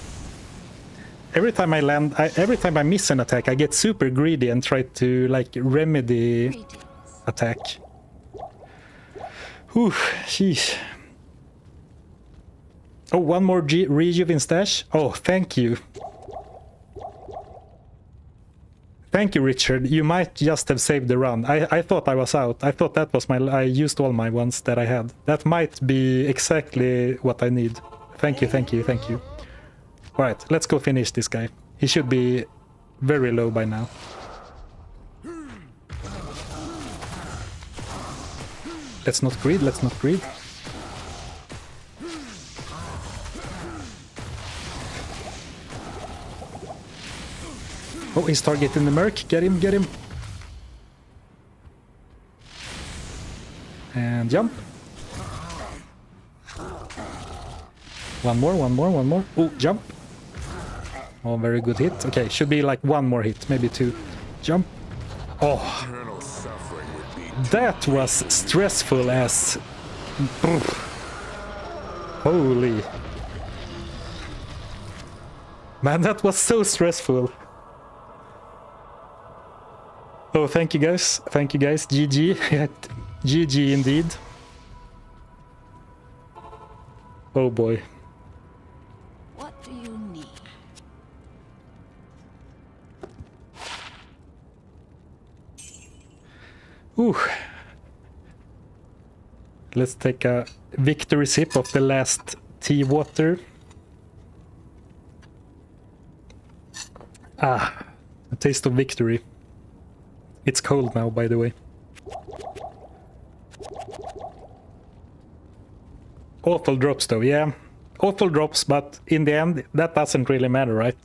I land, every time I miss an attack, I get super greedy and try to, like, remedy attack. Whew, sheesh. Oh, one more rejuve in stash? Oh, thank you. Thank you, Richard. You might just have saved the run. I thought I was out. I thought that was I used all my ones that I had. That might be exactly what I need. Thank you. Alright, let's go finish this guy. He should be very low by now. Let's not greed. Oh, he's targeting the Merc. Get him. And jump. One more. Oh, jump. Oh, very good hit. Okay, should be like one more hit, maybe 2. Jump. Oh, that was stressful as... Holy. Man, that was so stressful. Oh, thank you guys. GG. GG indeed. Oh boy. What do you need? Ooh. Let's take a victory sip of the last tea water. Ah, a taste of victory. It's cold now, by the way. Awful drops though, yeah. Awful drops, but in the end, that doesn't really matter, right?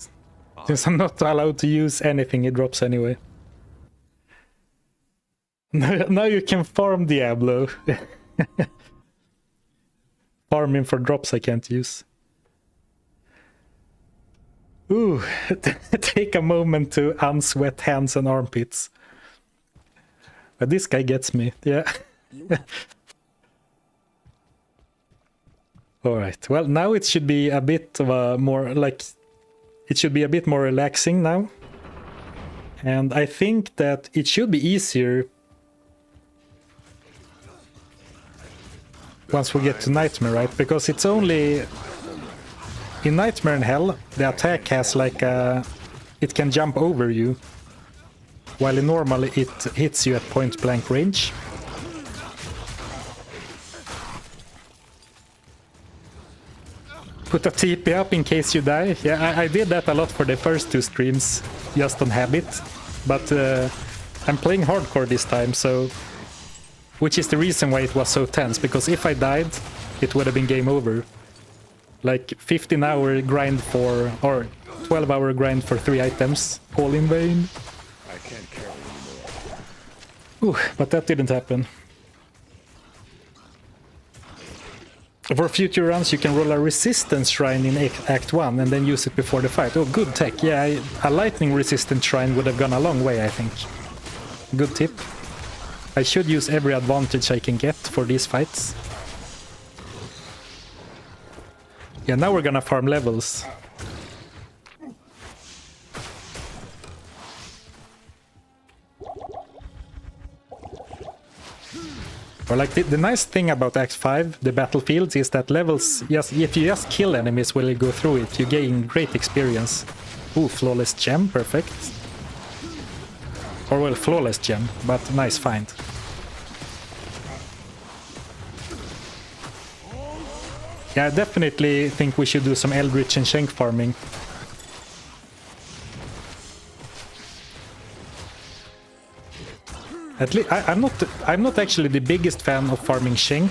Since I'm not allowed to use anything, it drops anyway. Now you can farm Diablo. Farming for drops I can't use. Ooh, take a moment to unsweat hands and armpits. But this guy gets me, yeah. Alright, well now it should be a bit of a more, like, it should be a bit more relaxing now. And I think that it should be easier once we get to Nightmare, right? Because it's only... In Nightmare and Hell, the attack has like a... It can jump over you. While in normal it hits you at point blank range. Put a TP up in case you die. Yeah, I did that a lot for the first 2 streams, just on habit. But I'm playing hardcore this time, so... Which is the reason why it was so tense, because if I died, it would have been game over. Like 15-hour grind for... or 12-hour grind for 3 items, all in vain. I can't carry anymore. Ooh, but that didn't happen. For future runs, you can roll a resistance shrine in Act 1 and then use it before the fight. Oh, good tech. Yeah, a lightning resistant shrine would have gone a long way, I think. Good tip. I should use every advantage I can get for these fights. Yeah, now we're gonna farm levels. Or like the nice thing about Act 5, the battlefields, is that levels, yes, if you just kill enemies while you go through it, you gain great experience. Ooh, flawless gem, perfect. Or well, flawless gem, but nice find. Yeah, I definitely think we should do some Eldritch and Shank farming. At least I'm not actually the biggest fan of farming Shank.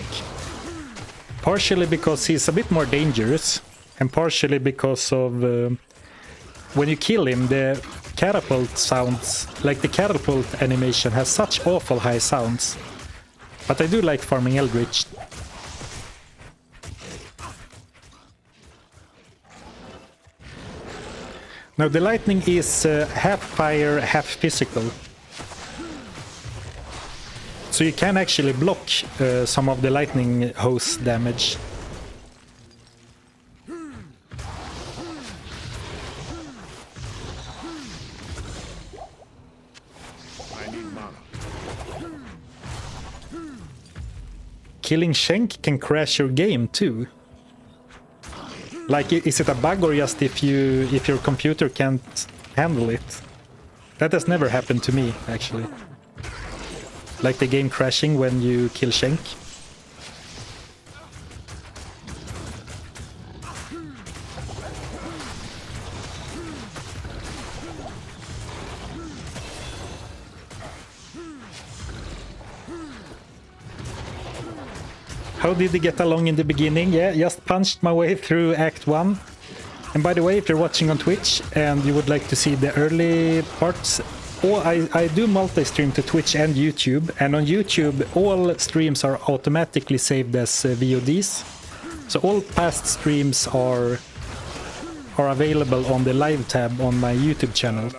Partially because he's a bit more dangerous, and partially because of when you kill him, the catapult sounds, like the catapult animation has such awful high sounds. But I do like farming Eldritch. Now the lightning is half fire, half physical. So you can actually block some of the lightning hose damage. I need mana. Killing Shank can crash your game too. Like, is it a bug or just if your computer can't handle it? That has never happened to me, actually. Like the game crashing when you kill Shank. How did he get along in the beginning? Yeah, just punched my way through Act 1. And by the way, if you're watching on Twitch and you would like to see the early parts, I do multi-stream to Twitch and YouTube, and on YouTube all streams are automatically saved as VODs. So all past streams are available on the live tab on my YouTube channel.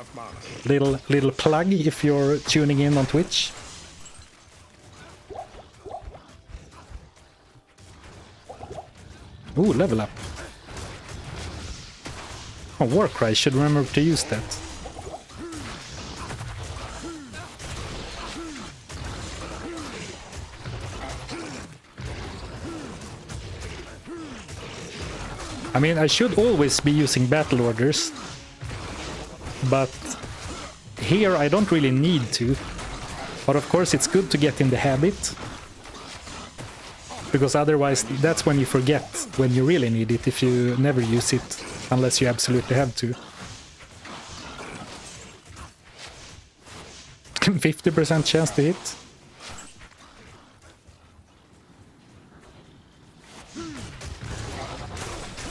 Little plug if you're tuning in on Twitch. Ooh, level up. Oh, Warcry, should remember to use that. I mean, I should always be using battle orders, but here I don't really need to. But of course it's good to get in the habit, because otherwise that's when you forget when you really need it, if you never use it unless you absolutely have to. 50% chance to hit.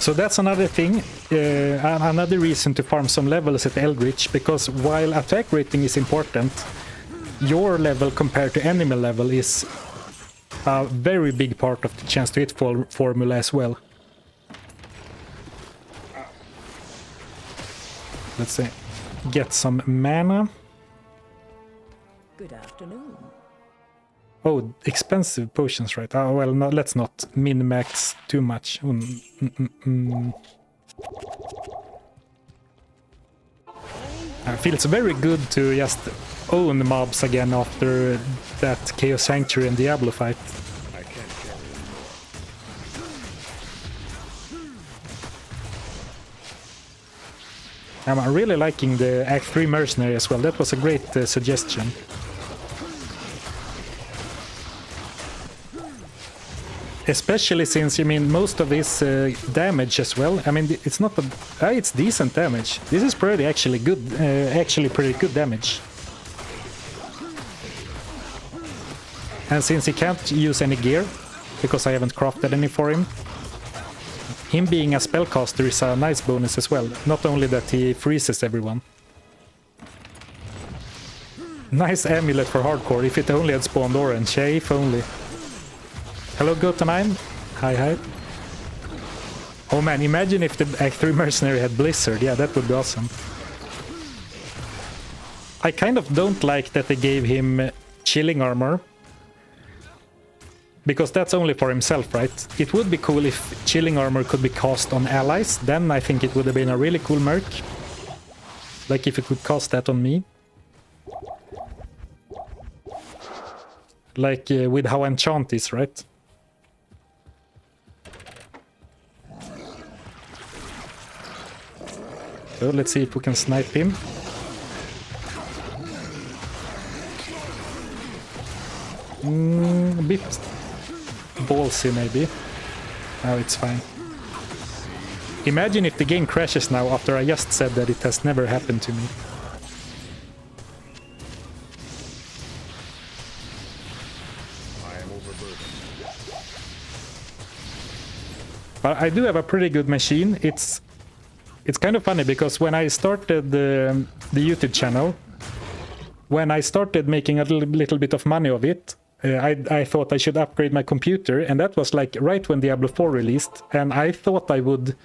So that's another thing, another reason to farm some levels at Eldritch, because while attack rating is important, your level compared to enemy level is a very big part of the chance to hit formula as well. Let's see, get some mana. Good afternoon. Oh, expensive potions, right? Oh, well, no, let's not min-max too much. It feels very good to just own mobs again after that Chaos Sanctuary and Diablo fight. I can't carry anymore. I'm really liking the Act 3 Mercenary as well. That was a great suggestion. Especially since, I mean, most of his damage as well. I mean, it's not a... it's decent damage. This is pretty actually good, actually pretty good damage. And since he can't use any gear, because I haven't crafted any for him, him being a spellcaster is a nice bonus as well. Not only that he freezes everyone. Nice amulet for hardcore, if it only had spawned orange. Yeah, if only. Hello, Gotanime. Hi, hi. Oh man, imagine if the Act 3 Mercenary had Blizzard. Yeah, that would be awesome. I kind of don't like that they gave him chilling armor. Because that's only for himself, right? It would be cool if chilling armor could be cast on allies. Then I think it would have been a really cool merc. Like if you could cast that on me. Like with how enchant is, right? So let's see if we can snipe him. A bit ballsy maybe. No, it's fine. Imagine if the game crashes now after I just said that it has never happened to me. I am overburdened. But I do have a pretty good machine. It's kind of funny because when I started the YouTube channel, when I started making a little bit of money of it, I thought I should upgrade my computer, and that was like right when Diablo 4 released, and I thought I would,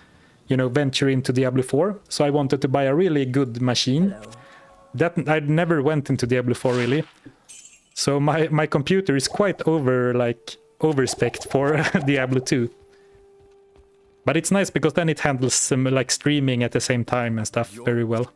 you know, venture into Diablo 4, so I wanted to buy a really good machine. Hello. That I never went into Diablo 4 really, so my computer is quite overspec'd for Diablo 2. But it's nice because then it handles some like streaming at the same time and stuff very well.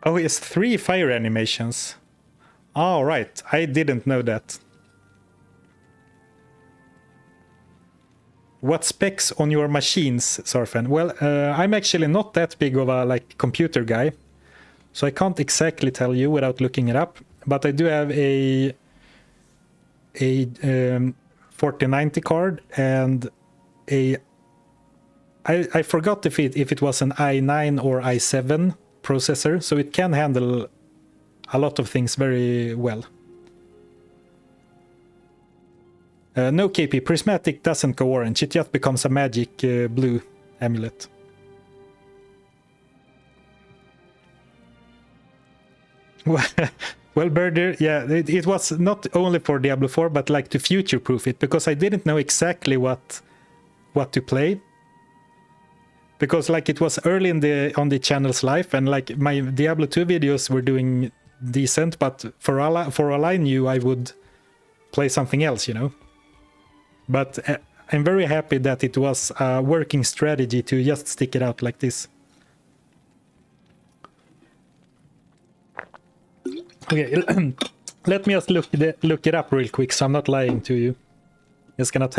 Oh, he has 3 fire animations. Oh, right. I didn't know that. What specs on your machines, Zarfen? Well, I'm actually not that big of a computer guy, so I can't exactly tell you without looking it up. But I do have a 4090 card and I forgot if it was an i9 or i7 processor, so it can handle a lot of things very well. No KP, Prismatic doesn't go orange, it just becomes a magic blue amulet. Well, Birder, yeah, it was not only for Diablo 4, but like to future-proof it, because I didn't know exactly what to play. Because like it was early on the channel's life, and like my Diablo 2 videos were doing decent, but for all I knew, I would play something else, you know. But I'm very happy that it was a working strategy to just stick it out like this. Okay, let me just look it up real quick, so I'm not lying to you. Just gonna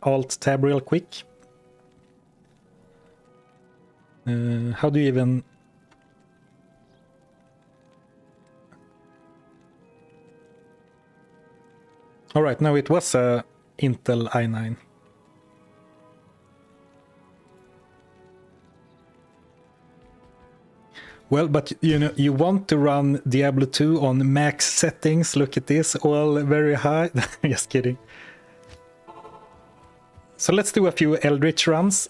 alt-tab real quick. How do you even... Alright, no, it was a Intel i9. Well, but you know, you want to run Diablo 2 on max settings. Look at this, all very high. Just kidding. So let's do a few Eldritch runs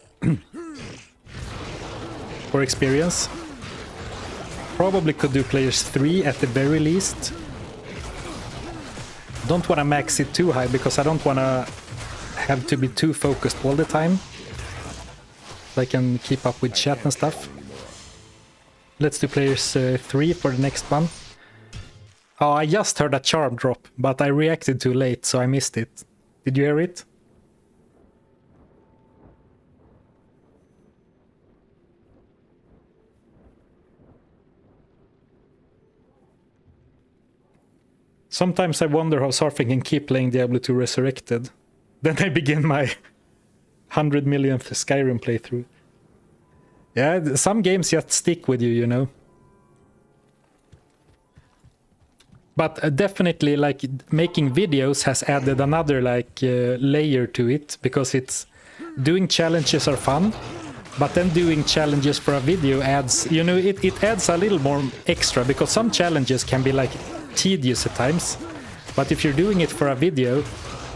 for experience. Probably could do players 3 at the very least. Don't want to max it too high because I don't want to have to be too focused all the time. So I can keep up with chat and stuff. Let's do players 3 for the next one. Oh, I just heard a charm drop, but I reacted too late, so I missed it. Did you hear it? Sometimes I wonder how Zarfen can keep playing Diablo 2 Resurrected. Then I begin my 100 millionth Skyrim playthrough. Yeah, some games just stick with you, you know. But definitely, like, making videos has added another, like, layer to it. Because it's... Doing challenges are fun. But then doing challenges for a video adds... You know, it adds a little more extra. Because some challenges can be, like, tedious at times. But if you're doing it for a video...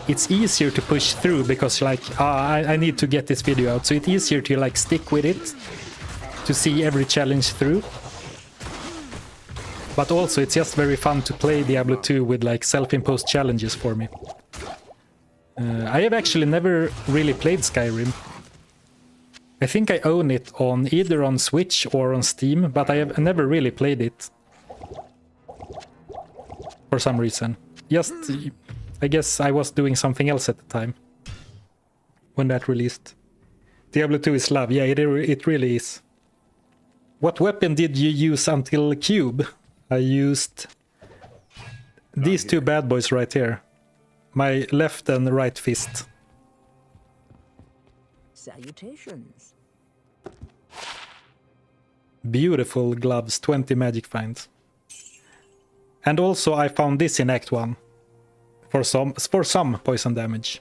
It's easier to push through because like I need to get this video out, so it's easier to like stick with it to see every challenge through. But also it's just very fun to play Diablo 2 with like self-imposed challenges for me. I have actually never really played Skyrim. I think I own it on either on Switch or on Steam, but I have never really played it for some reason. Just I guess I was doing something else at the time when that released. Diablo 2 is love. Yeah, it really is. What weapon did you use until Cube? I used these two bad boys right here. My left and right fist. Salutations. Beautiful gloves, 20 magic finds. And also I found this in Act 1. For some poison damage.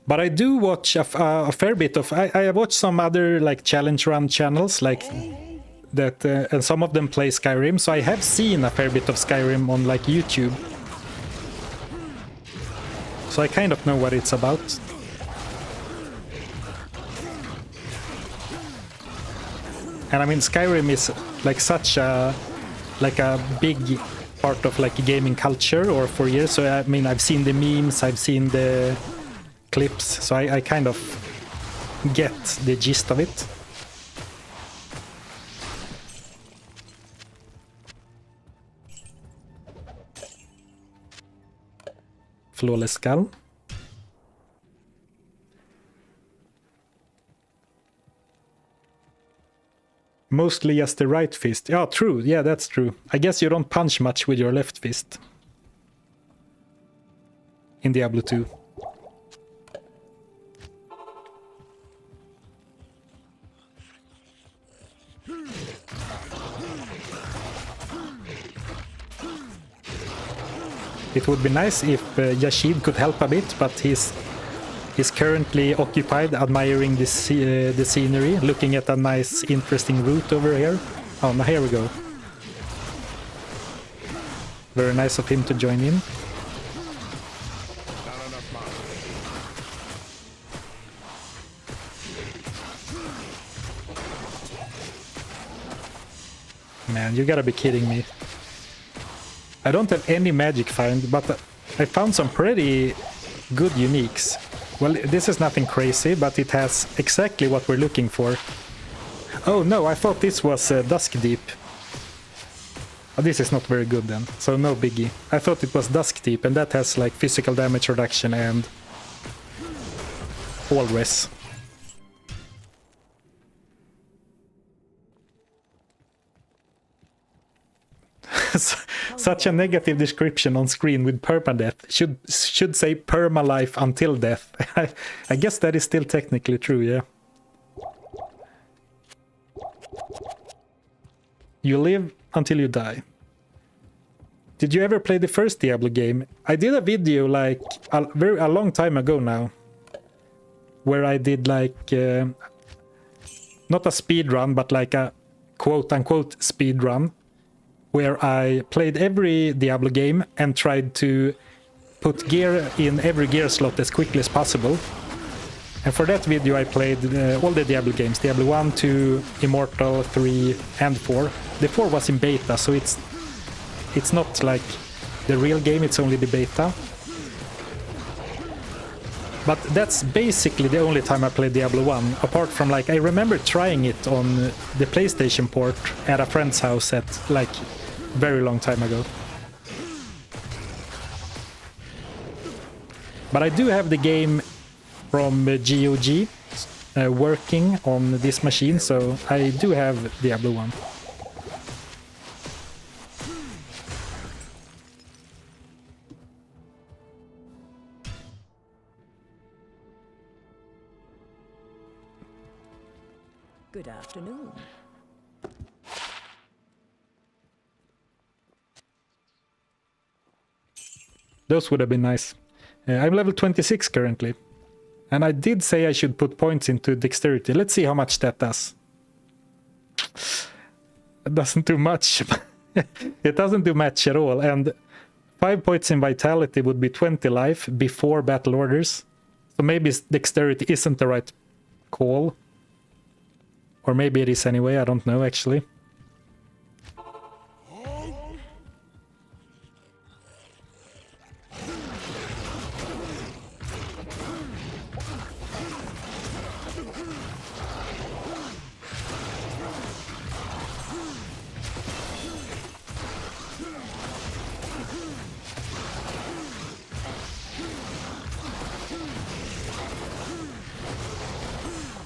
But I do watch a fair bit of... I watch some other like challenge run channels like that, and some of them play Skyrim, so I have seen a fair bit of Skyrim on like YouTube. So I kind of know what it's about. And I mean, Skyrim is like such a big part of like gaming culture or for years. So I mean, I've seen the memes, I've seen the clips, so I kind of get the gist of it. Flawless skull. Mostly just the right fist. Yeah, true. Yeah, that's true. I guess you don't punch much with your left fist in Diablo 2. It would be nice if Yashid could help a bit, but he's currently occupied admiring the scenery, looking at a nice, interesting route over here. Oh, now here we go. Very nice of him to join in. Man, you gotta be kidding me. I don't have any magic find, but I found some pretty good uniques. Well, this is nothing crazy, but it has exactly what we're looking for. Oh no, I thought this was Dusk Deep. Oh, this is not very good then, so no biggie. I thought it was Dusk Deep, and that has like physical damage reduction and all res. Such a negative description on screen with permadeath. Should say permalife until death. I guess that is still technically true, yeah. You live until you die. Did you ever play the first Diablo game? I did a video like a long time ago now, where I did like... no, not a speed run, but like a quote-unquote speed run, where I played every Diablo game and tried to put gear in every gear slot as quickly as possible. And for that video I played all the Diablo games, Diablo 1, 2, Immortal, 3 and 4. The 4 was in beta, so it's not like the real game, it's only the beta. But that's basically the only time I played Diablo 1, apart from like I remember trying it on the PlayStation port at a friend's house at like very long time ago. But I do have the game from GOG working on this machine, so I do have Diablo 1. Good afternoon. Those would have been nice. I'm level 26 currently. And I did say I should put points into dexterity. Let's see how much that does. It doesn't do much. It doesn't do much at all. And 5 points in vitality would be 20 life before battle orders. So maybe dexterity isn't the right call. Or maybe it is anyway, I don't know actually.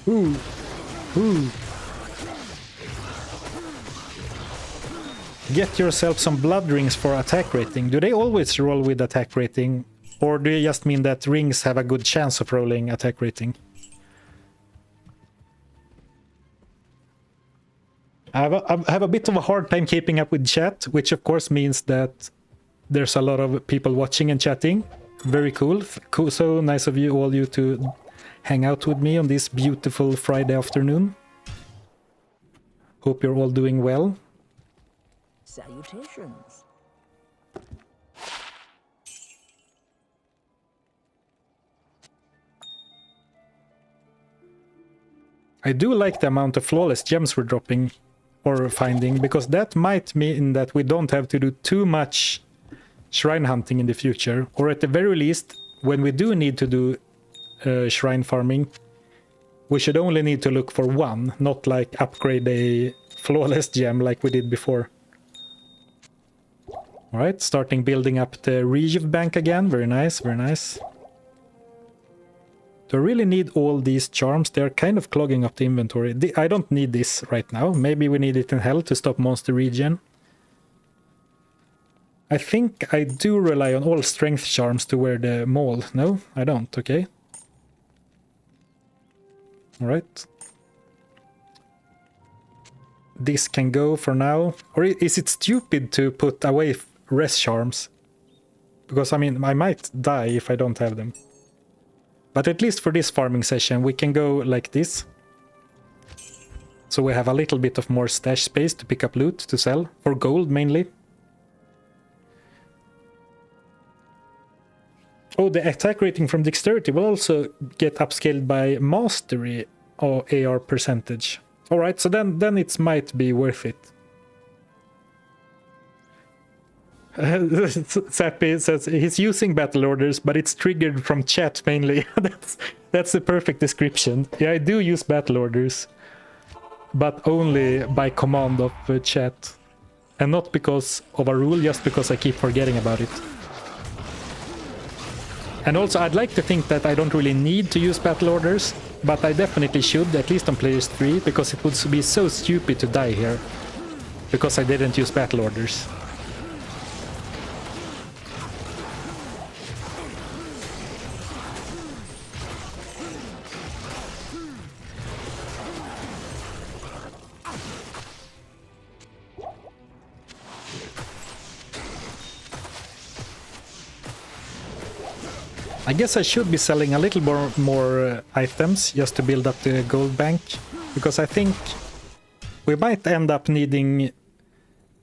Ooh. Ooh. Get yourself some blood rings for attack rating. Do they always roll with attack rating? Or do you just mean that rings have a good chance of rolling attack rating? I have a bit of a hard time keeping up with chat, which of course means that there's a lot of people watching and chatting. Very cool. Cool. So nice of you, all you, to hang out with me on this beautiful Friday afternoon. Hope you're all doing well. Salutations. I do like the amount of flawless gems we're dropping or finding, because that might mean that we don't have to do too much shrine hunting in the future, or at the very least, when we do need to do shrine farming, we should only need to look for one, not like upgrade a flawless gem like we did before. Alright, starting building up the Rejuve bank again. Very nice, very nice. Do I really need all these charms? They're kind of clogging up the inventory. I don't need this right now. Maybe we need it in Hell to stop monster regen. I think I do rely on all strength charms to wear the maul. No, I don't. Okay. Alright. This can go for now. Or is it stupid to put away res charms? Because, I mean, I might die if I don't have them. But at least for this farming session, we can go like this. So we have a little bit of more stash space to pick up loot to sell. For gold, mainly. Oh, the attack rating from dexterity will also get upscaled by mastery or AR percentage. Alright, so then it might be worth it. Sappy says he's using battle orders, but it's triggered from chat mainly. That's the perfect description. Yeah, I do use battle orders, but only by command of chat. And not because of a rule, just because I keep forgetting about it. And also, I'd like to think that I don't really need to use battle orders, but I definitely should, at least on Players 3, because it would be so stupid to die here, because I didn't use battle orders. I guess I should be selling a little more items just to build up the gold bank, because I think we might end up needing...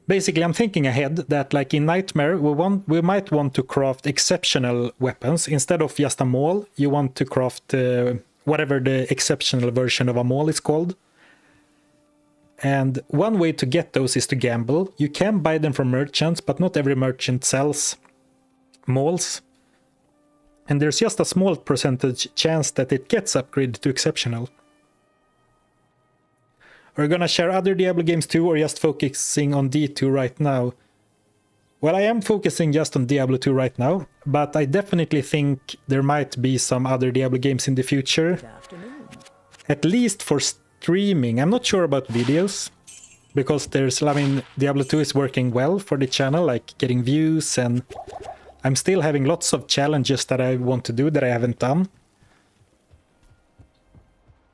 Basically, I'm thinking ahead that, like in Nightmare, we might want to craft exceptional weapons. Instead of just a maul, you want to craft whatever the exceptional version of a maul is called. And one way to get those is to gamble. You can buy them from merchants, but not every merchant sells mauls. And there's just a small percentage chance that it gets upgraded to exceptional. Are you gonna share other Diablo games too, or just focusing on D2 right now? Well, I am focusing just on Diablo 2 right now, but I definitely think there might be some other Diablo games in the future. Good afternoon. At least for streaming. I'm not sure about videos, because Diablo 2 is working well for the channel, like getting views, and I'm still having lots of challenges that I want to do that I haven't done.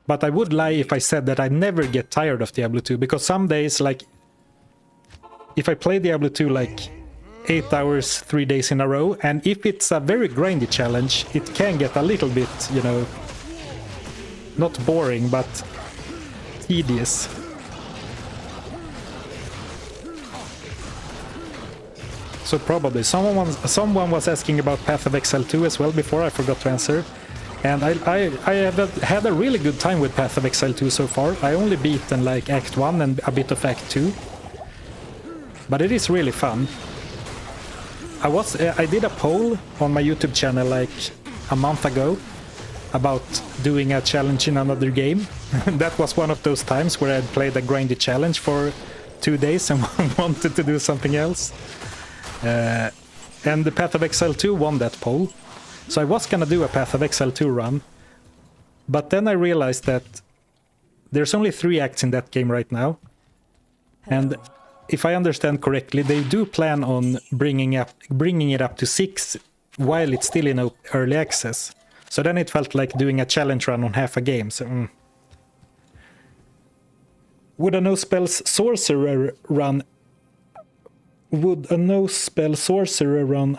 But I would lie if I said that I never get tired of Diablo 2, because some days, like, if I play Diablo 2 like 8 hours, 3 days in a row, and if it's a very grindy challenge, it can get a little bit, you know, not boring, but tedious. So probably someone was asking about Path of Exile 2 as well before, I forgot to answer. And I have had a really good time with Path of Exile 2 so far. I only beaten like Act 1 and a bit of Act 2. But it is really fun. I did a poll on my YouTube channel like a month ago about doing a challenge in another game. That was one of those times where I had played a grindy challenge for 2 days and wanted to do something else. And the Path of Exile 2 won that poll. So I was gonna do a Path of Exile 2 run, but then I realized that there's only 3 acts in that game right now. And if I understand correctly, they do plan on bringing it up to 6 while it's still in early access. So then it felt like doing a challenge run on half a game. So, Would a no-spell sorcerer run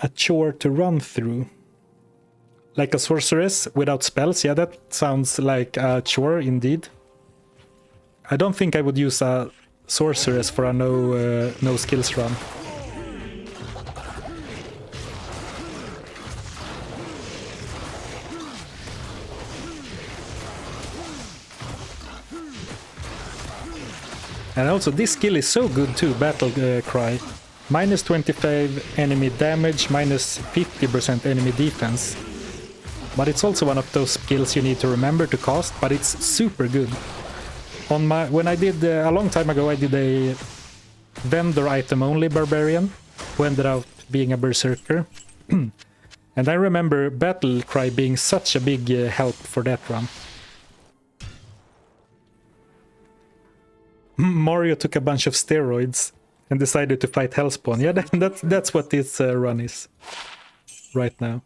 a chore to run through? Like a sorceress without spells? Yeah, that sounds like a chore indeed. I don't think I would use a sorceress for a no skills run. And also this skill is so good too, Battle Cry. Minus 25 enemy damage, minus 50% enemy defense. But it's also one of those skills you need to remember to cast, but it's super good. When I did a long time ago, I did a vendor item only barbarian, who ended up being a berserker. And I remember Battle Cry being such a big help for that run. Mario took a bunch of steroids and decided to fight Hellspawn. Yeah, that's what this run is right now.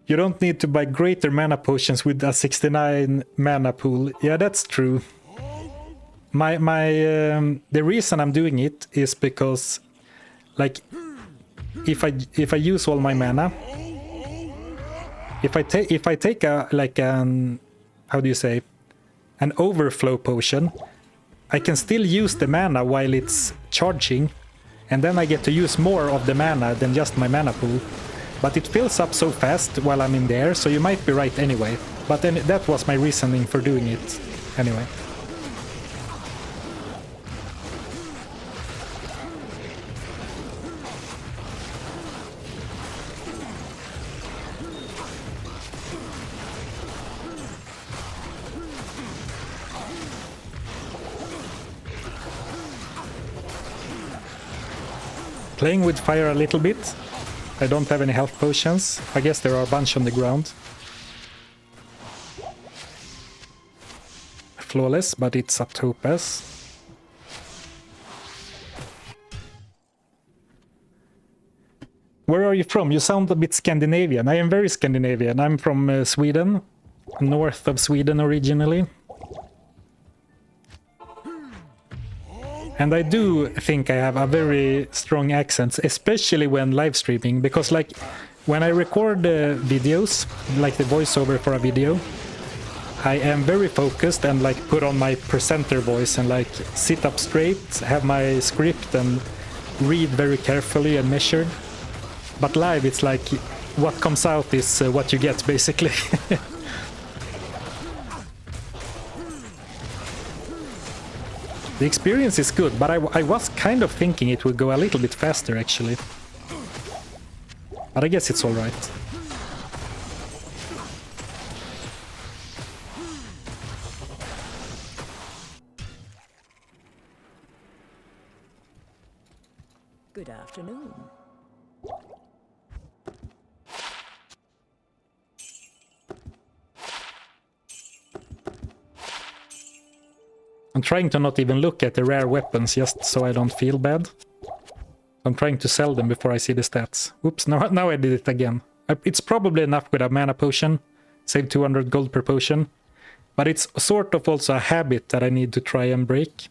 You don't need to buy greater mana potions with a 69 mana pool. Yeah, that's true. The reason I'm doing it is because, like, if I use all my mana, if I take how do you say, an overflow potion, I can still use the mana while it's charging, and then I get to use more of the mana than just my mana pool. But it fills up so fast while I'm in there, so you might be right anyway. But then that was my reasoning for doing it anyway. Playing with fire a little bit. I don't have any health potions. I guess there are a bunch on the ground. Flawless, but it's a topaz. Where are you from? You sound a bit Scandinavian. I am very Scandinavian. I'm from Sweden, north of Sweden originally. And I do think I have a very strong accent, especially when live streaming, because like when I record videos, like the voiceover for a video, I am very focused and like put on my presenter voice and like sit up straight, have my script and read very carefully and measured. But live it's like what comes out is what you get basically. The experience is good, but I was kind of thinking it would go a little bit faster actually. But I guess it's alright. Good afternoon. I'm trying to not even look at the rare weapons just so I don't feel bad. I'm trying to sell them before I see the stats. Oops, now I did it again. It's probably enough with a mana potion. Save 200 gold per potion. But it's sort of also a habit that I need to try and break.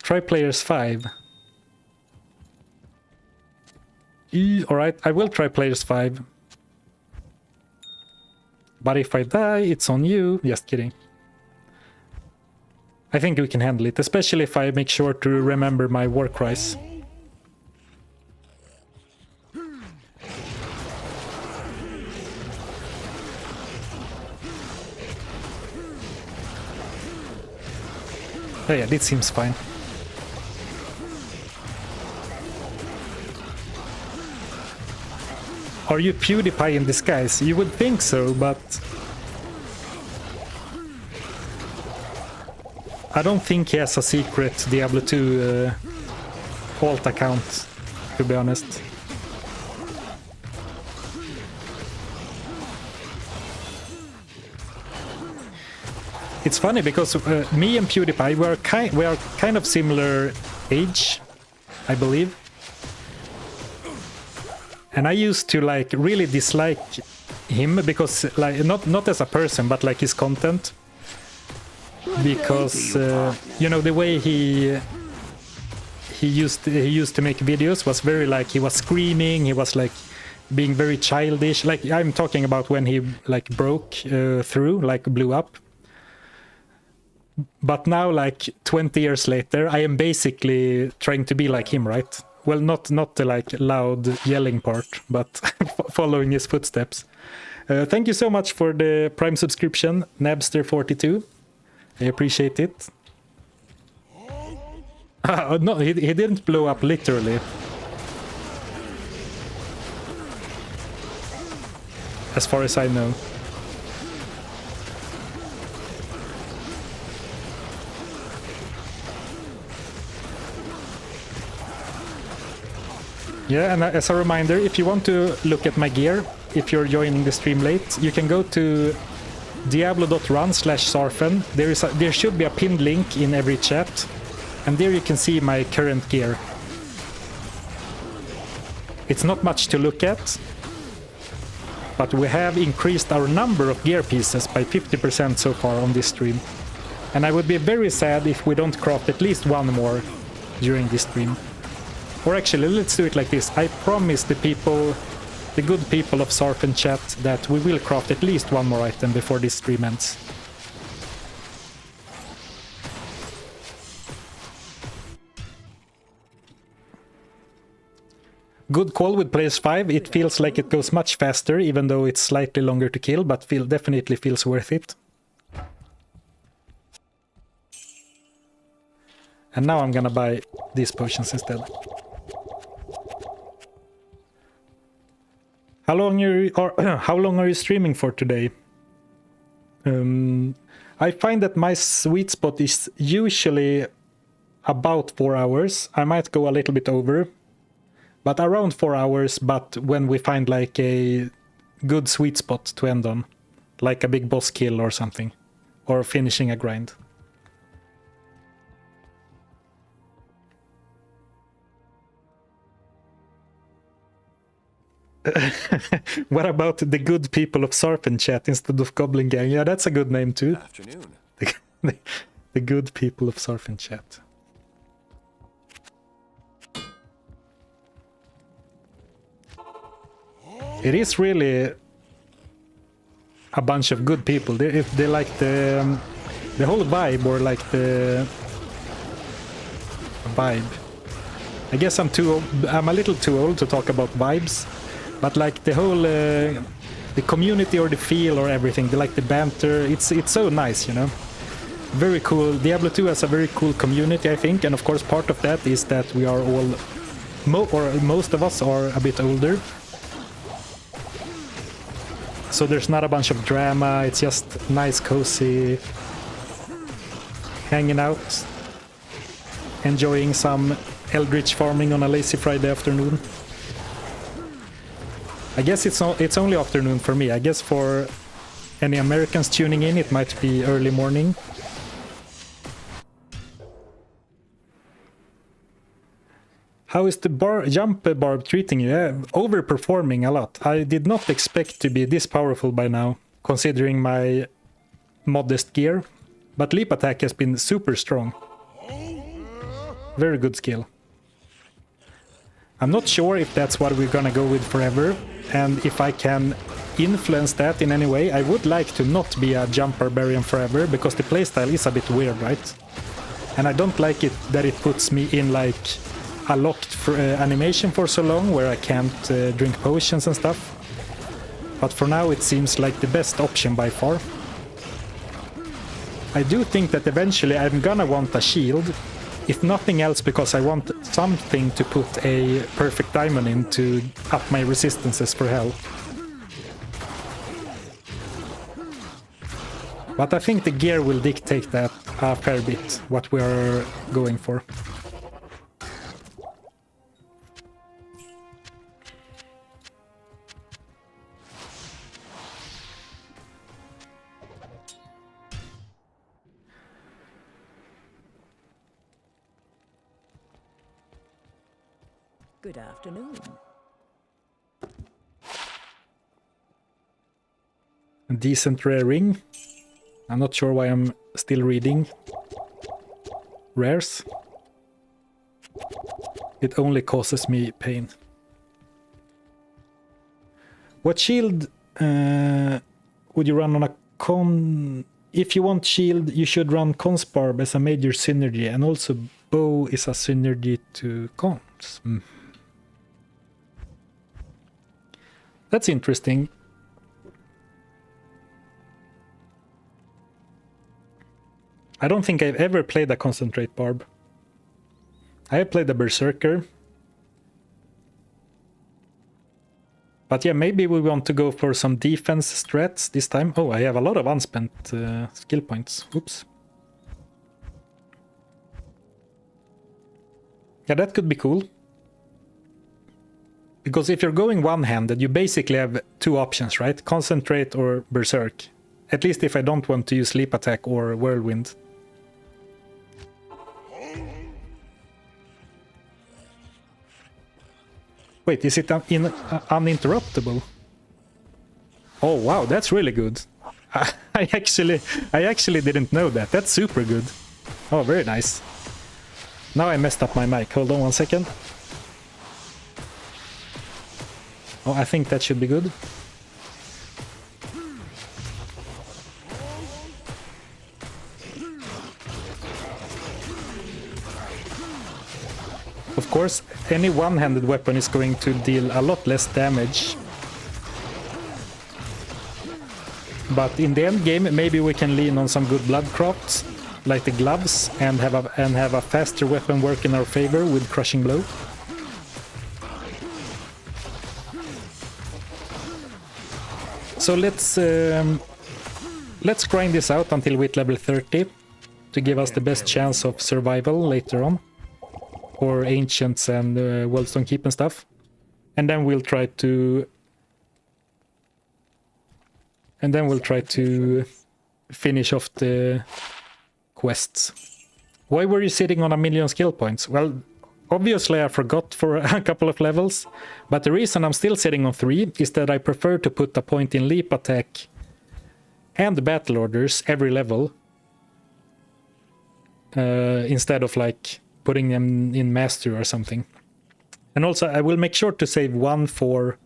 Try players 5. Alright, I will try players 5. But if I die, it's on you. Just kidding. I think we can handle it, especially if I make sure to remember my war cries. Oh yeah, this seems fine. Are you PewDiePie in disguise? You would think so, but I don't think he has a secret Diablo 2 alt account, to be honest. It's funny because me and PewDiePie we are kind of similar age, I believe. And I used to like really dislike him because like not as a person but like his content. Because you know the way he used to make videos was very like he was screaming, he was like being very childish. Like I'm talking about when he like broke through, like blew up. But now, like 20 years later, I am basically trying to be like him, right? Well, not the like loud yelling part, but following his footsteps. Thank you so much for the Prime subscription, Nabster42. I appreciate it. No, he didn't blow up literally. As far as I know. Yeah, and as a reminder, if you want to look at my gear, if you're joining the stream late, you can go to diablo.run/Zarfen. There should be a pinned link in every chat, and there you can see my current gear. It's not much to look at, but we have increased our number of gear pieces by 50% so far on this stream. And I would be very sad if we don't craft at least one more during this stream. Or actually, let's do it like this. I promise the good people of Zarfen chat, that we will craft at least one more item before this stream ends. Good call with players 5. It feels like it goes much faster, even though it's slightly longer to kill, but definitely feels worth it. And now I'm gonna buy these potions instead. How long are you streaming for today? I find that my sweet spot is usually about 4 hours. I might go a little bit over, but around 4 hours. But when we find like a good sweet spot to end on, like a big boss kill or something, or finishing a grind. What about the good people of Zarfen chat instead of Goblin Gang? Yeah, that's a good name too. Afternoon. The good people of Zarfen chat. It is really a bunch of good people. They like the whole vibe, or like the vibe. I guess I'm a little too old to talk about vibes, but like the whole the community or the feel or everything, like the banter, it's so nice, you know. Very cool. Diablo 2 has a very cool community, I think, and of course part of that is that we are all most of us are a bit older. So there's not a bunch of drama, it's just nice, cozy, hanging out, enjoying some Eldritch farming on a lazy Friday afternoon. I guess it's only afternoon for me. I guess for any Americans tuning in, it might be early morning. How is the jump barb treating you? Overperforming a lot. I did not expect to be this powerful by now, considering my modest gear. But leap attack has been super strong. Very good skill. I'm not sure if that's what we're gonna go with forever, and if I can influence that in any way. I would like to not be a jump barbarian forever, because the playstyle is a bit weird, right? And I don't like it that it puts me in like a locked animation for so long, where I can't drink potions and stuff. But for now it seems like the best option by far. I do think that eventually I'm gonna want a shield, if nothing else because I want something to put a perfect diamond in to up my resistances for hell. But I think the gear will dictate that a fair bit, what we are going for. Good afternoon. A decent rare ring. I'm not sure why I'm still reading rares. It only causes me pain. What shield would you run on a con? If you want shield, you should run Consparb as a major synergy, and also bow is a synergy to cons. That's interesting. I don't think I've ever played a concentrate barb. I have played a berserker. But yeah, maybe we want to go for some defense strats this time. Oh, I have a lot of unspent skill points. Oops. Yeah, that could be cool. Because if you're going one-handed, you basically have two options, right? Concentrate or berserk. At least if I don't want to use leap attack or whirlwind. Wait, is it uninterruptible? Oh wow, that's really good. I actually didn't know that. That's super good. Oh, very nice. Now I messed up my mic. Hold on one second. Oh, I think that should be good. Of course, any one-handed weapon is going to deal a lot less damage. But in the end game, maybe we can lean on some good blood crafts, like the gloves, and have a faster weapon work in our favor with crushing blow. So let's grind this out until we hit level 30 to give us the best chance of survival later on, or ancients and Wellstone Keep and stuff, and then we'll try to finish off the quests. Why were you sitting on 1,000,000 skill points? Well, obviously I forgot for a couple of levels, but the reason I'm still sitting on 3 is that I prefer to put a point in leap attack and battle orders every level, instead of like putting them in mastery or something. And also I will make sure to save one for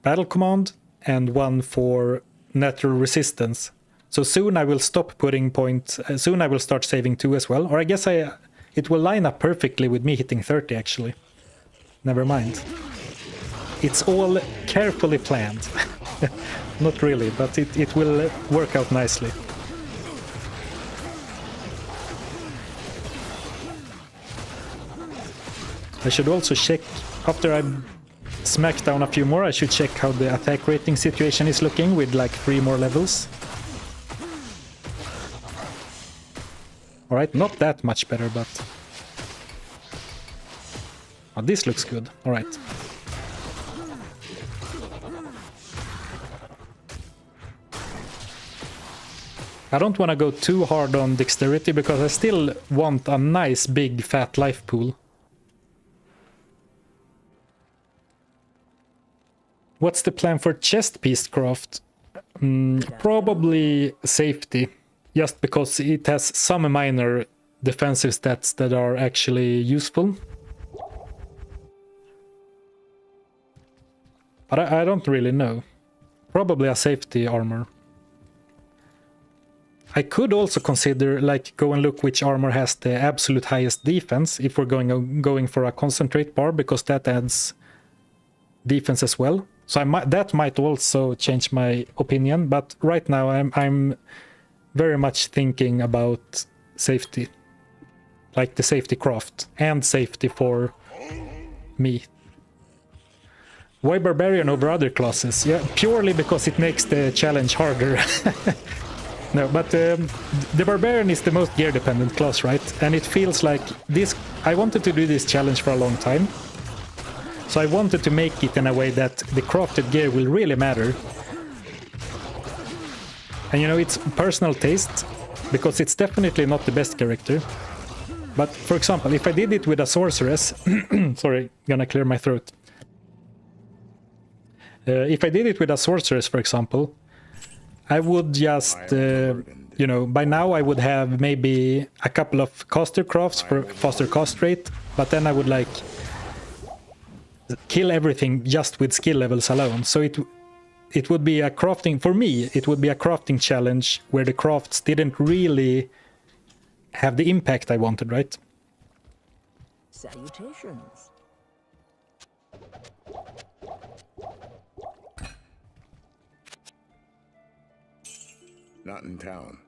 battle command and 1 for natural resistance. So soon I will stop putting points, soon I will start saving 2 as well. Or I guess it will line up perfectly with me hitting 30 actually. Never mind. It's all carefully planned. Not really, but it will work out nicely. I should also check, after I smack down a few more, I should check how the attack rating situation is looking with like 3 more levels. Alright, not that much better, but... Oh, this looks good. Alright. I don't want to go too hard on dexterity because I still want a nice big fat life pool. What's the plan for chest piece craft? Probably safety, just because it has some minor defensive stats that are actually useful. But I don't really know. Probably a safety armor. I could also consider, like, go and look which armor has the absolute highest defense if we're going for a concentrate bar, because that adds defense as well. So that might also change my opinion, but right now I'm very much thinking about safety, like the safety craft and safety for me. Why Barbarian over other classes? Yeah, purely because it makes the challenge harder. No, but the Barbarian is the most gear dependent class, right? And it feels like this. I wanted to do this challenge for a long time. So I wanted to make it in a way that the crafted gear will really matter. And you know, it's personal taste, because it's definitely not the best character. But for example, if I did it with a sorceress... sorry, gonna clear my throat. If I did it with a sorceress, for example, I would just, you know, by now I would have maybe a couple of caster crafts for faster cast rate, but then I would like kill everything just with skill levels alone. So it would be a crafting, for me, it would be a crafting challenge where the crafts didn't really have the impact I wanted, right? Salutations. Not in town.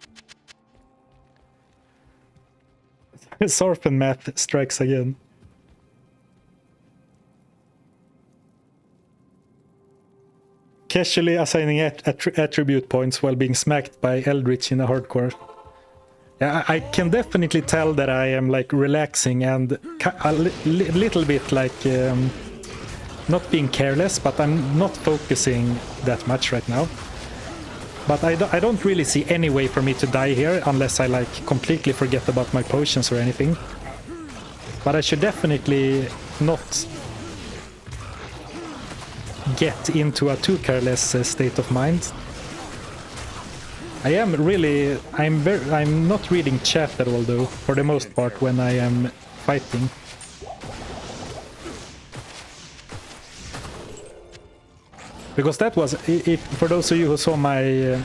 Zarfen math strikes again. Casually assigning attribute points while being smacked by Eldritch in a hardcore. Yeah, I can definitely tell that I am like relaxing and a little bit like not being careless, but I'm not focusing that much right now. But I don't really see any way for me to die here unless I like completely forget about my potions or anything. But I should definitely not get into a too careless state of mind. I'm not reading chat at all though, for the most part, when I am fighting. Because that was, for those of you who saw my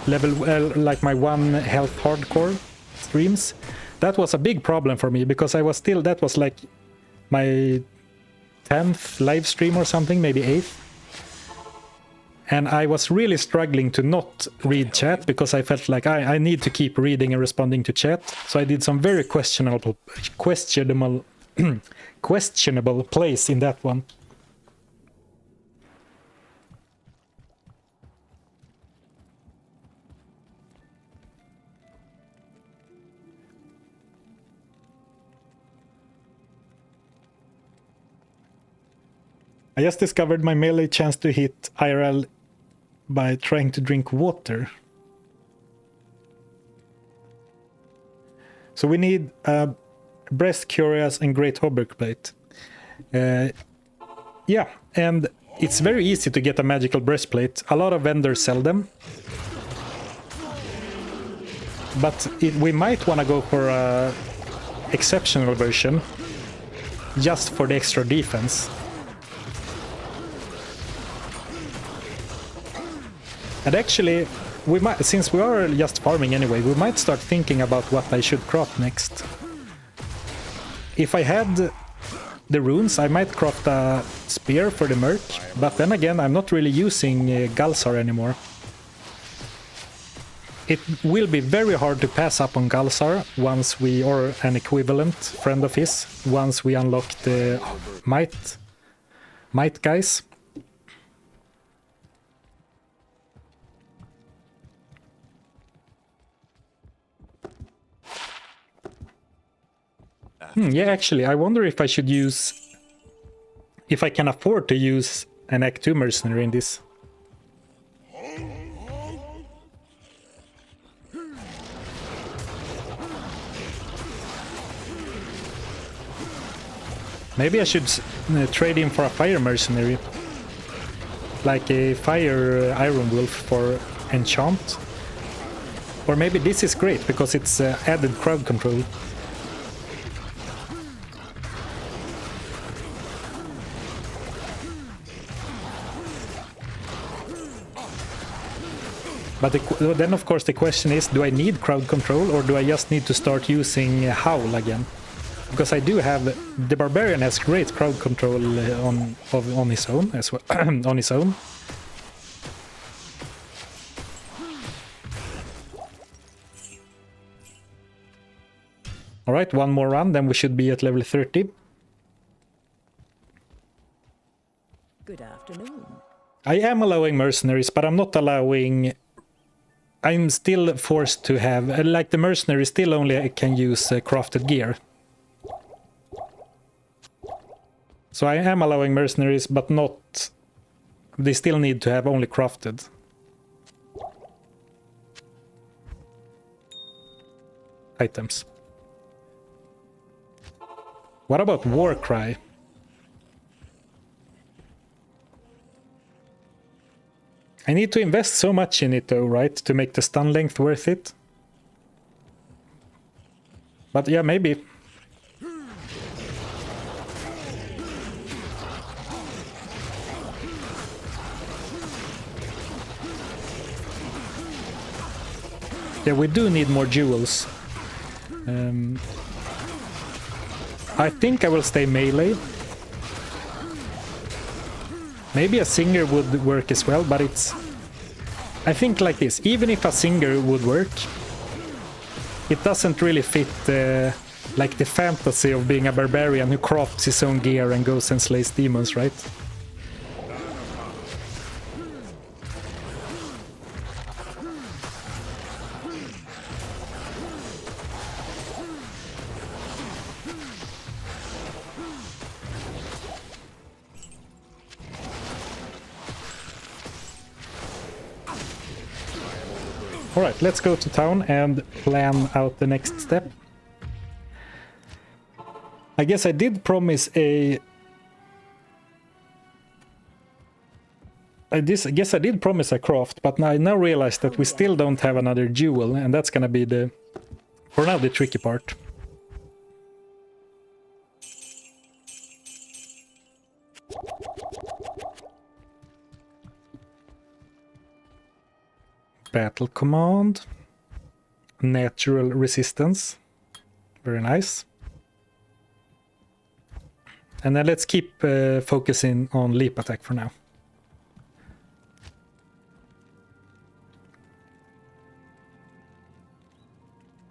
level, like my 1 health hardcore streams, that was a big problem for me, because I was still, that was like my 10th live stream or something, maybe 8th. And I was really struggling to not read chat, because I felt like I need to keep reading and responding to chat. So I did some very questionable plays in that one. I just discovered my melee chance to hit IRL by trying to drink water. So we need a breast cuirass and great hauberk plate. Yeah, and it's very easy to get a magical breastplate. A lot of vendors sell them. But we might want to go for a exceptional version, just for the extra defense. And actually, we might, since we are just farming anyway, we might start thinking about what I should craft next. If I had the runes, I might craft a spear for the merc, but then again, I'm not really using Galsar anymore. It will be very hard to pass up on Galsar once we, or an equivalent friend of his, once we unlock the might guys. Yeah, actually, I wonder if I should use... if I can afford to use an Act 2 mercenary in this. Maybe I should trade in for a fire mercenary. Like a fire Iron Wolf for enchant. Or maybe this is great because it's added crowd control. But then of course the question is, do I need crowd control or do I just need to start using Howl again? Because I do have... the Barbarian has great crowd control on his own as well. On his own. Alright, one more run, then we should be at level 30. Good afternoon. I am allowing mercenaries, but I'm not allowing... I'm still forced to have... like the mercenary still only can use crafted gear. So I am allowing mercenaries, but not... they still need to have only crafted. Items. What about Warcry? I need to invest so much in it though, right? To make the stun length worth it. But yeah, maybe. Yeah, we do need more jewels. I think I will stay melee. Maybe a singer would work as well, but it's... I think like this, even if a singer would work, it doesn't really fit like the fantasy of being a barbarian who crafts his own gear and goes and slays demons, right? Alright, let's go to town and plan out the next step. I guess I did promise a... I guess I did promise a craft, but I now realize that we still don't have another jewel, and that's gonna be the... for now, the tricky part. Battle command, natural resistance, very nice. And then let's keep focusing on leap attack for now.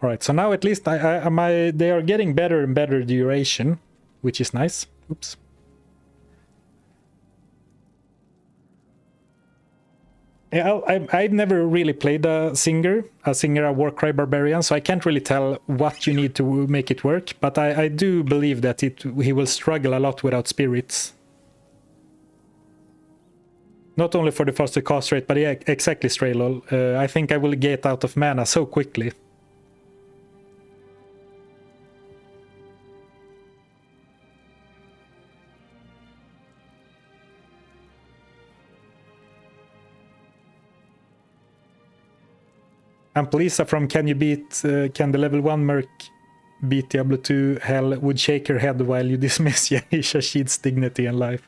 All right, so now at least they are getting better and better duration, which is nice. Oops. Yeah, I've never really played a singer, a Warcry Barbarian, so I can't really tell what you need to make it work, but I do believe that he will struggle a lot without spirits. Not only for the faster cast rate, but yeah, exactly, Straylol. I think I will get out of mana so quickly. And Polisa from can the level 1 merc beat Diablo 2? Hell would shake her head while you dismiss Yanisha Sheed's dignity and life.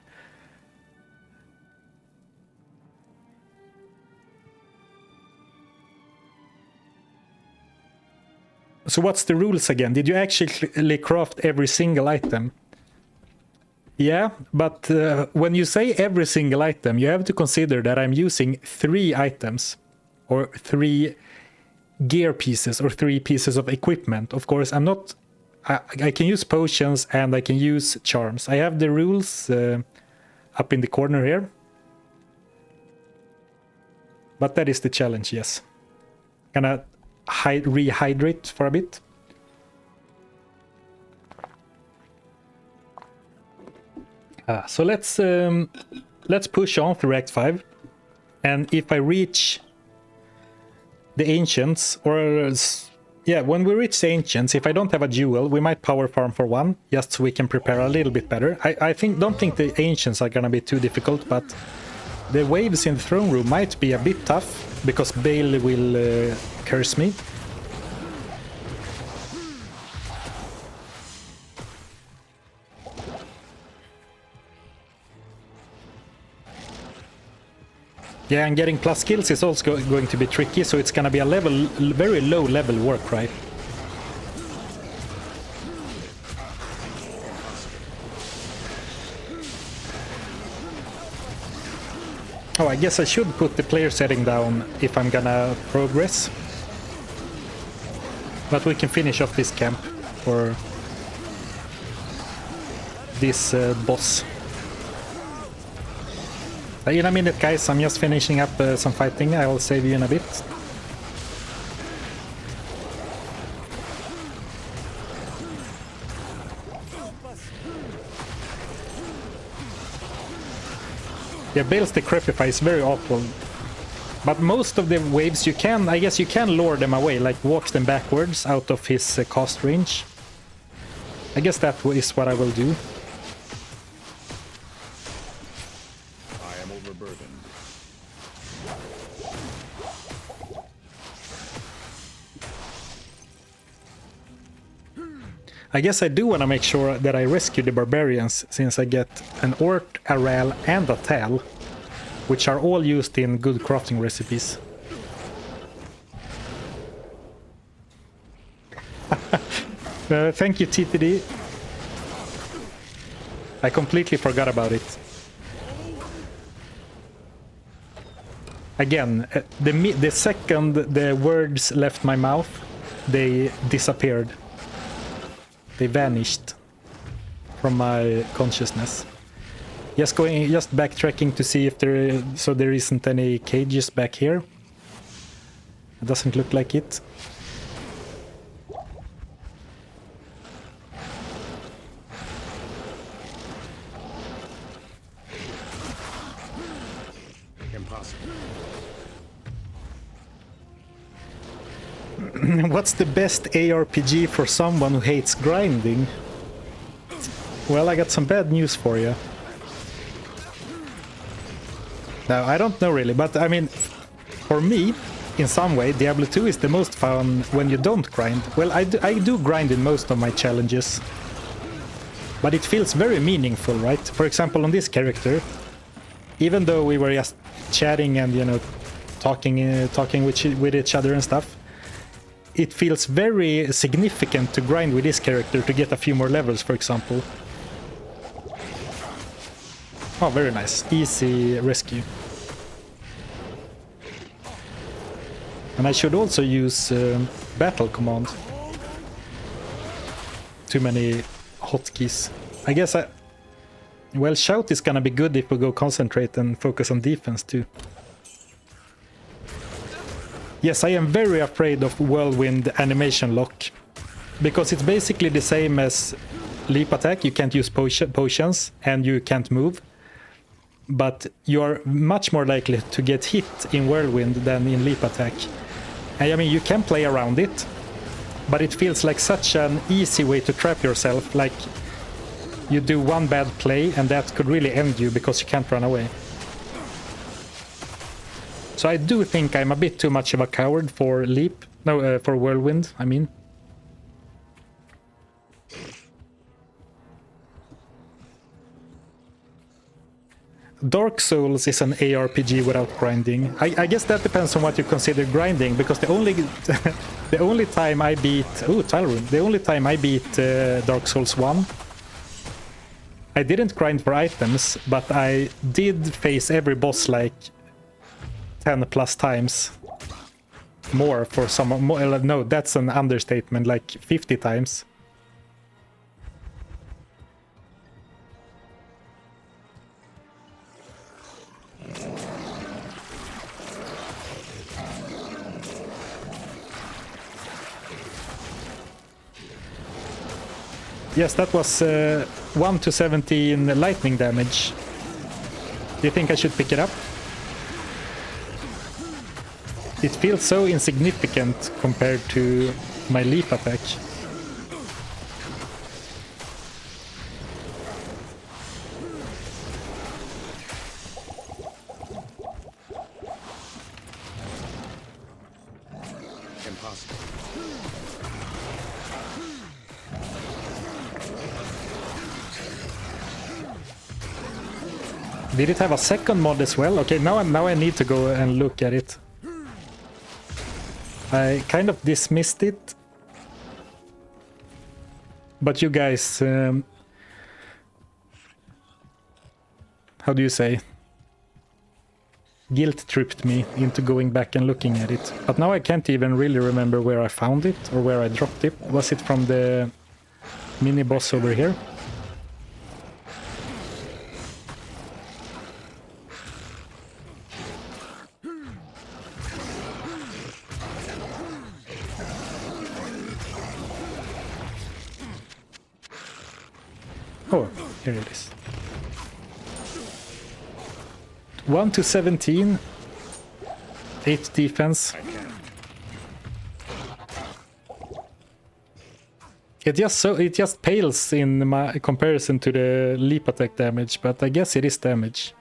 So what's the rules again? Did you actually craft every single item? Yeah, but when you say every single item, you have to consider that I'm using 3 items or 3 gear pieces or 3 pieces of equipment. Of course, I'm not... I can use potions and I can use charms. I have the rules up in the corner here. But that is the challenge, yes. Gonna rehydrate for a bit. So let's push on through Act 5. And if I reach the Ancients, or yeah, when we reach the Ancients, if I don't have a jewel, we might power farm for 1, just so we can prepare a little bit better. I don't think the Ancients are gonna be too difficult, but the waves in the throne room might be a bit tough, because Bale will curse me. Yeah, and getting plus skills is also going to be tricky, so it's gonna be a very low level work, right? Oh, I guess I should put the player setting down if I'm gonna progress. But we can finish off this camp for this boss. In a minute, guys, I'm just finishing up some fighting. I will save you in a bit. Yeah, Bale's Decrepify is very awful. But most of the waves you can, I guess you can lure them away, like walk them backwards out of his cast range. I guess that is what I will do. I guess I do want to make sure that I rescue the barbarians, since I get an Ort, a Ral, and a Tal, which are all used in good crafting recipes. Thank you, TTD. I completely forgot about it. Again, the second the words left my mouth, they disappeared. They vanished from my consciousness. Just backtracking to see if there isn't any cages back here. It doesn't look like it. Impossible. What's the best ARPG for someone who hates grinding? Well, I got some bad news for you. No, I don't know really, but I mean, for me, in some way, Diablo 2 is the most fun when you don't grind. Well, I do grind in most of my challenges, but it feels very meaningful, right? For example, on this character, even though we were just chatting and, you know, talking with each other and stuff, it feels very significant to grind with this character to get a few more levels, for example. Oh, very nice. Easy rescue. And I should also use battle command. Too many hotkeys. I guess well, shout is gonna be good if we go concentrate and focus on defense too. Yes, I am very afraid of Whirlwind animation lock, because it's basically the same as leap attack. You can't use potions and you can't move, but you are much more likely to get hit in Whirlwind than in leap attack. And I mean, you can play around it, but it feels like such an easy way to trap yourself, like you do one bad play and that could really end you because you can't run away. So I do think I'm a bit too much of a coward for leap. No, for Whirlwind, I mean. Dark Souls is an ARPG without grinding. I guess that depends on what you consider grinding, because the only The only time I beat... Oh, Tile Room. The only time I beat Dark Souls 1, I didn't grind for items, but I did face every boss like 10 plus times. More for some... More, no, that's an understatement, like 50 times. Yes, that was 1 to 17 lightning damage. Do you think I should pick it up? It feels so insignificant compared to my leap attack. Impossible. Did it have a second mod as well? Okay, now I need to go and look at it. I kind of dismissed it. But you guys... how do you say? Guilt-tripped me into going back and looking at it. But now I can't even really remember where I found it or where I dropped it. Was it from the mini-boss over here? Oh, here it is. 1 to 17. 8 defense. It just pales in my comparison to the leap attack damage, but I guess it is damage.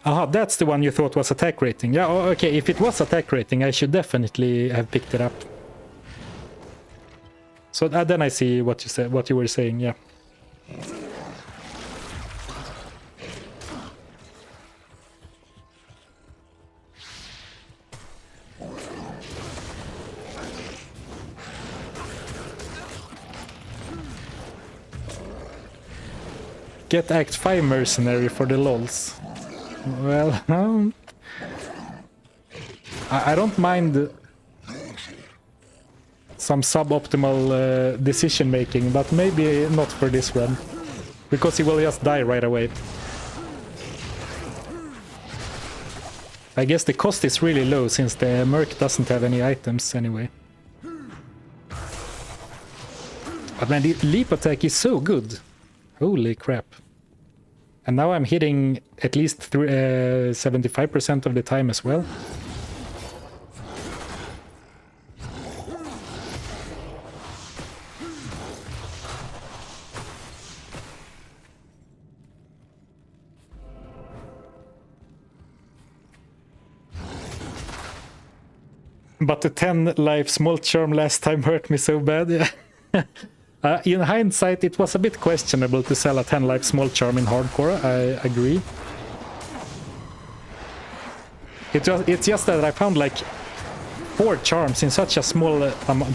Aha, that's the one you thought was attack rating. Yeah, okay, if it was attack rating, I should definitely have picked it up. So then I see what you said, what you were saying, yeah. Get Act 5 mercenary for the lols. Well, I don't mind some suboptimal decision making, but maybe not for this one, because he will just die right away. I guess the cost is really low since the Merc doesn't have any items anyway. But man, the leap attack is so good. Holy crap. And now I'm hitting at least 75% of the time as well. But the 10 life small charm last time hurt me so bad, yeah. In hindsight, it was a bit questionable to sell a 10 life small charm in hardcore, I agree. It's just that I found like 4 charms in such a small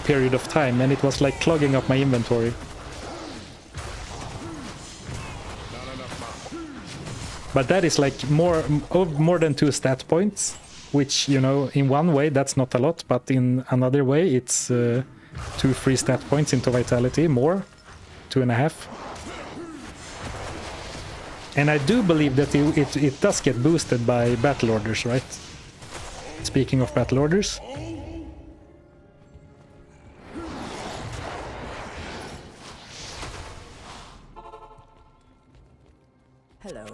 period of time, and it was like clogging up my inventory. But that is like more than 2 stat points, which, you know, in one way that's not a lot, but in another way it's 2 free stat points into vitality, more, 2.5. And I do believe that it does get boosted by battle orders, right? Speaking of battle orders. Hello.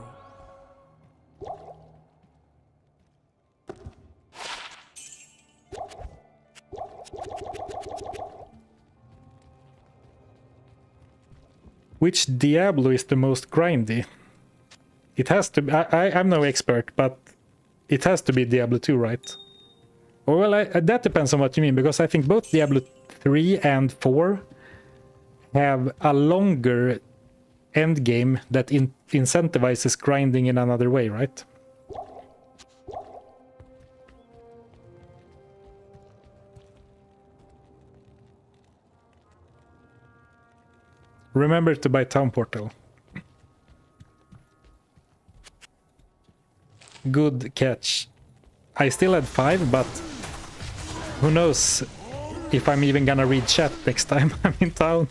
Which Diablo is the most grindy? It has to be, I'm no expert, but it has to be Diablo 2, right? Or well, that depends on what you mean, because I think both Diablo 3 and 4 have a longer endgame that incentivizes grinding in another way, right? Remember to buy Town Portal. Good catch. I still had 5, but who knows if I'm even gonna read chat next time I'm in town.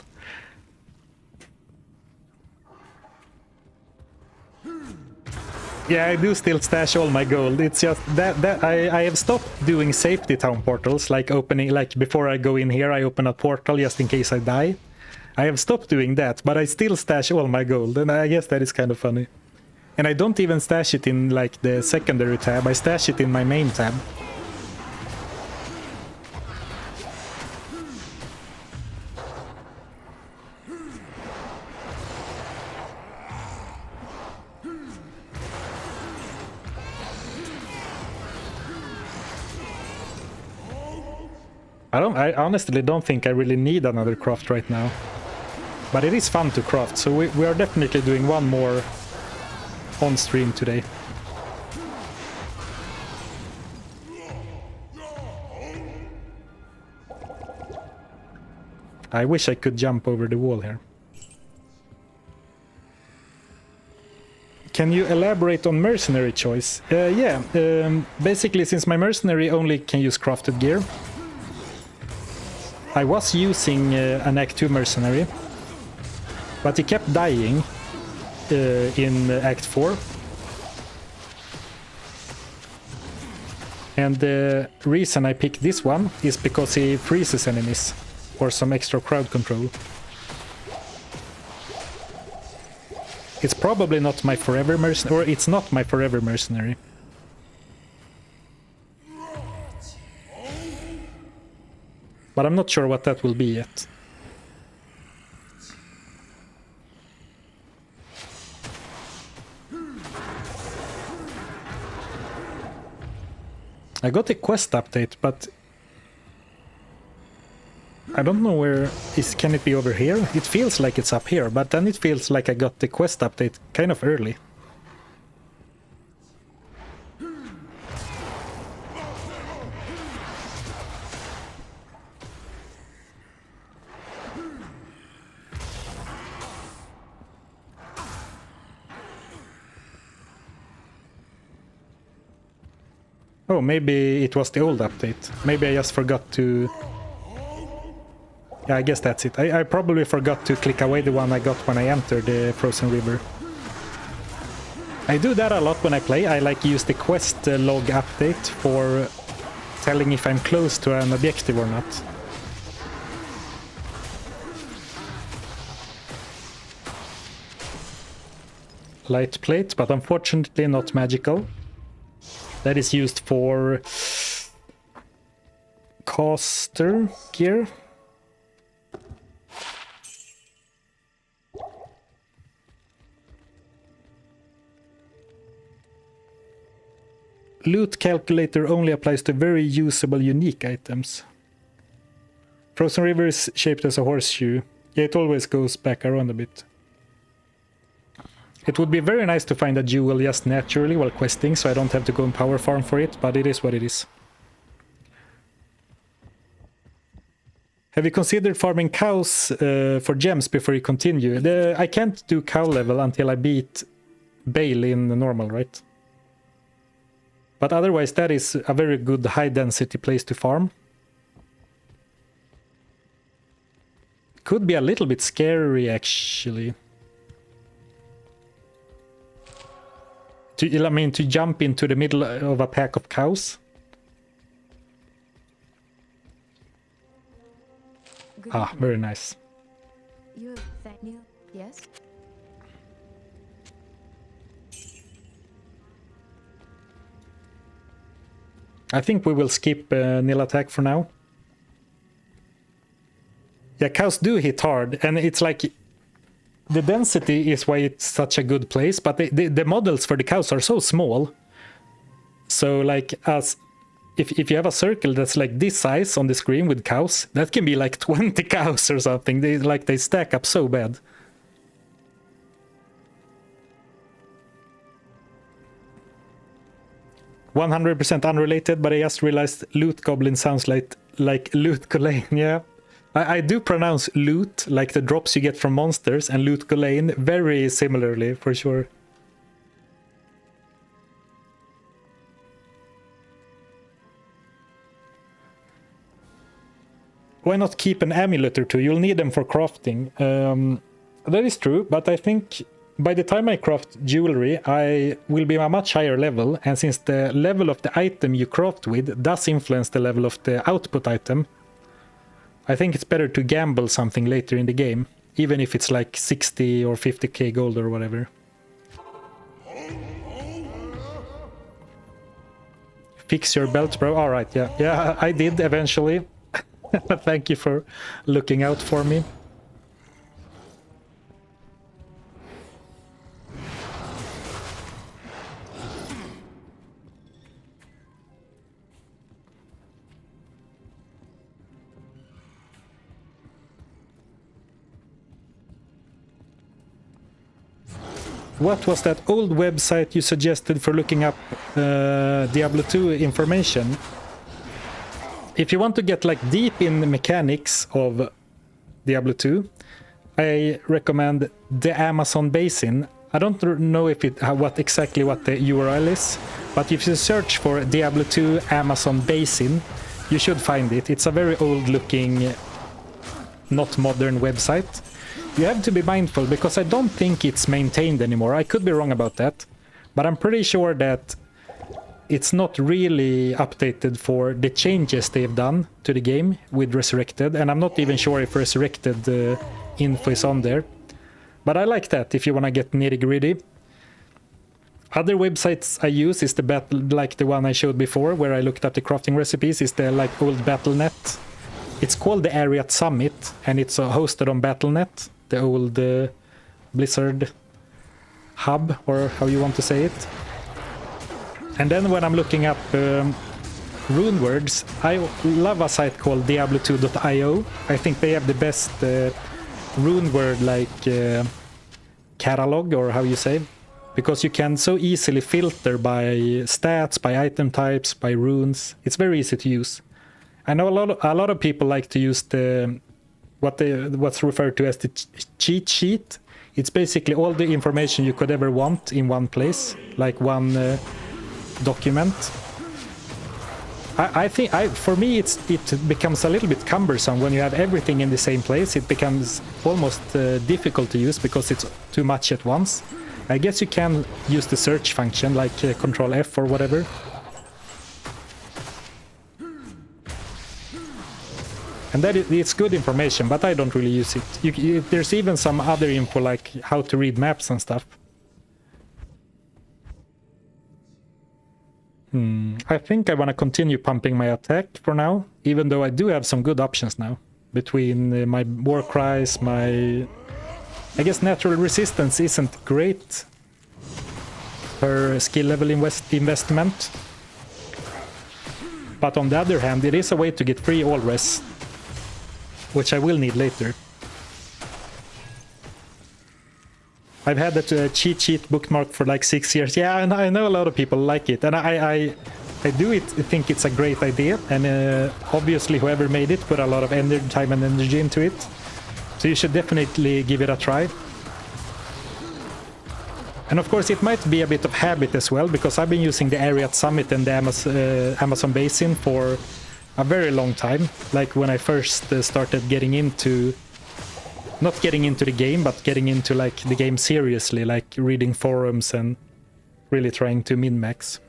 Yeah, I do still stash all my gold. It's just that I have stopped doing safety town portals, like opening, like before I go in here, I open a portal just in case I die. I have stopped doing that, but I still stash all my gold, and I guess that is kind of funny. And I don't even stash it in like the secondary tab, I stash it in my main tab. I honestly don't think I really need another craft right now. But it is fun to craft, so we are definitely doing one more on stream today. I wish I could jump over the wall here. Can you elaborate on mercenary choice? Yeah, basically since my mercenary only can use crafted gear, I was using an Act 2 mercenary, but he kept dying in Act 4. And the reason I picked this one is because he freezes enemies for some extra crowd control. It's probably not my forever mercenary, or it's not my forever mercenary. But I'm not sure what that will be yet. I got a quest update, but I don't know where is. Can it be over here? It feels like it's up here, but then it feels like I got the quest update kind of early. Oh, maybe it was the old update. Maybe I just forgot to... Yeah, I guess that's it. I probably forgot to click away the one I got when I entered the Frozen River. I do that a lot when I play. I like use the quest log update for telling if I'm close to an objective or not. Light plate, but unfortunately not magical. That is used for caster gear. Loot calculator only applies to very usable unique items. Frozen River is shaped as a horseshoe. Yeah, it always goes back around a bit. It would be very nice to find a jewel just naturally while questing, so I don't have to go and power farm for it, but it is what it is. Have you considered farming cows for gems before you continue? I can't do cow level until I beat Bale in the normal, right? But otherwise that is a very good high density place to farm. Could be a little bit scary actually. To jump into the middle of a pack of cows. Ah, very nice. Yes. I think we will skip nil attack for now. Yeah, cows do hit hard, and it's like the density is why it's such a good place, but the models for the cows are so small. So like if you have a circle that's like this size on the screen with cows, that can be like 20 cows or something. They stack up so bad. "100% unrelated, but I just realized Loot Goblin sounds like Loot Collane." Yeah, I do pronounce loot, like the drops you get from monsters, and loot Golain very similarly, for sure. Why not keep an amulet or two? You'll need them for crafting. That is true, but I think by the time I craft jewelry, I will be a much higher level, and since the level of the item you craft with does influence the level of the output item, I think it's better to gamble something later in the game, even if it's like 60 or 50k gold or whatever. Fix your belt, bro. Alright, yeah. Yeah, I did eventually. Thank you for looking out for me. What was that old website you suggested for looking up Diablo 2 information? If you want to get like deep in the mechanics of Diablo 2, I recommend the Amazon Basin. I don't know if what the URL is, but if you search for Diablo 2 Amazon Basin, you should find it. It's a very old looking, not modern website. You have to be mindful because I don't think it's maintained anymore. I could be wrong about that, but I'm pretty sure that it's not really updated for the changes they've done to the game with Resurrected, and I'm not even sure if Resurrected info is on there. But I like that if you want to get nitty-gritty. Other websites I use is the battle, like the one I showed before, where I looked up the crafting recipes, is the like old Battle.net. It's called the Ariat Summit, and it's hosted on Battle.net, the old Blizzard hub, or how you want to say it. And then when I'm looking up rune words, I love a site called Diablo2.io. I think they have the best rune word like catalog, or how you say, because you can so easily filter by stats, by item types, by runes. It's very easy to use. I know a lot of people like to use what's referred to as the cheat sheet. It's basically all the information you could ever want in one place, like one document. I think for me it becomes a little bit cumbersome when you have everything in the same place. It becomes almost difficult to use because it's too much at once. I guess you can use the search function like Control F or whatever. And it's good information, but I don't really use it. There's even some other info like how to read maps and stuff. I think I want to continue pumping my attack for now, even though I do have some good options now. Between my war cries, I guess natural resistance isn't great per skill level investment. But on the other hand, it is a way to get free all res, which I will need later. I've had that cheat sheet bookmark for like 6 years. Yeah, and I know a lot of people like it, and I think it's a great idea. And obviously, whoever made it put a lot of time and energy into it. So you should definitely give it a try. And of course, it might be a bit of habit as well, because I've been using the Ariat Summit and the Amazon Basin for a very long time. Like when I first started getting into, not getting into the game, but getting into like the game seriously, like reading forums and really trying to min-max.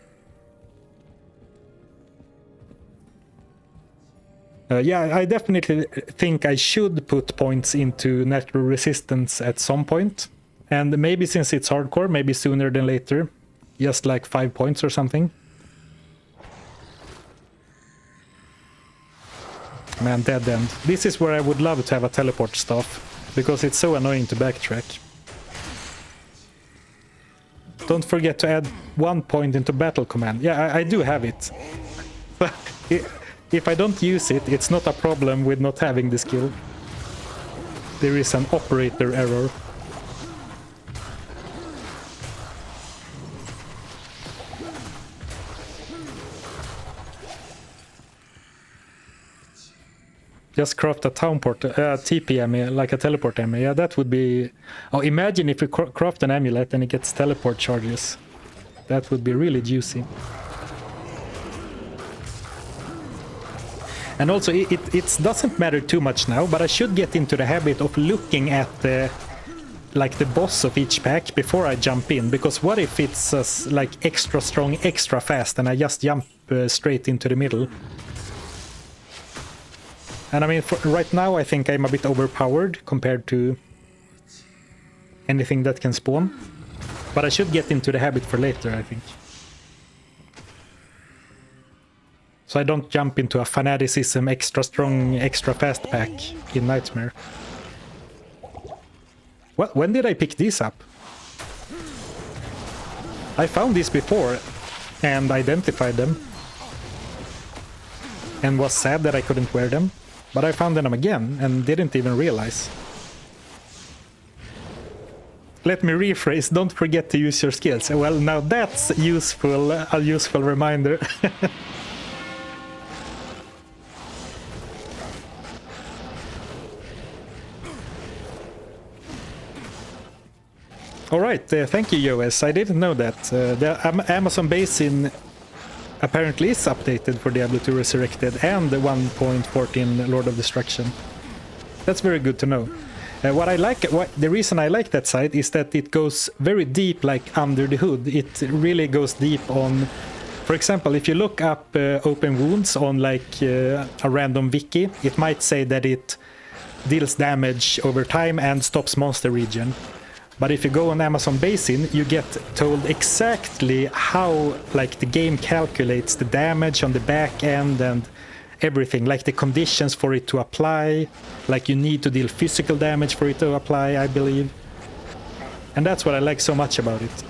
Yeah, I definitely think I should put points into natural resistance at some point. And maybe since it's hardcore, maybe sooner than later. Just like 5 points or something. Man, dead end. This is where I would love to have a teleport stuff, because it's so annoying to backtrack. Don't forget to add 1 point into battle command. Yeah, I do have it. If I don't use it, it's not a problem with not having the skill. There is an operator error. Just craft a town port, TP like a teleport amulet. Yeah, that would be... Oh, imagine if we craft an amulet and it gets teleport charges. That would be really juicy. And also, it doesn't matter too much now, but I should get into the habit of looking at the boss of each pack before I jump in. Because what if it's like extra strong, extra fast, and I just jump straight into the middle? And I mean, right now I think I'm a bit overpowered compared to anything that can spawn. But I should get into the habit for later, I think. So I don't jump into a fanaticism, extra strong, extra fast pack in Nightmare. What? When did I pick these up? I found these before and identified them. And was sad that I couldn't wear them. But I found them again and didn't even realize. Let me rephrase, don't forget to use your skills. Well, now that's useful, a useful reminder. Alright, thank you, Yoes. I didn't know that. The Amazon Basin apparently is updated for Diablo 2 Resurrected and the 1.14 Lord of Destruction. That's very good to know. The reason I like that site is that it goes very deep, like under the hood. It really goes deep on, for example, if you look up open wounds on like a random wiki, it might say that it deals damage over time and stops monster regen. But if you go on Amazon Basin, you get told exactly how like the game calculates the damage on the back end and everything, like the conditions for it to apply, like you need to deal physical damage for it to apply, I believe. And that's what I like so much about it.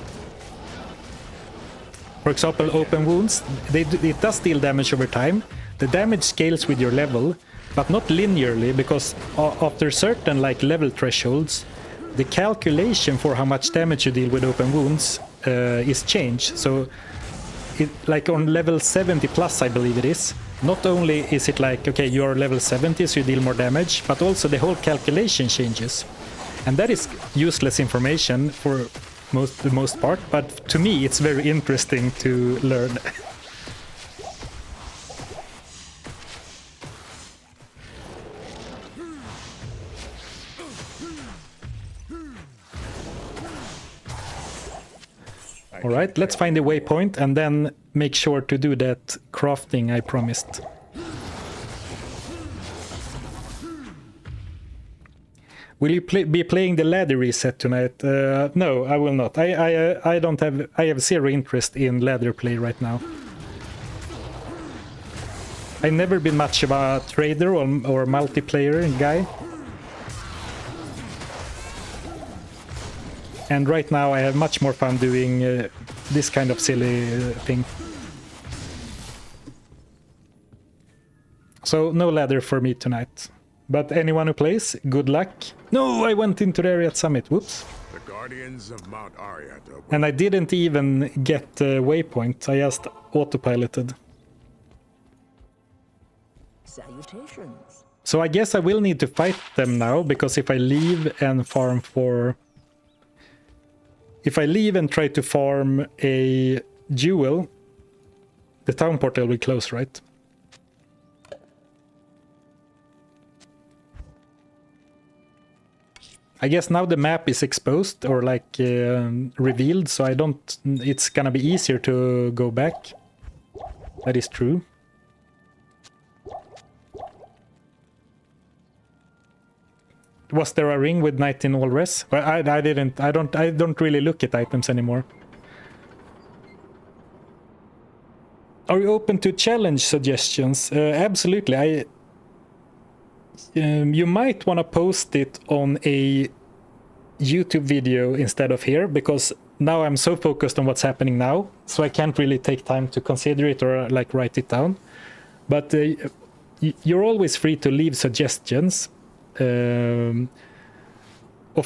For example, open wounds, it does deal damage over time. The damage scales with your level, but not linearly, because after certain like level thresholds, the calculation for how much damage you deal with open wounds is changed. So, like on level 70 plus, I believe it is, not only is it like, okay, you're level 70, so you deal more damage, but also the whole calculation changes. And that is useless information for the most part, but to me it's very interesting to learn. Alright, let's find the waypoint and then make sure to do that crafting I promised. Will you be playing the ladder reset tonight? No, I will not. I don't have. I have zero interest in ladder play right now. I've never been much of a trader or multiplayer guy. And right now I have much more fun doing this kind of silly thing. So no ladder for me tonight. But anyone who plays, good luck. No, I went into the area at Summit. Whoops. The Guardians of Mount Ariat. And I didn't even get the waypoint. I just autopiloted. Salutations. So I guess I will need to fight them now, because if I leave and farm for... If I leave and try to farm a jewel, the town portal will close, right? I guess now the map is exposed or like revealed, so I don't... It's gonna be easier to go back. That is true. Was there a ring with Knight in all res? Well, I don't really look at items anymore. Are you open to challenge suggestions? Absolutely. You might want to post it on a YouTube video instead of here, because now I'm so focused on what's happening now, so I can't really take time to consider it or like write it down. But you're always free to leave suggestions. Of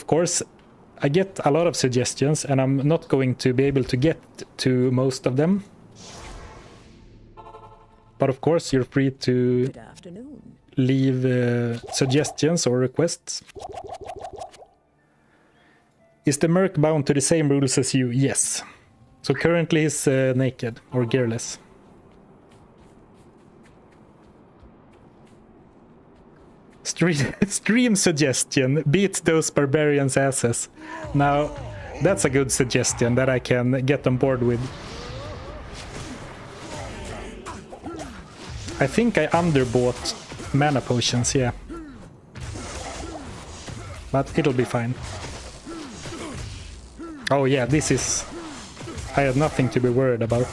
course, I get a lot of suggestions and I'm not going to be able to get to most of them. But of course, you're free to Good afternoon. leave suggestions or requests. Is the merc bound to the same rules as you? Yes. So currently he's naked or gearless. Stream suggestion, beat those barbarians' asses. Now, that's a good suggestion that I can get on board with. I think I underbought mana potions, yeah. But it'll be fine. Oh yeah, this is... I had nothing to be worried about.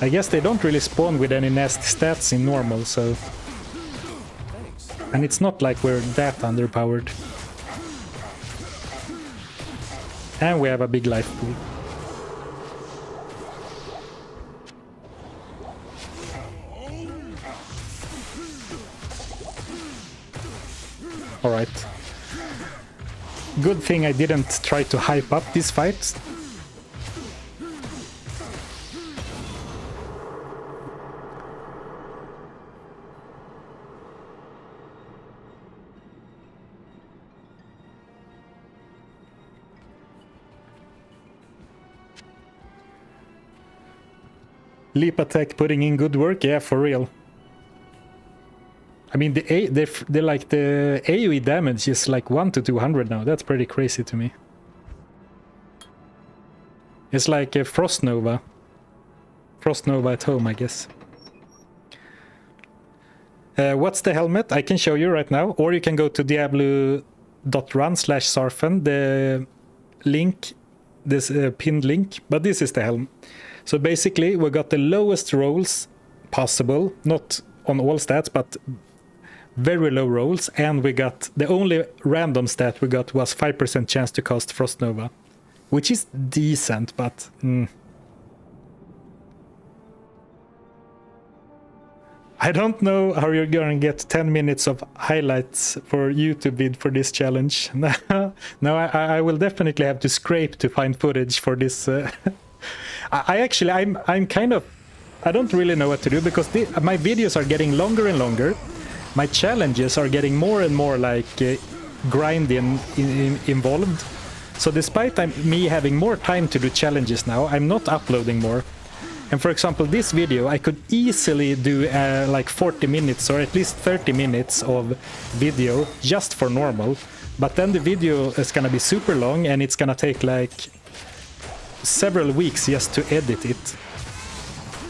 I guess they don't really spawn with any nasty stats in normal, so... And it's not like we're that underpowered. And we have a big life pool. Alright. Good thing I didn't try to hype up this fight. Leap attack putting in good work, yeah, for real. I mean, they're like the AoE damage is like 1 to 200 now. That's pretty crazy to me. It's like a Frost Nova. Frost Nova at home, I guess. What's the helmet? I can show you right now. Or you can go to diablo.run/Zarfen. The link, this pinned link. But this is the helm. So basically, we got the lowest rolls possible. Not on all stats, but very low rolls. And we got the only random stat we got was 5% chance to cast Frost Nova. Which is decent, but... I don't know how you're gonna get 10 minutes of highlights for YouTube vid for this challenge. No, I will definitely have to scrape to find footage for this. I'm kind of... I don't really know what to do because my videos are getting longer and longer. My challenges are getting more and more like grinding involved. So despite me having more time to do challenges now, I'm not uploading more. And for example, this video, I could easily do like 40 minutes or at least 30 minutes of video just for normal. But then the video is gonna be super long and it's gonna take like several weeks just to edit it.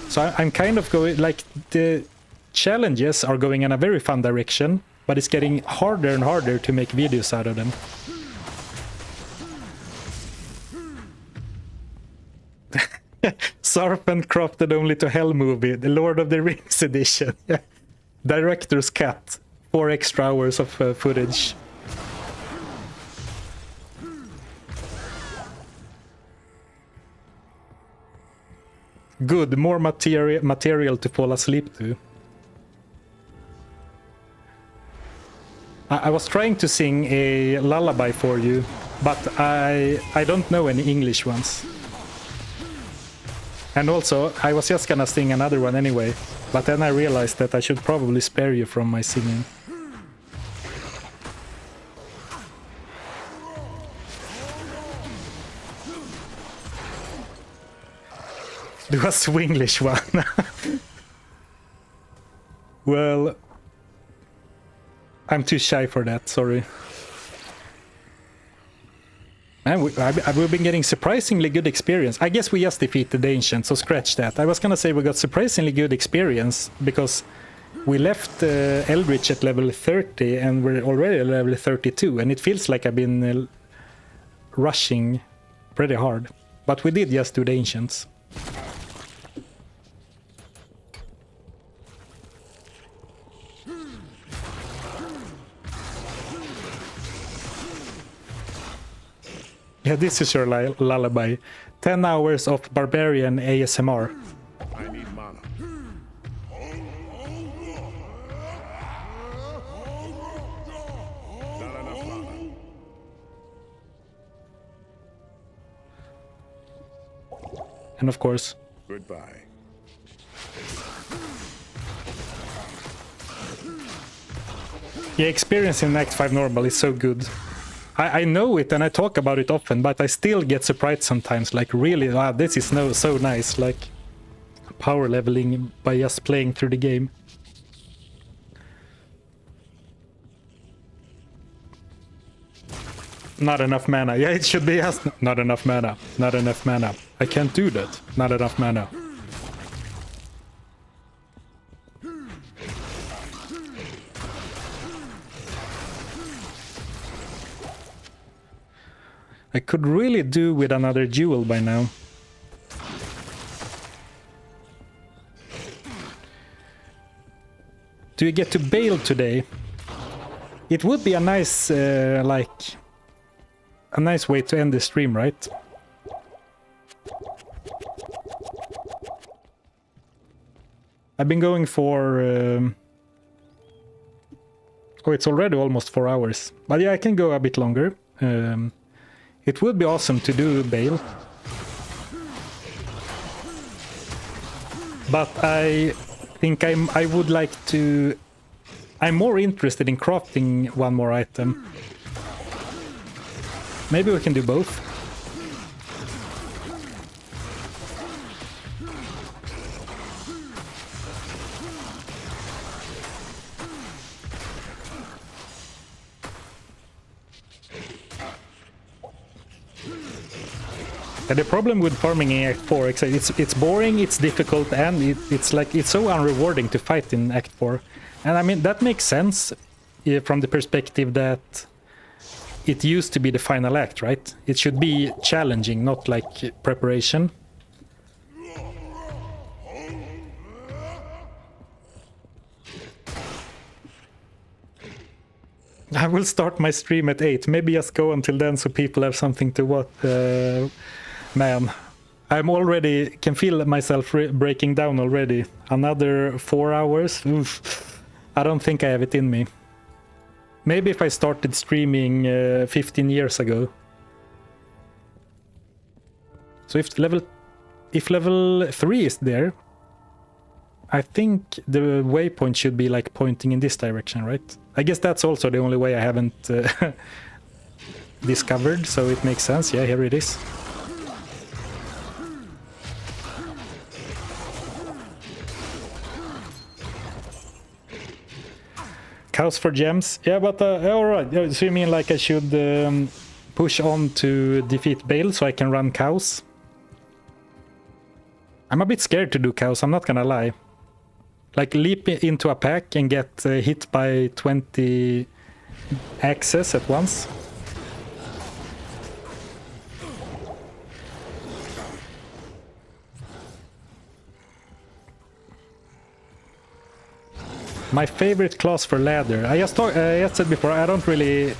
So I'm kind of going, like, the challenges are going in a very fun direction, but it's getting harder and harder to make videos out of them. Zarfen crafted only to Helm movie, the Lord of the Rings edition. Director's cut, 4 extra hours of footage. Good, more material to fall asleep to. I was trying to sing a lullaby for you, but I don't know any English ones. And also, I was just gonna sing another one anyway, but then I realized that I should probably spare you from my singing. Do a Swinglish one. Well, I'm too shy for that, sorry. Man, we've been getting surprisingly good experience. I guess we just defeated the Ancient, so scratch that. I was gonna say we got surprisingly good experience because we left Eldritch at level 30 and we're already at level 32, and it feels like I've been rushing pretty hard. But we did just do the Ancients. Yeah, this is your lullaby. 10 hours of Barbarian ASMR. I need mana. Not enough mana. And of course... Goodbye. Yeah, experience in Act 5 normal is so good. I know it and I talk about it often, but I still get surprised sometimes. Like, really, wow, this is so nice. Like, power leveling by just playing through the game. Not enough mana. Yeah, it should be just not enough mana. Not enough mana. I can't do that. Not enough mana. I could really do with another jewel by now. Do you get to bail today? It would be a nice, like, a nice way to end the stream, right? I've been going for... oh, it's already almost 4 hours. But yeah, I can go a bit longer. It would be awesome to do bail. But I think I would like to... I'm more interested in crafting one more item. Maybe we can do both. And the problem with farming in Act 4 is it's boring, it's difficult, and it's like it's so unrewarding to fight in Act 4. And I mean, that makes sense from the perspective that it used to be the final act, right? It should be challenging, not like preparation. I will start my stream at 8. Maybe just go until then so people have something to watch. Man, I'm already... can feel myself breaking down already. Another 4 hours? Oof. I don't think I have it in me. Maybe if I started streaming 15 years ago. So if level 3 is there, I think the waypoint should be like pointing in this direction, right? I guess that's also the only way I haven't discovered, so it makes sense. Yeah, here it is. Cows for gems. Yeah, but alright. So you mean like I should push on to defeat Bale so I can run cows? I'm a bit scared to do cows, I'm not gonna lie. Like leap into a pack and get hit by 20 axes at once. My favorite class for ladder. I just said before, I don't really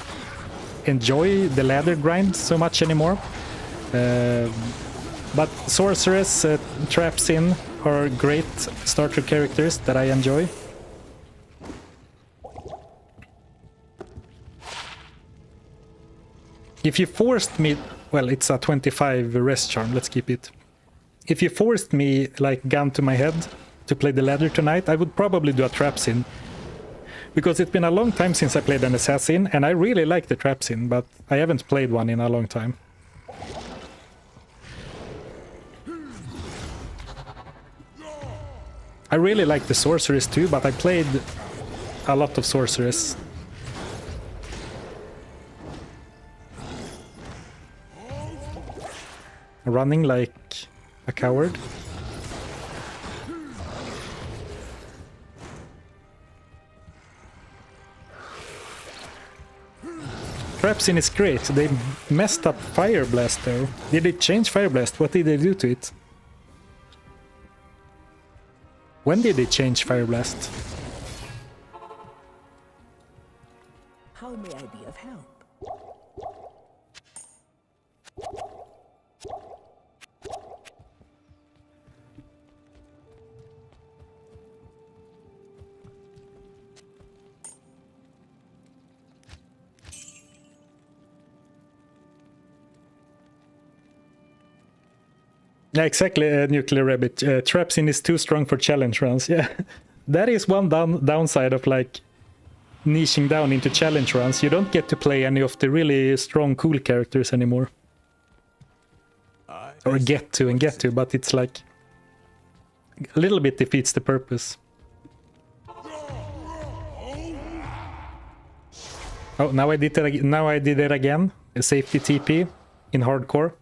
enjoy the ladder grind so much anymore. But Sorceress, Traps in are great starter characters that I enjoy. If you forced me... well, it's a 25 rest charm, let's keep it. If you forced me, like, gun to my head to play the ladder tonight, I would probably do a Traps in. Because it's been a long time since I played an Assassin, and I really like the Traps in, but I haven't played one in a long time. I really like the Sorceress too, but I played a lot of Sorceress. Running like a coward. Traps in is great. They messed up Fire Blast though. Did they change Fire Blast? What did they do to it? When did they change Fire Blast? How may I be of help? Yeah, exactly, Nuclear Rabbit. Traps in is too strong for challenge runs. Yeah, that is one downside of like niching down into challenge runs, you don't get to play any of the really strong, cool characters anymore. Or get to, but it's like a little bit defeats the purpose. Oh, now I did it. Now I did it again. A safety TP in hardcore.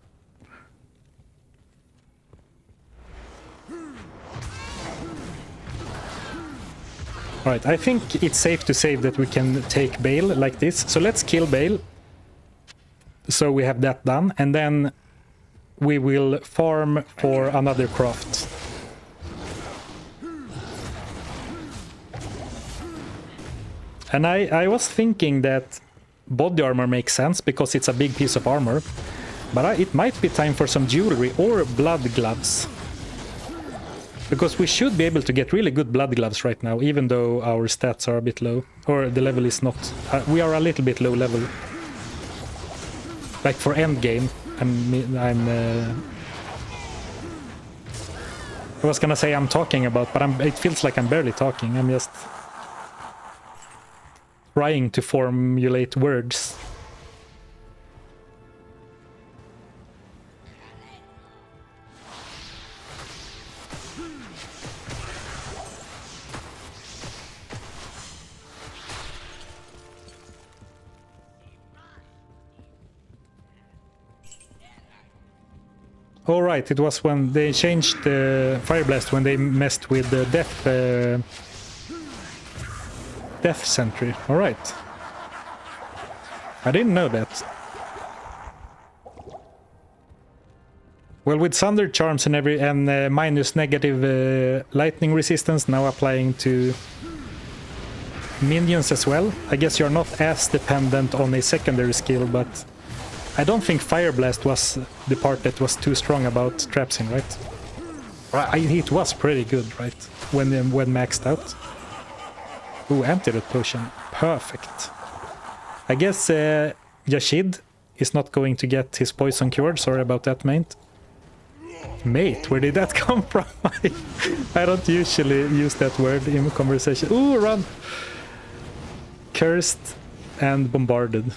Alright, I think it's safe to say that we can take Bale like this. So let's kill Bale. So we have that done. And then we will farm for another craft. And I was thinking that body armor makes sense because it's a big piece of armor. But it might be time for some jewelry or blood gloves. Because we should be able to get really good blood gloves right now, even though our stats are a bit low. Or the level is not... we are a little bit low level. Like for endgame, I was gonna say I'm talking about, but it feels like I'm barely talking. I'm just trying to formulate words. Oh right, it was when they changed the Fire Blast, when they messed with the Death Sentry. Alright. I didn't know that. Well, with Thunder Charms and minus negative lightning resistance now applying to minions as well, I guess you're not as dependent on a secondary skill, but I don't think Fire Blast was the part that was too strong about Trapsin, right? It was pretty good, right? When maxed out. Ooh, Antidote Potion. Perfect. I guess Yashid is not going to get his poison cured. Sorry about that, mate. Mate, where did that come from? I don't usually use that word in conversation. Ooh, run! Cursed and bombarded.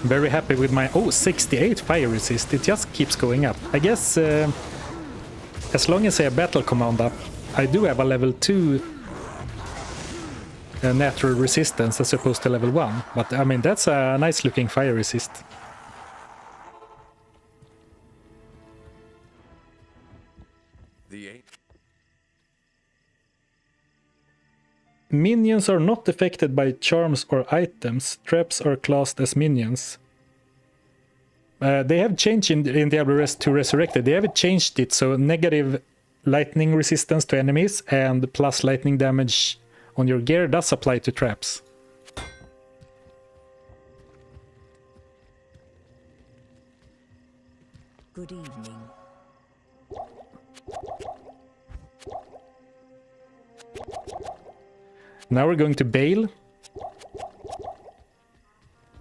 Very happy with my 68 fire resist. It just keeps going up. I guess as long as I have battle command up, I do have a level 2 natural resistance as opposed to level 1. But I mean, that's a nice looking fire resist. Minions are not affected by charms or items. Traps are classed as minions. They have changed in Diablo to Resurrected. They have changed it so negative lightning resistance to enemies and plus lightning damage on your gear does apply to traps. Good evening. Now we're going to Bale.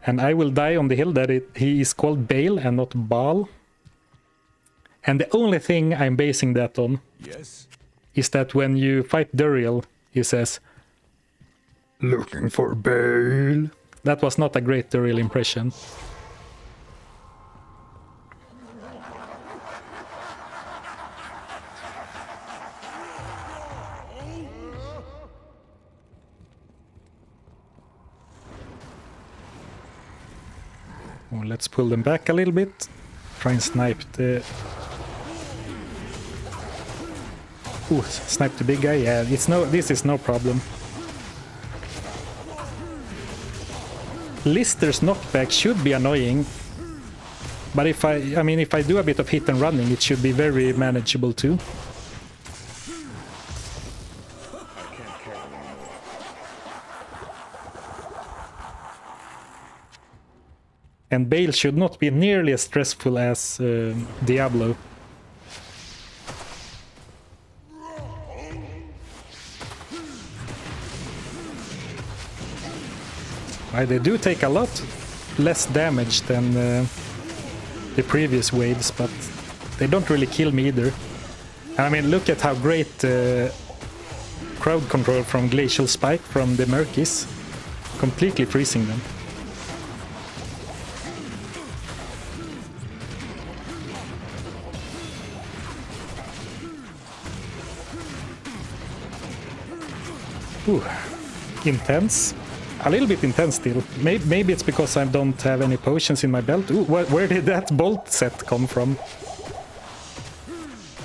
And I will die on the hill that he is called Bale and not Baal. And the only thing I'm basing that on is that when you fight Duriel, he says, "Looking for Bale." That was not a great Duriel impression. Let's pull them back a little bit. Try and snipe the... Ooh, snipe the big guy. Yeah, this is no problem. Lister's knockback should be annoying. But if I do a bit of hit and running, it should be very manageable too. And Bale should not be nearly as stressful as Diablo. They do take a lot. less damage than the previous waves, but they don't really kill me either. I mean, look at how great crowd control from Glacial Spike from the Merc is. Completely freezing them. Ooh, intense. A little bit intense still. Maybe it's because I don't have any potions in my belt. Ooh, where did that bolt set come from?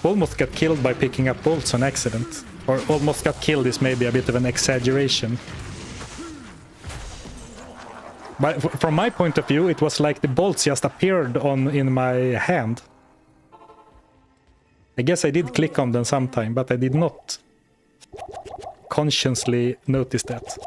Almost got killed by picking up bolts on accident. Or almost got killed is maybe a bit of an exaggeration. But from my point of view, it was like the bolts just appeared in my hand. I guess I did click on them sometime, but I did not consciously notice that.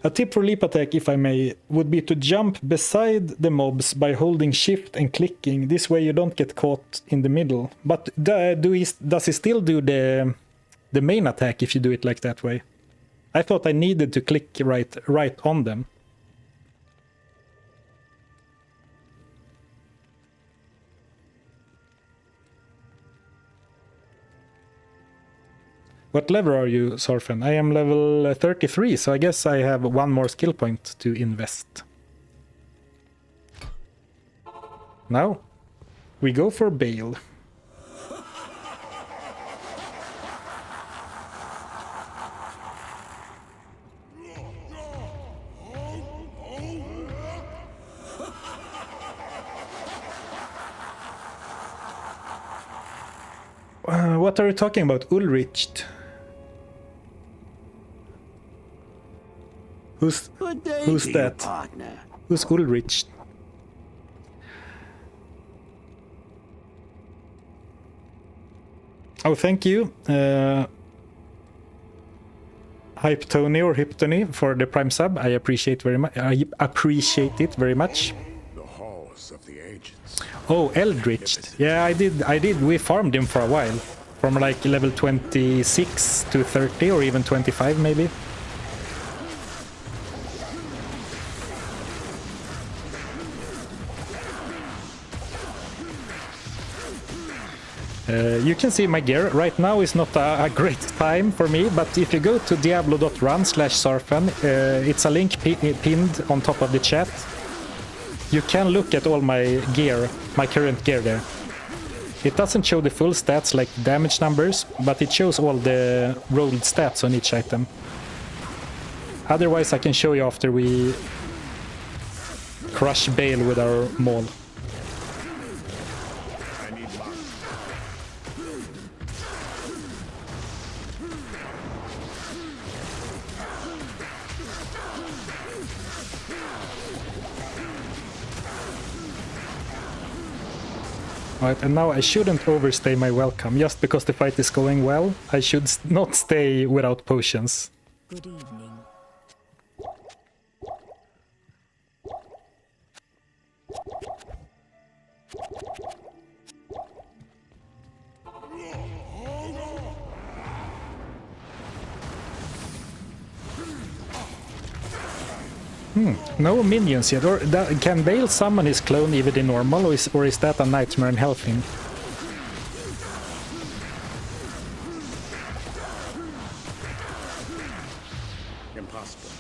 A tip for leap attack, if I may, would be to jump beside the mobs by holding shift and clicking. This way you don't get caught in the middle. But does he still do the main attack if you do it like that way? I thought I needed to click right on them. What level are you, Zarfen? I am level 33, so I guess I have one more skill point to invest. Now, we go for Bale. What are you talking about, Ulrich? Who's that? Partner. Who's Ulrich? Oh, thank you, Hype Tony or Hip Tony for the Prime sub. I appreciate very much. I appreciate it very much. The halls of the ancients. Oh, Eldritch. Yeah, I did. We farmed him for a while, from like level 26 to 30 or even 25 maybe. You can see my gear. Right now is not a great time for me, but if you go to diablo.run/Zarfen, it's a link pinned on top of the chat. You can look at all my gear, my current gear there. It doesn't show the full stats like damage numbers, but it shows all the rolled stats on each item. Otherwise I can show you after we crush Bale with our maul. Right, and now I shouldn't overstay my welcome. Just because the fight is going well, I should not stay without potions. Good evening. No minions yet. Or can Bale summon his clone even in normal, or is that a Nightmare and Hell thing? Impossible.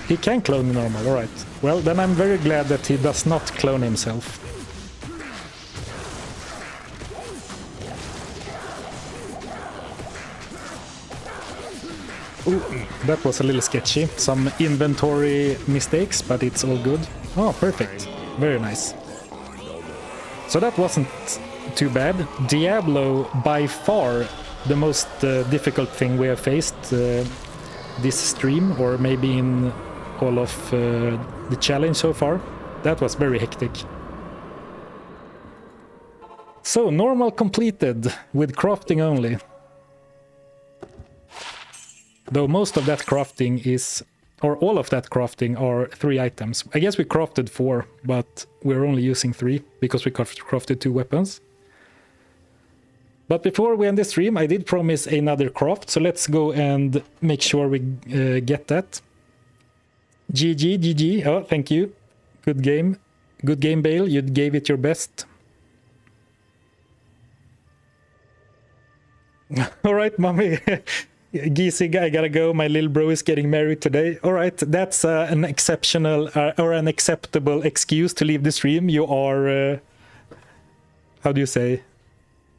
He can clone in normal, alright. Well, then I'm very glad that he does not clone himself. Ooh, that was a little sketchy. Some inventory mistakes, but it's all good. Oh, perfect. Very nice. So that wasn't too bad. Diablo, by far, the most difficult thing we have faced this stream, or maybe in all of the challenge so far. That was very hectic. So, normal completed with crafting only. Though most of that crafting is or all of that crafting are 3 items. I guess we crafted 4, but we're only using 3 because we crafted 2 weapons. But before we end the stream, I did promise another craft, so let's go and make sure we get that. GG, GG. Oh, thank you. Good game. Good game, Bale. You gave it your best. All right, mommy. Geesig, I gotta go. My little bro is getting married today. All right, that's an exceptional or an acceptable excuse to leave the stream. You are, how do you say?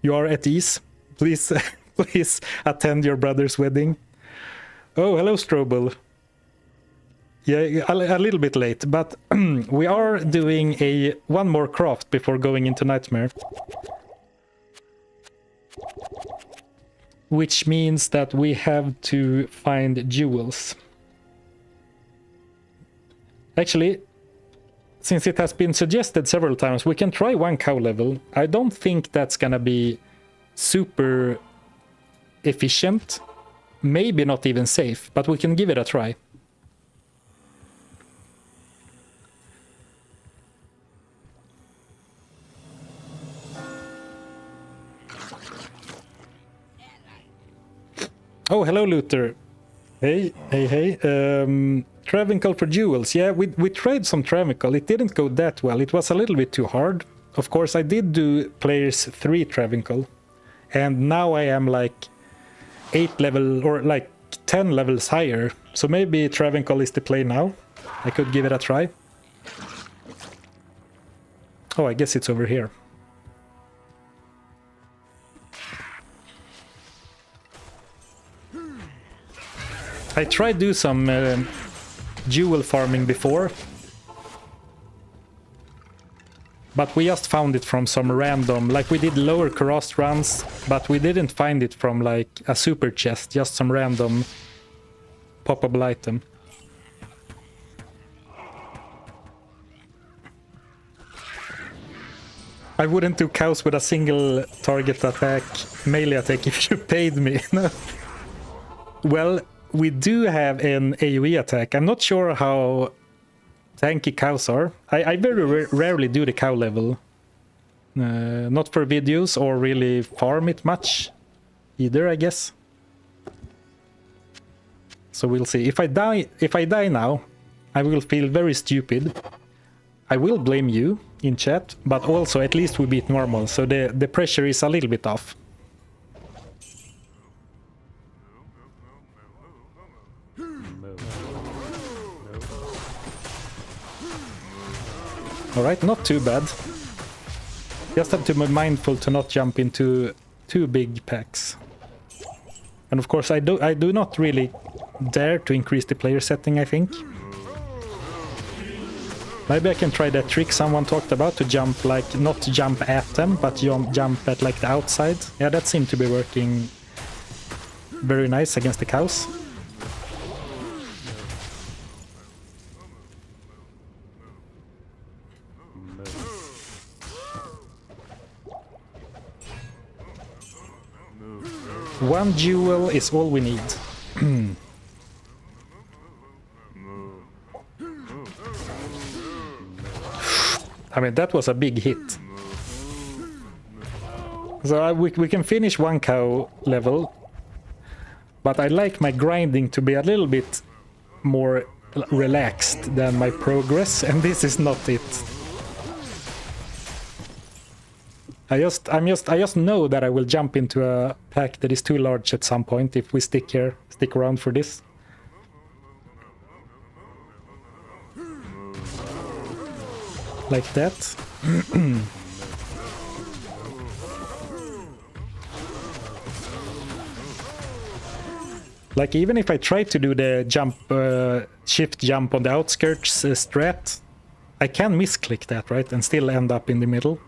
You are at ease. Please, please attend your brother's wedding. Oh, hello, Strobel. Yeah, a little bit late, but we are doing one more craft before going into Nightmare. Which means that we have to find jewels. Actually, since it has been suggested several times, we can try 1 cow level. I don't think that's gonna be super efficient. Maybe not even safe, but we can give it a try. Oh, hello, Luther. Hey, hey, hey. Travincal for jewels. Yeah, we tried some Travincal. It didn't go that well. It was a little bit too hard. Of course, I did do players 3 Travincal. And now I am like 8 level or like 10 levels higher. So maybe Travincal is the play now. I could give it a try. Oh, I guess it's over here. I tried to do some jewel farming before, but we just found it from some random, like we did lower Karast runs, but we didn't find it from like a super chest, just some random poppable item. I wouldn't do cows with a single target attack, melee attack if you paid me. Well, we do have an AoE attack. I'm not sure how tanky cows are. I very rarely do the cow level. Not for videos or really farm it much either, I guess. So we'll see. If I die now, I will feel very stupid. I will blame you in chat, but also at least we beat normal, so the pressure is a little bit off. Alright, not too bad. Just have to be mindful to not jump into too big packs. And of course I do not really dare to increase the player setting, I think. Maybe I can try that trick someone talked about, to jump, like, not jump at them, but jump at like the outside. Yeah, that seemed to be working very nice against the cows. One jewel is all we need. I mean, that was a big hit. So we can finish 1 cow level, but I like my grinding to be a little bit more relaxed than my progress, and this is not it. I just know that I will jump into a pack that is too large at some point if we stick around for this. Like that. Like, even if I try to do the jump, shift jump on the outskirts strat, I can misclick that, right, and still end up in the middle.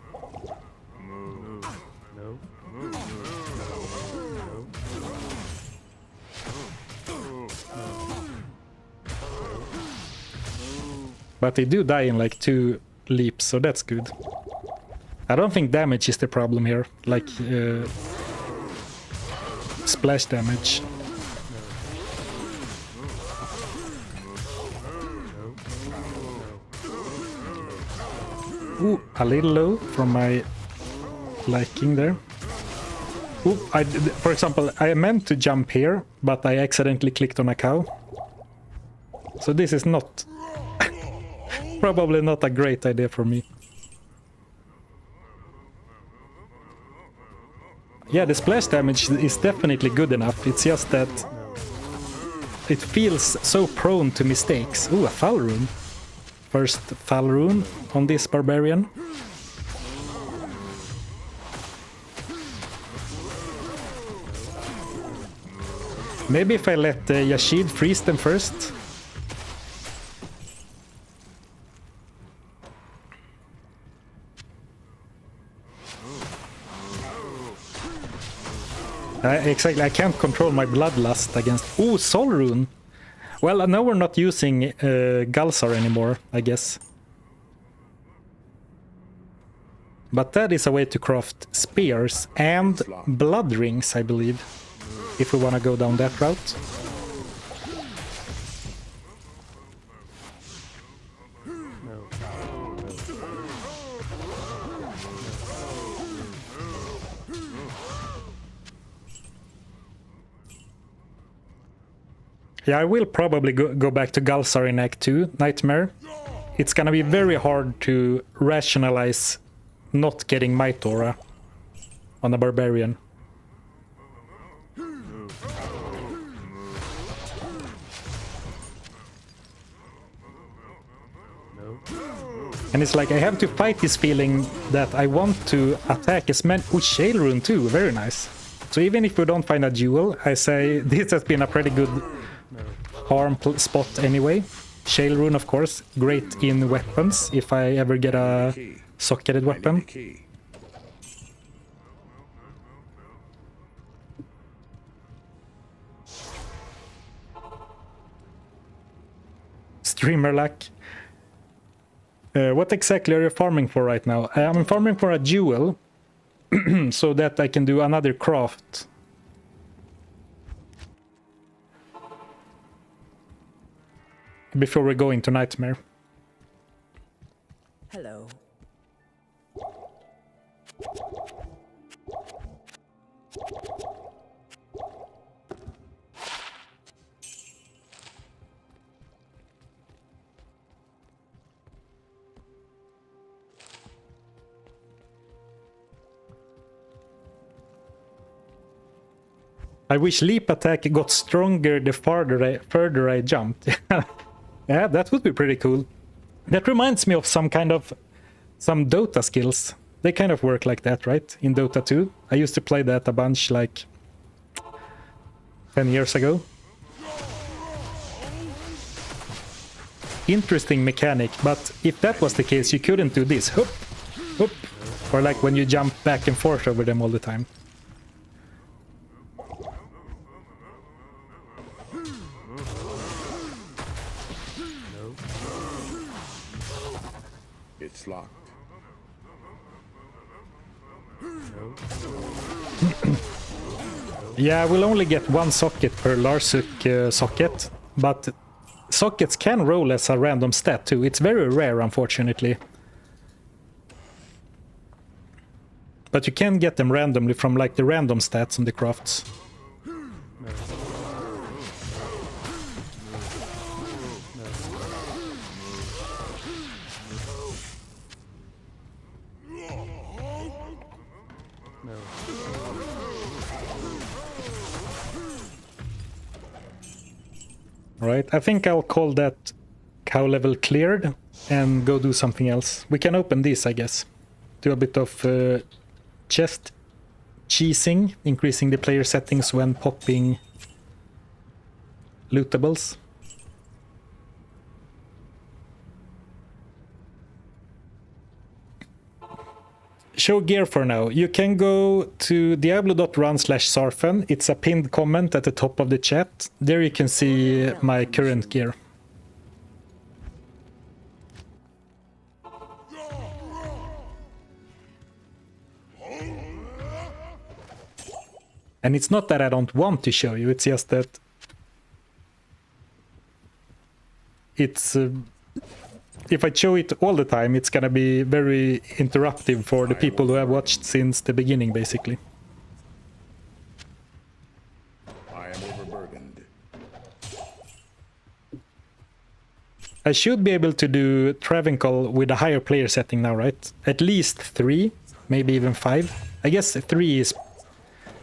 But they do die in like 2 leaps, so that's good. I don't think damage is the problem here, like splash damage. Ooh, a little low from my liking there. Ooh, for example, I meant to jump here, but I accidentally clicked on a cow. So this is not... probably not a great idea for me. Yeah, the splash damage is definitely good enough. It's just that it feels so prone to mistakes. Ooh, a foul rune. First foul rune on this barbarian. Maybe if I let Yashid freeze them first. Exactly, I can't control my bloodlust against... Ooh, Soul Rune! Well, now we're not using Galsar anymore, I guess. But that is a way to craft spears and blood rings, I believe. If we want to go down that route. Yeah, I will probably go back to Galsar in Act 2, Nightmare. It's gonna be very hard to rationalize not getting Might Aura on a Barbarian. And it's like I have to fight this feeling that I want to attack as many... Oh, Shale Rune too, very nice. So even if we don't find a duel, I say this has been a pretty good harm spot anyway. Shale Rune, of course, great in weapons if I ever get a socketed weapon. Streamer luck. What exactly are you farming for right now? I'm farming for a duel so that I can do another craft. Before we go into Nightmare. Hello. I wish leap attack got stronger the further I jumped. Yeah, that would be pretty cool. That reminds me of some Dota skills. They kind of work like that, right? In Dota 2. I used to play that a bunch like 10 years ago. Interesting mechanic, but if that was the case, you couldn't do this. Hoop, hoop. Or like when you jump back and forth over them all the time. It's locked. Yeah, we'll only get one socket per Larsuk socket, but sockets can roll as a random stat too. It's very rare, unfortunately. But you can get them randomly from like the random stats on the crafts. Right, I think I'll call that cow level cleared and go do something else. We can open this, I guess. Do a bit of chest cheesing, increasing the player settings when popping lootables. Show gear for now. You can go to diablo.run/Zarfen. It's a pinned comment at the top of the chat. There you can see my current gear. And it's not that I don't want to show you, it's just that it's if I show it all the time, it's gonna be very interruptive for the people who have watched since the beginning, basically. I am overburdened. I should be able to do Travincal with a higher player setting now, right? At least 3, maybe even 5. I guess 3 is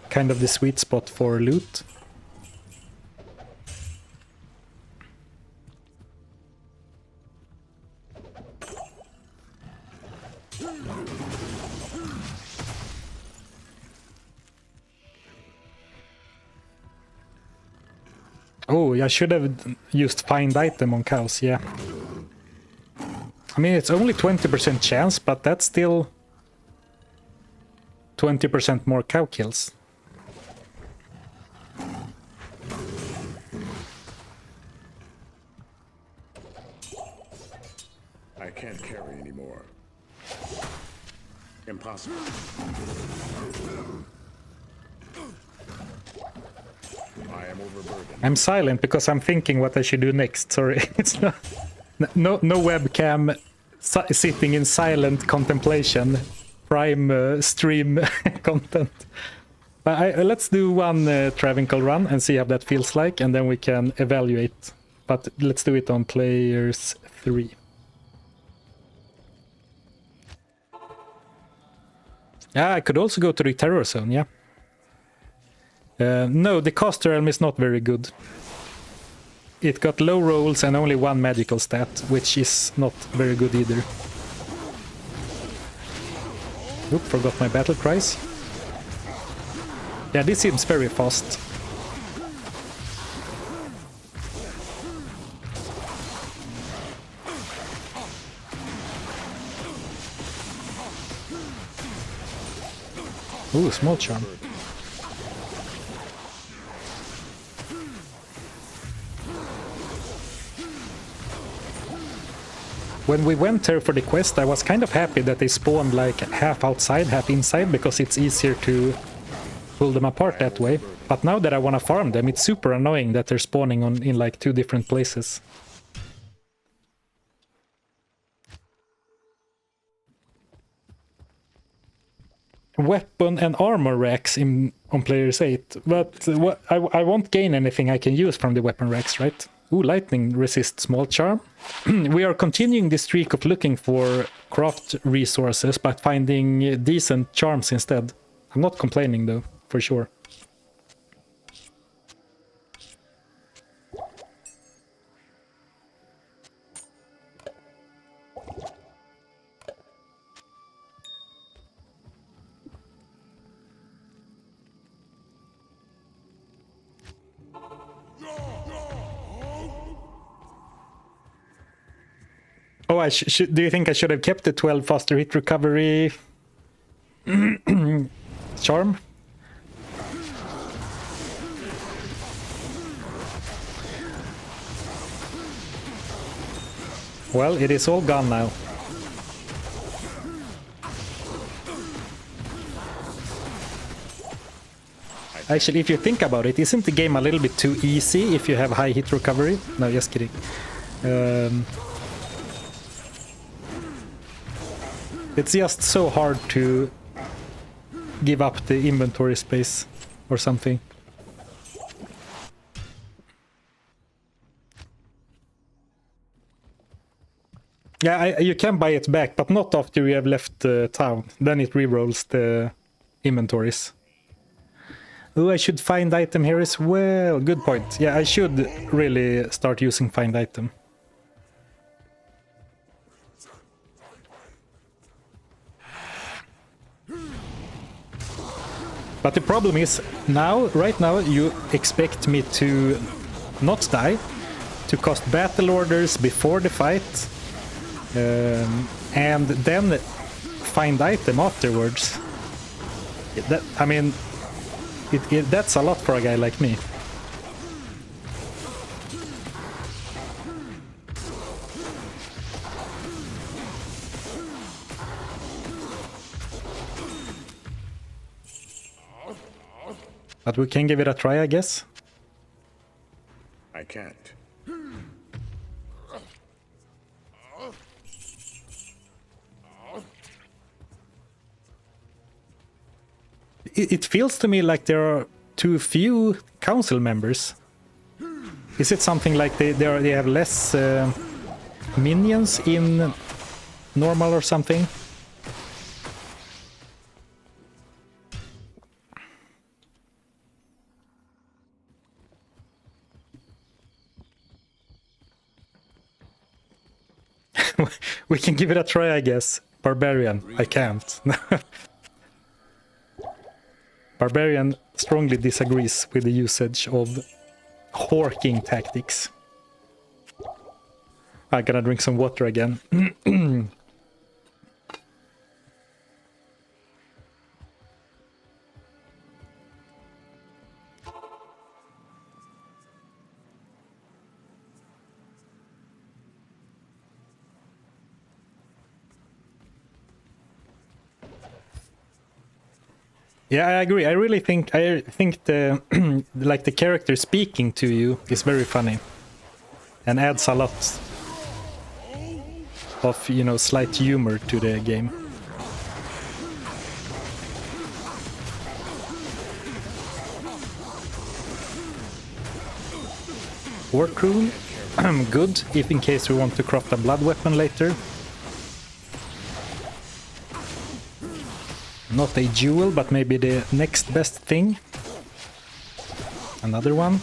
kind of the sweet spot for loot. Oh, I should have used find item on cows, yeah. I mean, it's only 20% chance, but that's still 20% more cow kills. I can't carry anymore. Impossible. I am overburdened. I'm silent because I'm thinking what I should do next. Sorry, it's not, no webcam sitting in silent contemplation. Prime stream content. But let's do one Travincal run and see how that feels like, and then we can evaluate. But let's do it on players 3. Yeah, I could also go to the terror zone, yeah. No, the caster realm is not very good. It got low rolls and only 1 magical stat, which is not very good either. Oop, forgot my battle cries. Yeah, this seems very fast. Ooh, small charm. When we went there for the quest, I was kind of happy that they spawned like half outside, half inside, because it's easier to pull them apart that way. But now that I want to farm them, it's super annoying that they're spawning in like 2 different places. Weapon and armor racks on players 8, but I won't gain anything I can use from the weapon racks, right? Ooh, lightning resist small charm. We are continuing the streak of looking for craft resources, but finding decent charms instead. I'm not complaining though, for sure. Oh, do you think I should have kept the 12 faster hit recovery charm? Well, it is all gone now. Actually, if you think about it, isn't the game a little bit too easy if you have high hit recovery? No, just kidding. It's just so hard to give up the inventory space or something. Yeah, you can buy it back, but not after you have left town. Then it rerolls the inventories. Oh, I should find item here as well. Good point. Yeah, I should really start using find item. But the problem is, right now, you expect me to not die, to cast battle orders before the fight, and then find item afterwards. I mean, that's a lot for a guy like me. But we can give it a try, I guess. I can't. it feels to me like there are too few council members. Is it something like they have less minions in normal or something? We can give it a try, I guess. Barbarian, I can't. Barbarian strongly disagrees with the usage of horking tactics. I gotta drink some water again. Yeah, I agree. I really think the like the character speaking to you is very funny and adds a lot of, you know, slight humor to the game. Work rune, good if in case we want to craft a blood weapon later. Not a jewel, but maybe the next best thing. Another one.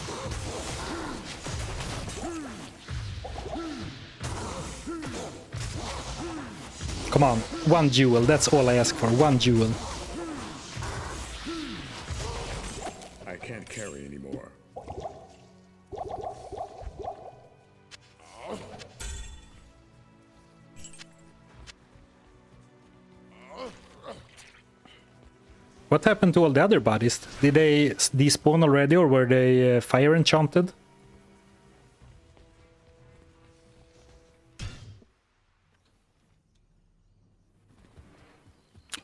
Come on, one jewel, that's all I ask for, one jewel. I can't carry anymore. What happened to all the other bodies? Did they despawn already, or were they fire enchanted?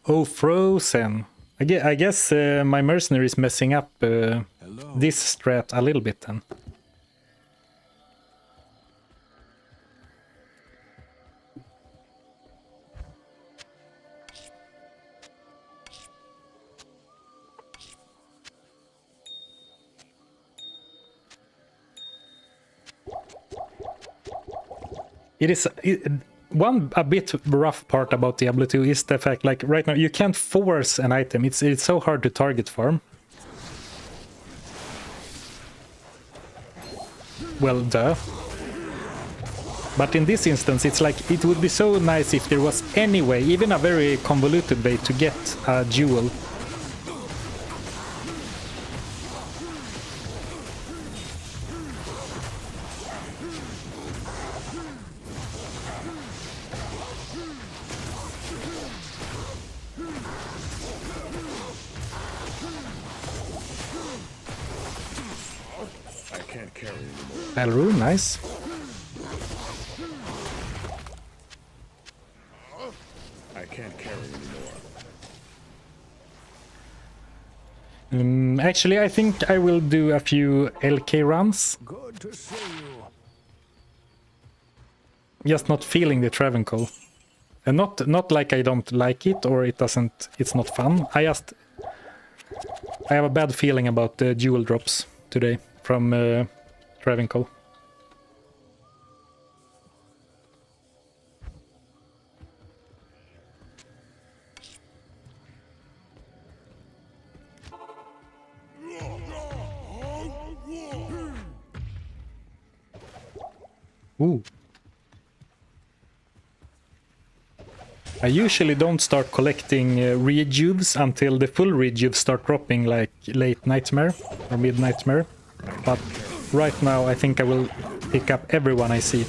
Oh, frozen. I guess my mercenary is messing up this strat a little bit then. It is one a bit rough part about Diablo 2 is the fact, like right now you can't force an item. It's so hard to target farm. Well, duh. But in this instance, it's like it would be so nice if there was any way, even a very convoluted way, to get a jewel. Rune, nice. I can't carry anymore. Actually, I think I will do a few LK runs. Good to see you. Just not feeling the Travancore. And not like I don't like it or it's not fun. I have a bad feeling about the jewel drops today from Travancore. Ooh. I usually don't start collecting rejuves until the full rejuves start dropping, like late Nightmare or mid Nightmare. But right now I think I will pick up everyone I see.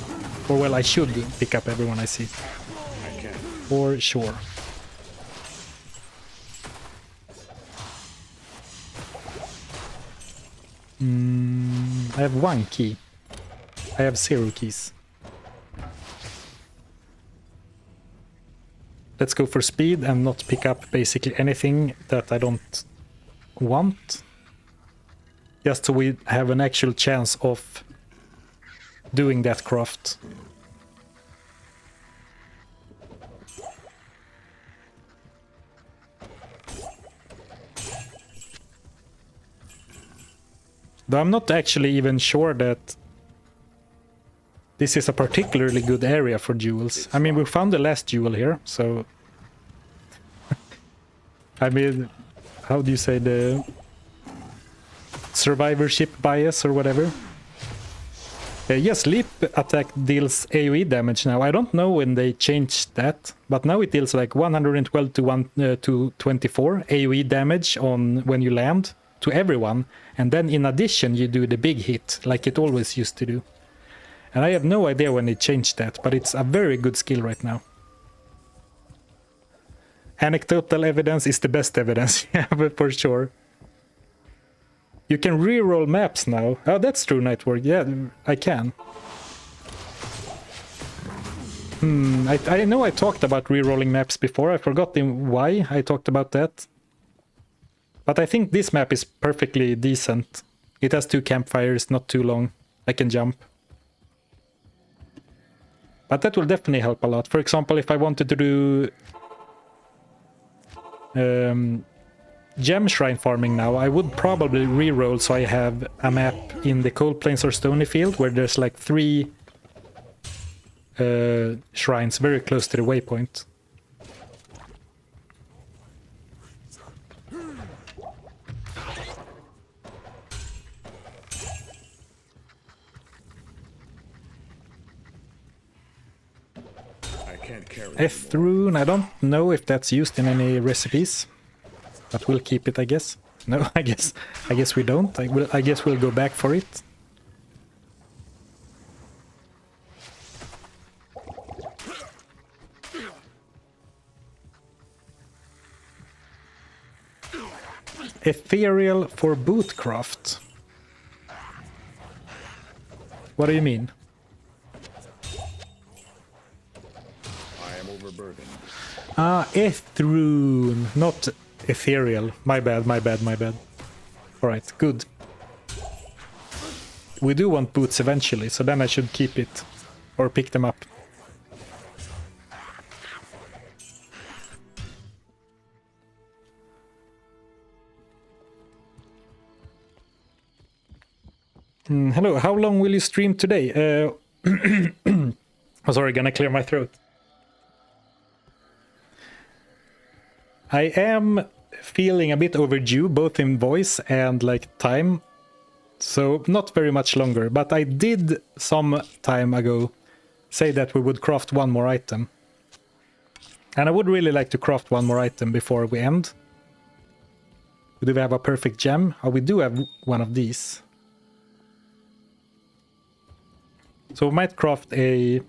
Or well, I should pick up everyone I see. For sure. I have one key. I have 0 keys. Let's go for speed and not pick up basically anything that I don't want. Just so we have an actual chance of doing that craft. Though I'm not actually even sure that this is a particularly good area for jewels. I mean, we found the last jewel here, so... I mean, how do you say, the survivorship bias or whatever? Yes, leap attack deals AoE damage now. I don't know when they changed that, but now it deals like 112 to 24 AoE damage on when you land to everyone, and then in addition you do the big hit like it always used to do. And I have no idea when they changed that, but it's a very good skill right now. Anecdotal evidence is the best evidence, yeah, but for sure. You can re-roll maps now. Oh, that's true, Nightwork. Yeah, I can. I know I talked about re-rolling maps before. I forgot why I talked about that. But I think this map is perfectly decent. It has 2 campfires, not too long. I can jump. But that will definitely help a lot. For example, if I wanted to do... gem shrine farming now, I would probably re-roll so I have a map in the Cold Plains or Stony Field where there's like 3 shrines very close to the waypoint. I can't carry F-rune, I don't know if that's used in any recipes. But we'll keep it, I guess. No, I guess we don't. I guess we'll go back for it. Ethereal for bootcraft. What do you mean? I am overburdened. Ah, F-rune, not ethereal. My bad. Alright, good. We do want boots eventually, so then I should keep it. Or pick them up. Hello, how long will you stream today? Oh, sorry, gonna clear my throat. I am feeling a bit overdue, both in voice and like time. So not very much longer, but I did some time ago say that we would craft one more item. And I would really like to craft one more item before we end. Do we have a perfect gem? Oh, we do have one of these. So we might craft a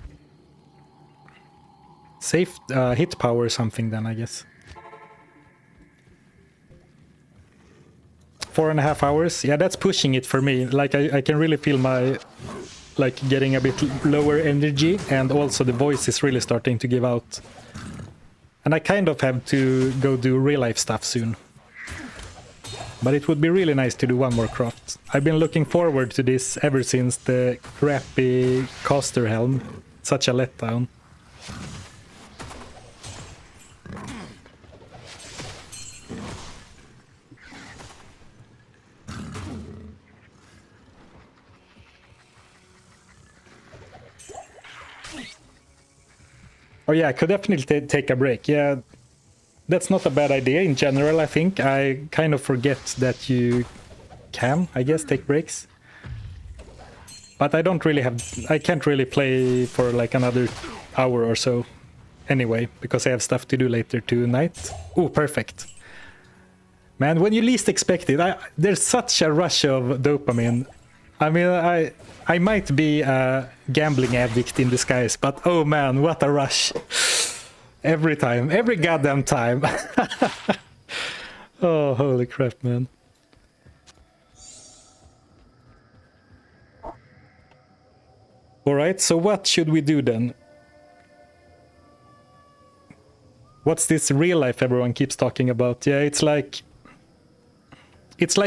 safe hit power or something then, I guess. 4.5 hours. Yeah, that's pushing it for me. Like I can really feel my getting a bit lower energy, and also the voice is really starting to give out. And I kind of have to go do real life stuff soon. But it would be really nice to do one more craft. I've been looking forward to this ever since the crappy caster helm. Such a letdown. Oh yeah, I could definitely take a break. Yeah, that's not a bad idea in general, I think. I kind of forget that you can, I guess, take breaks. But I don't really have... I can't really play for like another hour or so anyway, because I have stuff to do later tonight. Oh, perfect. Man, when you least expect it, there's such a rush of dopamine. I mean, I might be a gambling addict in disguise, but oh man, what a rush. Every time, every goddamn time. Oh, holy crap, man. Alright, so what should we do then? What's this real life everyone keeps talking about? Yeah, it's like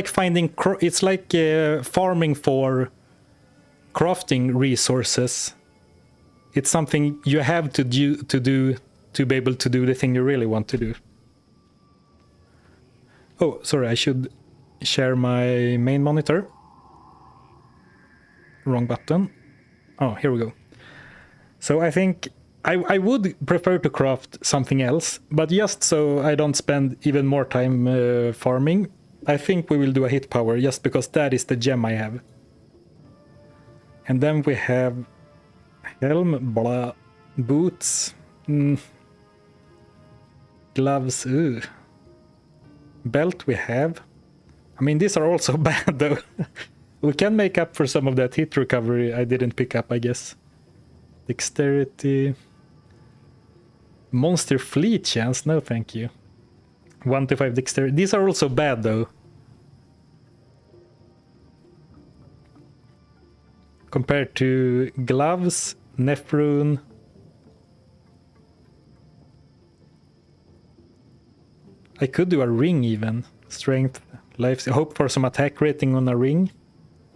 finding... It's like farming for crafting resources. It's something you have to do to be able to do the thing you really want to do. Oh, sorry, I should share my main monitor. wrong button. Oh, here we go. So I think I would prefer to craft something else, but just so I don't spend even more time farming, I think we will do a hit power just because that is the gem I have. And then we have Helm, blah, boots, gloves, belt we have. I mean, these are also bad though. We can make up for some of that hit recovery I didn't pick up, I guess. Dexterity. Monster fleet chance, no thank you. 1 to 5 dexterity. These are also bad though. Compared to gloves, Nephrune. I could do a ring even. Strength, life, hope for some attack rating on a ring.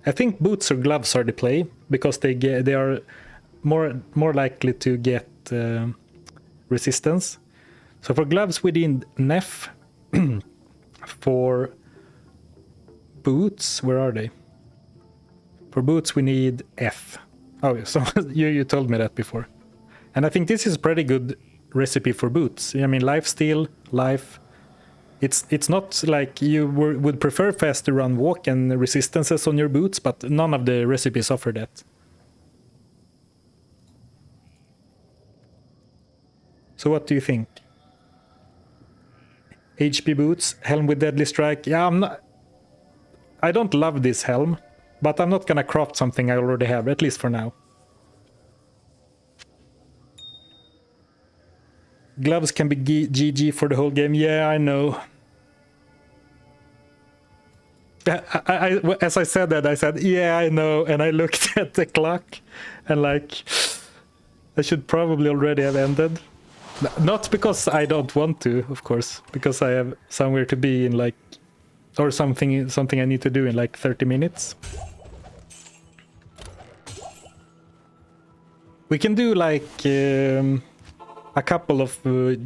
I think boots or gloves are the play because they are more likely to get resistance. So for gloves we need Neph. For boots, where are they? For boots we need F. Oh, so you told me that before. And I think this is a pretty good recipe for boots. I mean, lifesteal, life. It's not like you would prefer faster run walk and resistances on your boots, but none of the recipes offer that. So what do you think? HP boots, helm with deadly strike. Yeah, I don't love this helm, but I'm not gonna craft something I already have, at least for now. Gloves can be GG for the whole game. Yeah, I know. As I said that, I said, yeah, I know, and I looked at the clock, and like, I should probably already have ended. Not because I don't want to, of course, because I have somewhere to be in like, or something I need to do in like 30 minutes. We can do like a couple of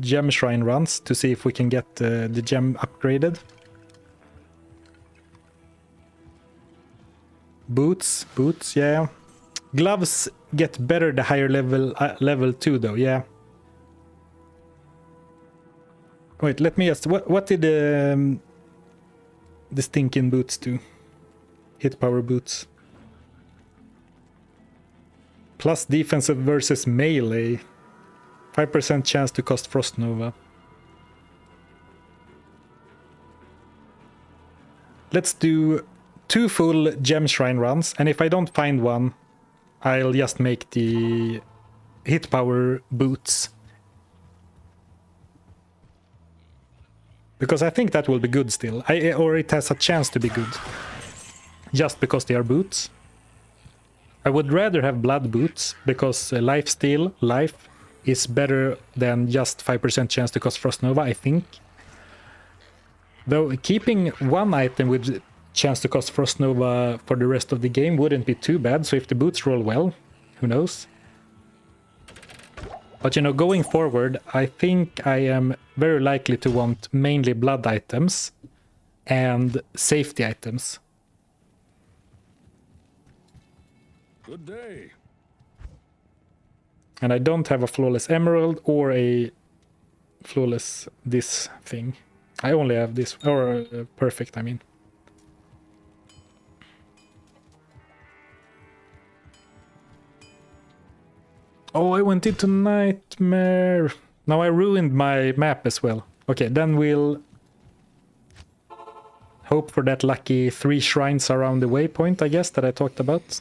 gem shrine runs to see if we can get the gem upgraded. Boots, yeah. Gloves get better the higher level too, though, yeah. Wait, let me ask, what did the stinking boots do? Hit power boots. Plus defensive versus melee. 5% chance to cast Frost Nova. Let's do 2 full gem shrine runs, and if I don't find one, I'll just make the hit power boots. Because I think that will be good still. Or it has a chance to be good. Just because they are boots. I would rather have blood boots, because lifesteal, life, is better than just 5% chance to cast Frost Nova, I think. Though keeping one item with chance to cast Frost Nova for the rest of the game wouldn't be too bad, so if the boots roll well, who knows? But you know, going forward, I think I am very likely to want mainly blood items and safety items. Good day. And I don't have a flawless emerald or a flawless this thing. I only have this, or perfect, I mean. Oh, I went into nightmare. Now I ruined my map as well. Okay, then we'll hope for that lucky 3 shrines around the waypoint, I guess, that I talked about.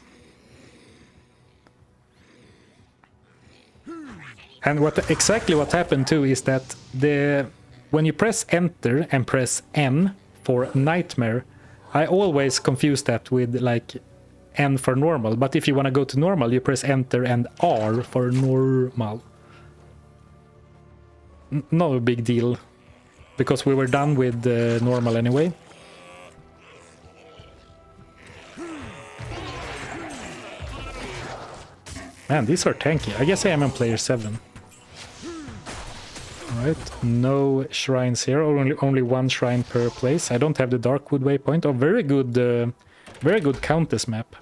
And exactly what happened too is that when you press enter and press N for nightmare, I always confuse that with like N for normal, but if you want to go to normal, you press enter and R for normal. No big deal, because we were done with normal anyway. Man, these are tanky. I guess I am on player 7. Alright, no shrines here, only 1 shrine per place. I don't have the Darkwood waypoint. Oh, very good countess map.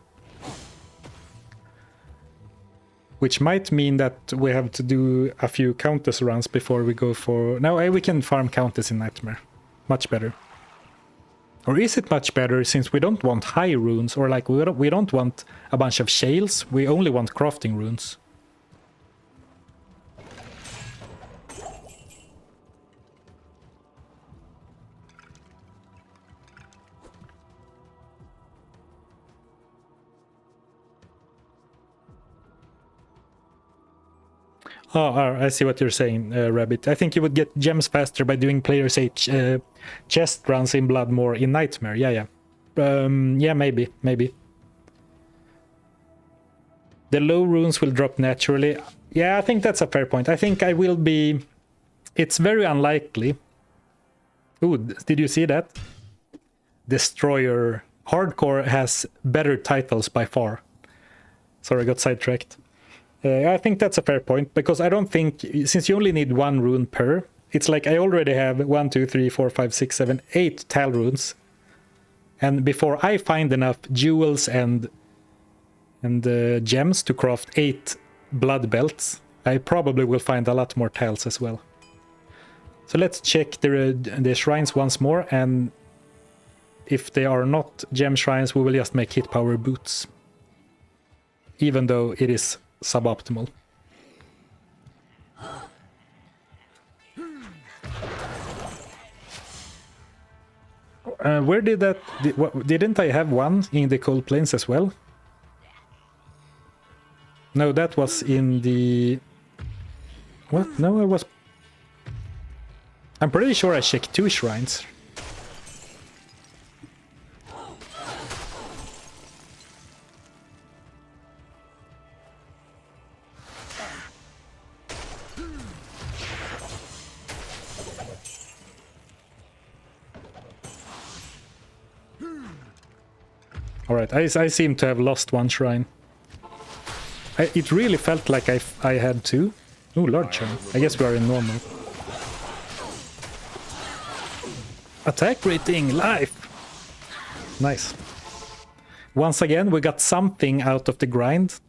which might mean that we have to do a few Countess runs before we go for... No, we can farm Countess in Nightmare. Much better. Or is it much better since we don't want high runes, or like we don't want a bunch of shales, we only want crafting runes. Oh, I see what you're saying, Rabbit. I think you would get gems faster by doing players chest runs in Blood more in Nightmare. Yeah. Yeah, maybe. The low runes will drop naturally. Yeah, I think that's a fair point. I think I will be... It's very unlikely. Ooh, did you see that? Destroyer. Hardcore has better titles by far. Sorry, I got sidetracked. I think that's a fair point, because I don't think, since you only need one rune per, it's like I already have 1, 2, 3, 4, 5, 6, 7, 8 Tal runes. And before I find enough jewels and gems to craft 8 blood belts, I probably will find a lot more Tals as well. So let's check the shrines once more, and if they are not gem shrines, we will just make hit power boots. Even though it is suboptimal. Where did that... Didn't I have one in the Cold Plains as well? No, that was in the... What? No, I was... I'm pretty sure I checked 2 shrines. Alright, I seem to have lost one shrine. It really felt like I had 2. Ooh, large shrine. I guess we are in normal. Attack rating, life! Nice. Once again, we got something out of the grind.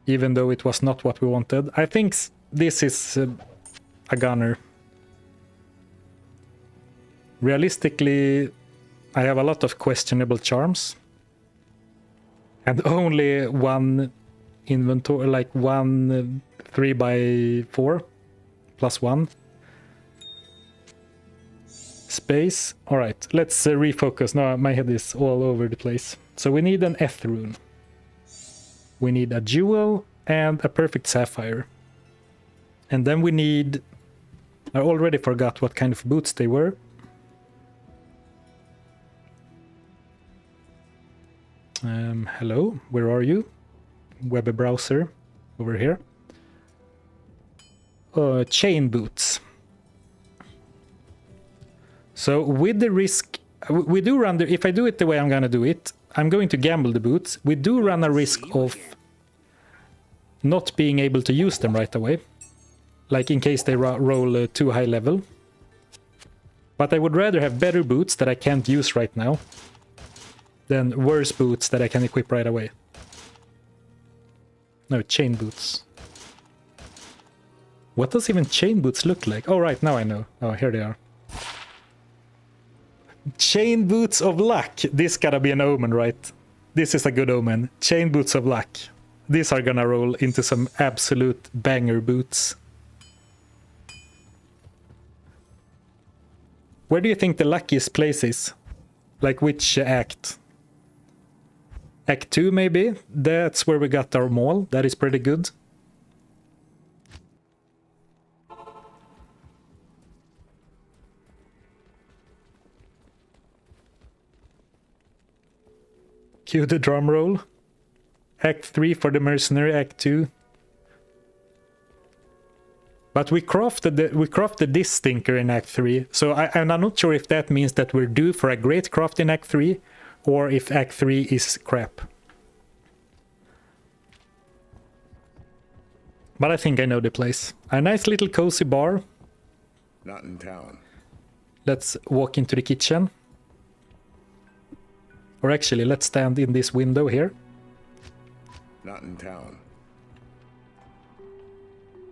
Even though it was not what we wanted. I think this is a gunner. Realistically, I have a lot of questionable charms. And only one inventory, like one 3x4 plus 1 space. Alright, let's refocus. Now my head is all over the place. So we need an Eth rune. We need a jewel and a perfect sapphire. And then we need... I already forgot what kind of boots they were. Hello, where are you? Web browser, over here. Chain boots. So with the risk, we do run the, if I do it the way I'm gonna do it, I'm going to gamble the boots. We do run a risk of not being able to use them right away. Like in case they roll too high level. But I would rather have better boots that I can't use right now than worse boots that I can equip right away. No, chain boots. What does even chain boots look like? Oh, right, now I know. Oh, here they are. Chain boots of luck. This gotta be an omen, right? This is a good omen. Chain boots of luck. These are gonna roll into some absolute banger boots. Where do you think the luckiest place is? Like which act? Act 2 maybe? That's where we got our mall. That is pretty good. Cue the drum roll. Act 3 for the mercenary, Act 2. But we crafted this stinker in Act 3, so I'm not sure if that means that we're due for a great craft in Act 3, or if Act 3 is crap. But I think I know the place. A nice little cozy bar. Not in town. Let's walk into the kitchen. Or actually, let's stand in this window here. Not in town.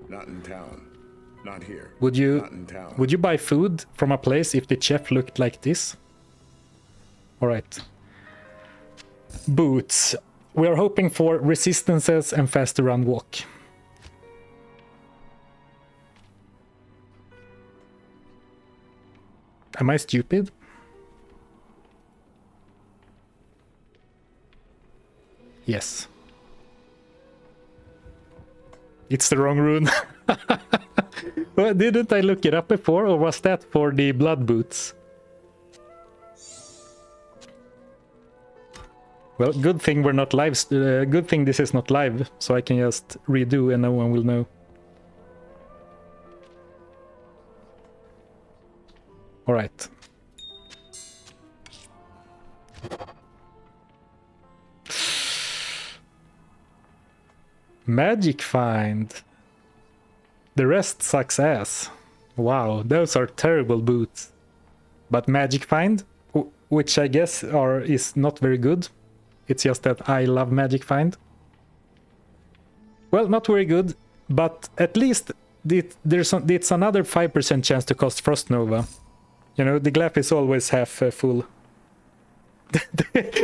Not in town. Not here. Would Not in town. you buy food from a place if the chef looked like this? All right. Boots. We are hoping for resistances and faster run walk. Am I stupid? Yes. It's the wrong rune. Well, didn't I look it up before, or was that for the blood boots? Well, good thing we're not live. Good thing this is not live, so I can just redo and no one will know. All right. Magic find. The rest sucks ass. Wow, those are terrible boots. But magic find, which I guess is not very good. It's just that I love magic find. Well, not very good, but at least it's another 5% chance to cast Frost Nova. You know, the glass is always half full.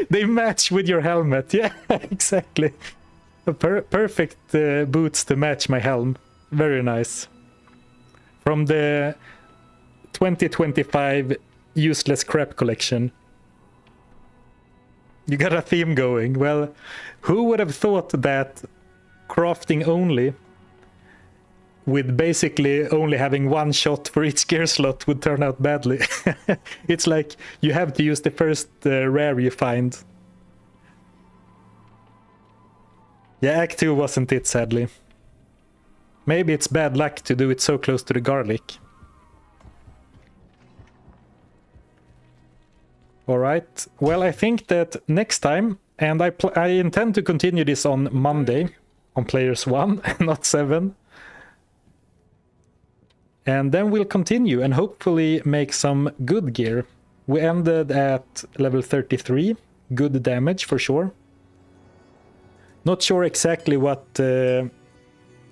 They match with your helmet. Yeah, exactly. Perfect boots to match my helm. Very nice. From the 2025 useless crap collection. You got a theme going. Well, who would have thought that crafting only, with basically only having one shot for each gear slot, would turn out badly? It's like you have to use the first rare you find. Yeah, Act 2 wasn't it, sadly. Maybe it's bad luck to do it so close to the garlic. Alright, well, I think that next time, and I intend to continue this on Monday, on Players 1, not 7. And then we'll continue and hopefully make some good gear. We ended at level 33, good damage for sure. Not sure exactly what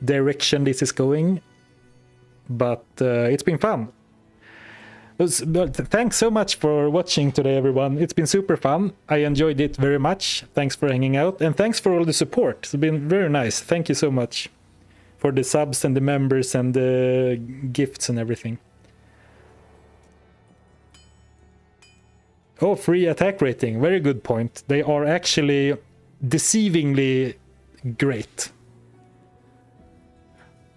direction this is going, but it's been fun. But thanks so much for watching today, everyone. It's been super fun. I enjoyed it very much. Thanks for hanging out, and thanks for all the support. It's been very nice. Thank you so much for the subs and the members and the gifts and everything. Oh, free attack rating. Very good point. They are actually deceivingly great.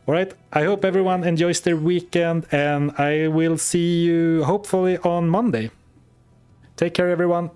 Alright, I hope everyone enjoys their weekend, and I will see you hopefully on Monday. Take care, everyone.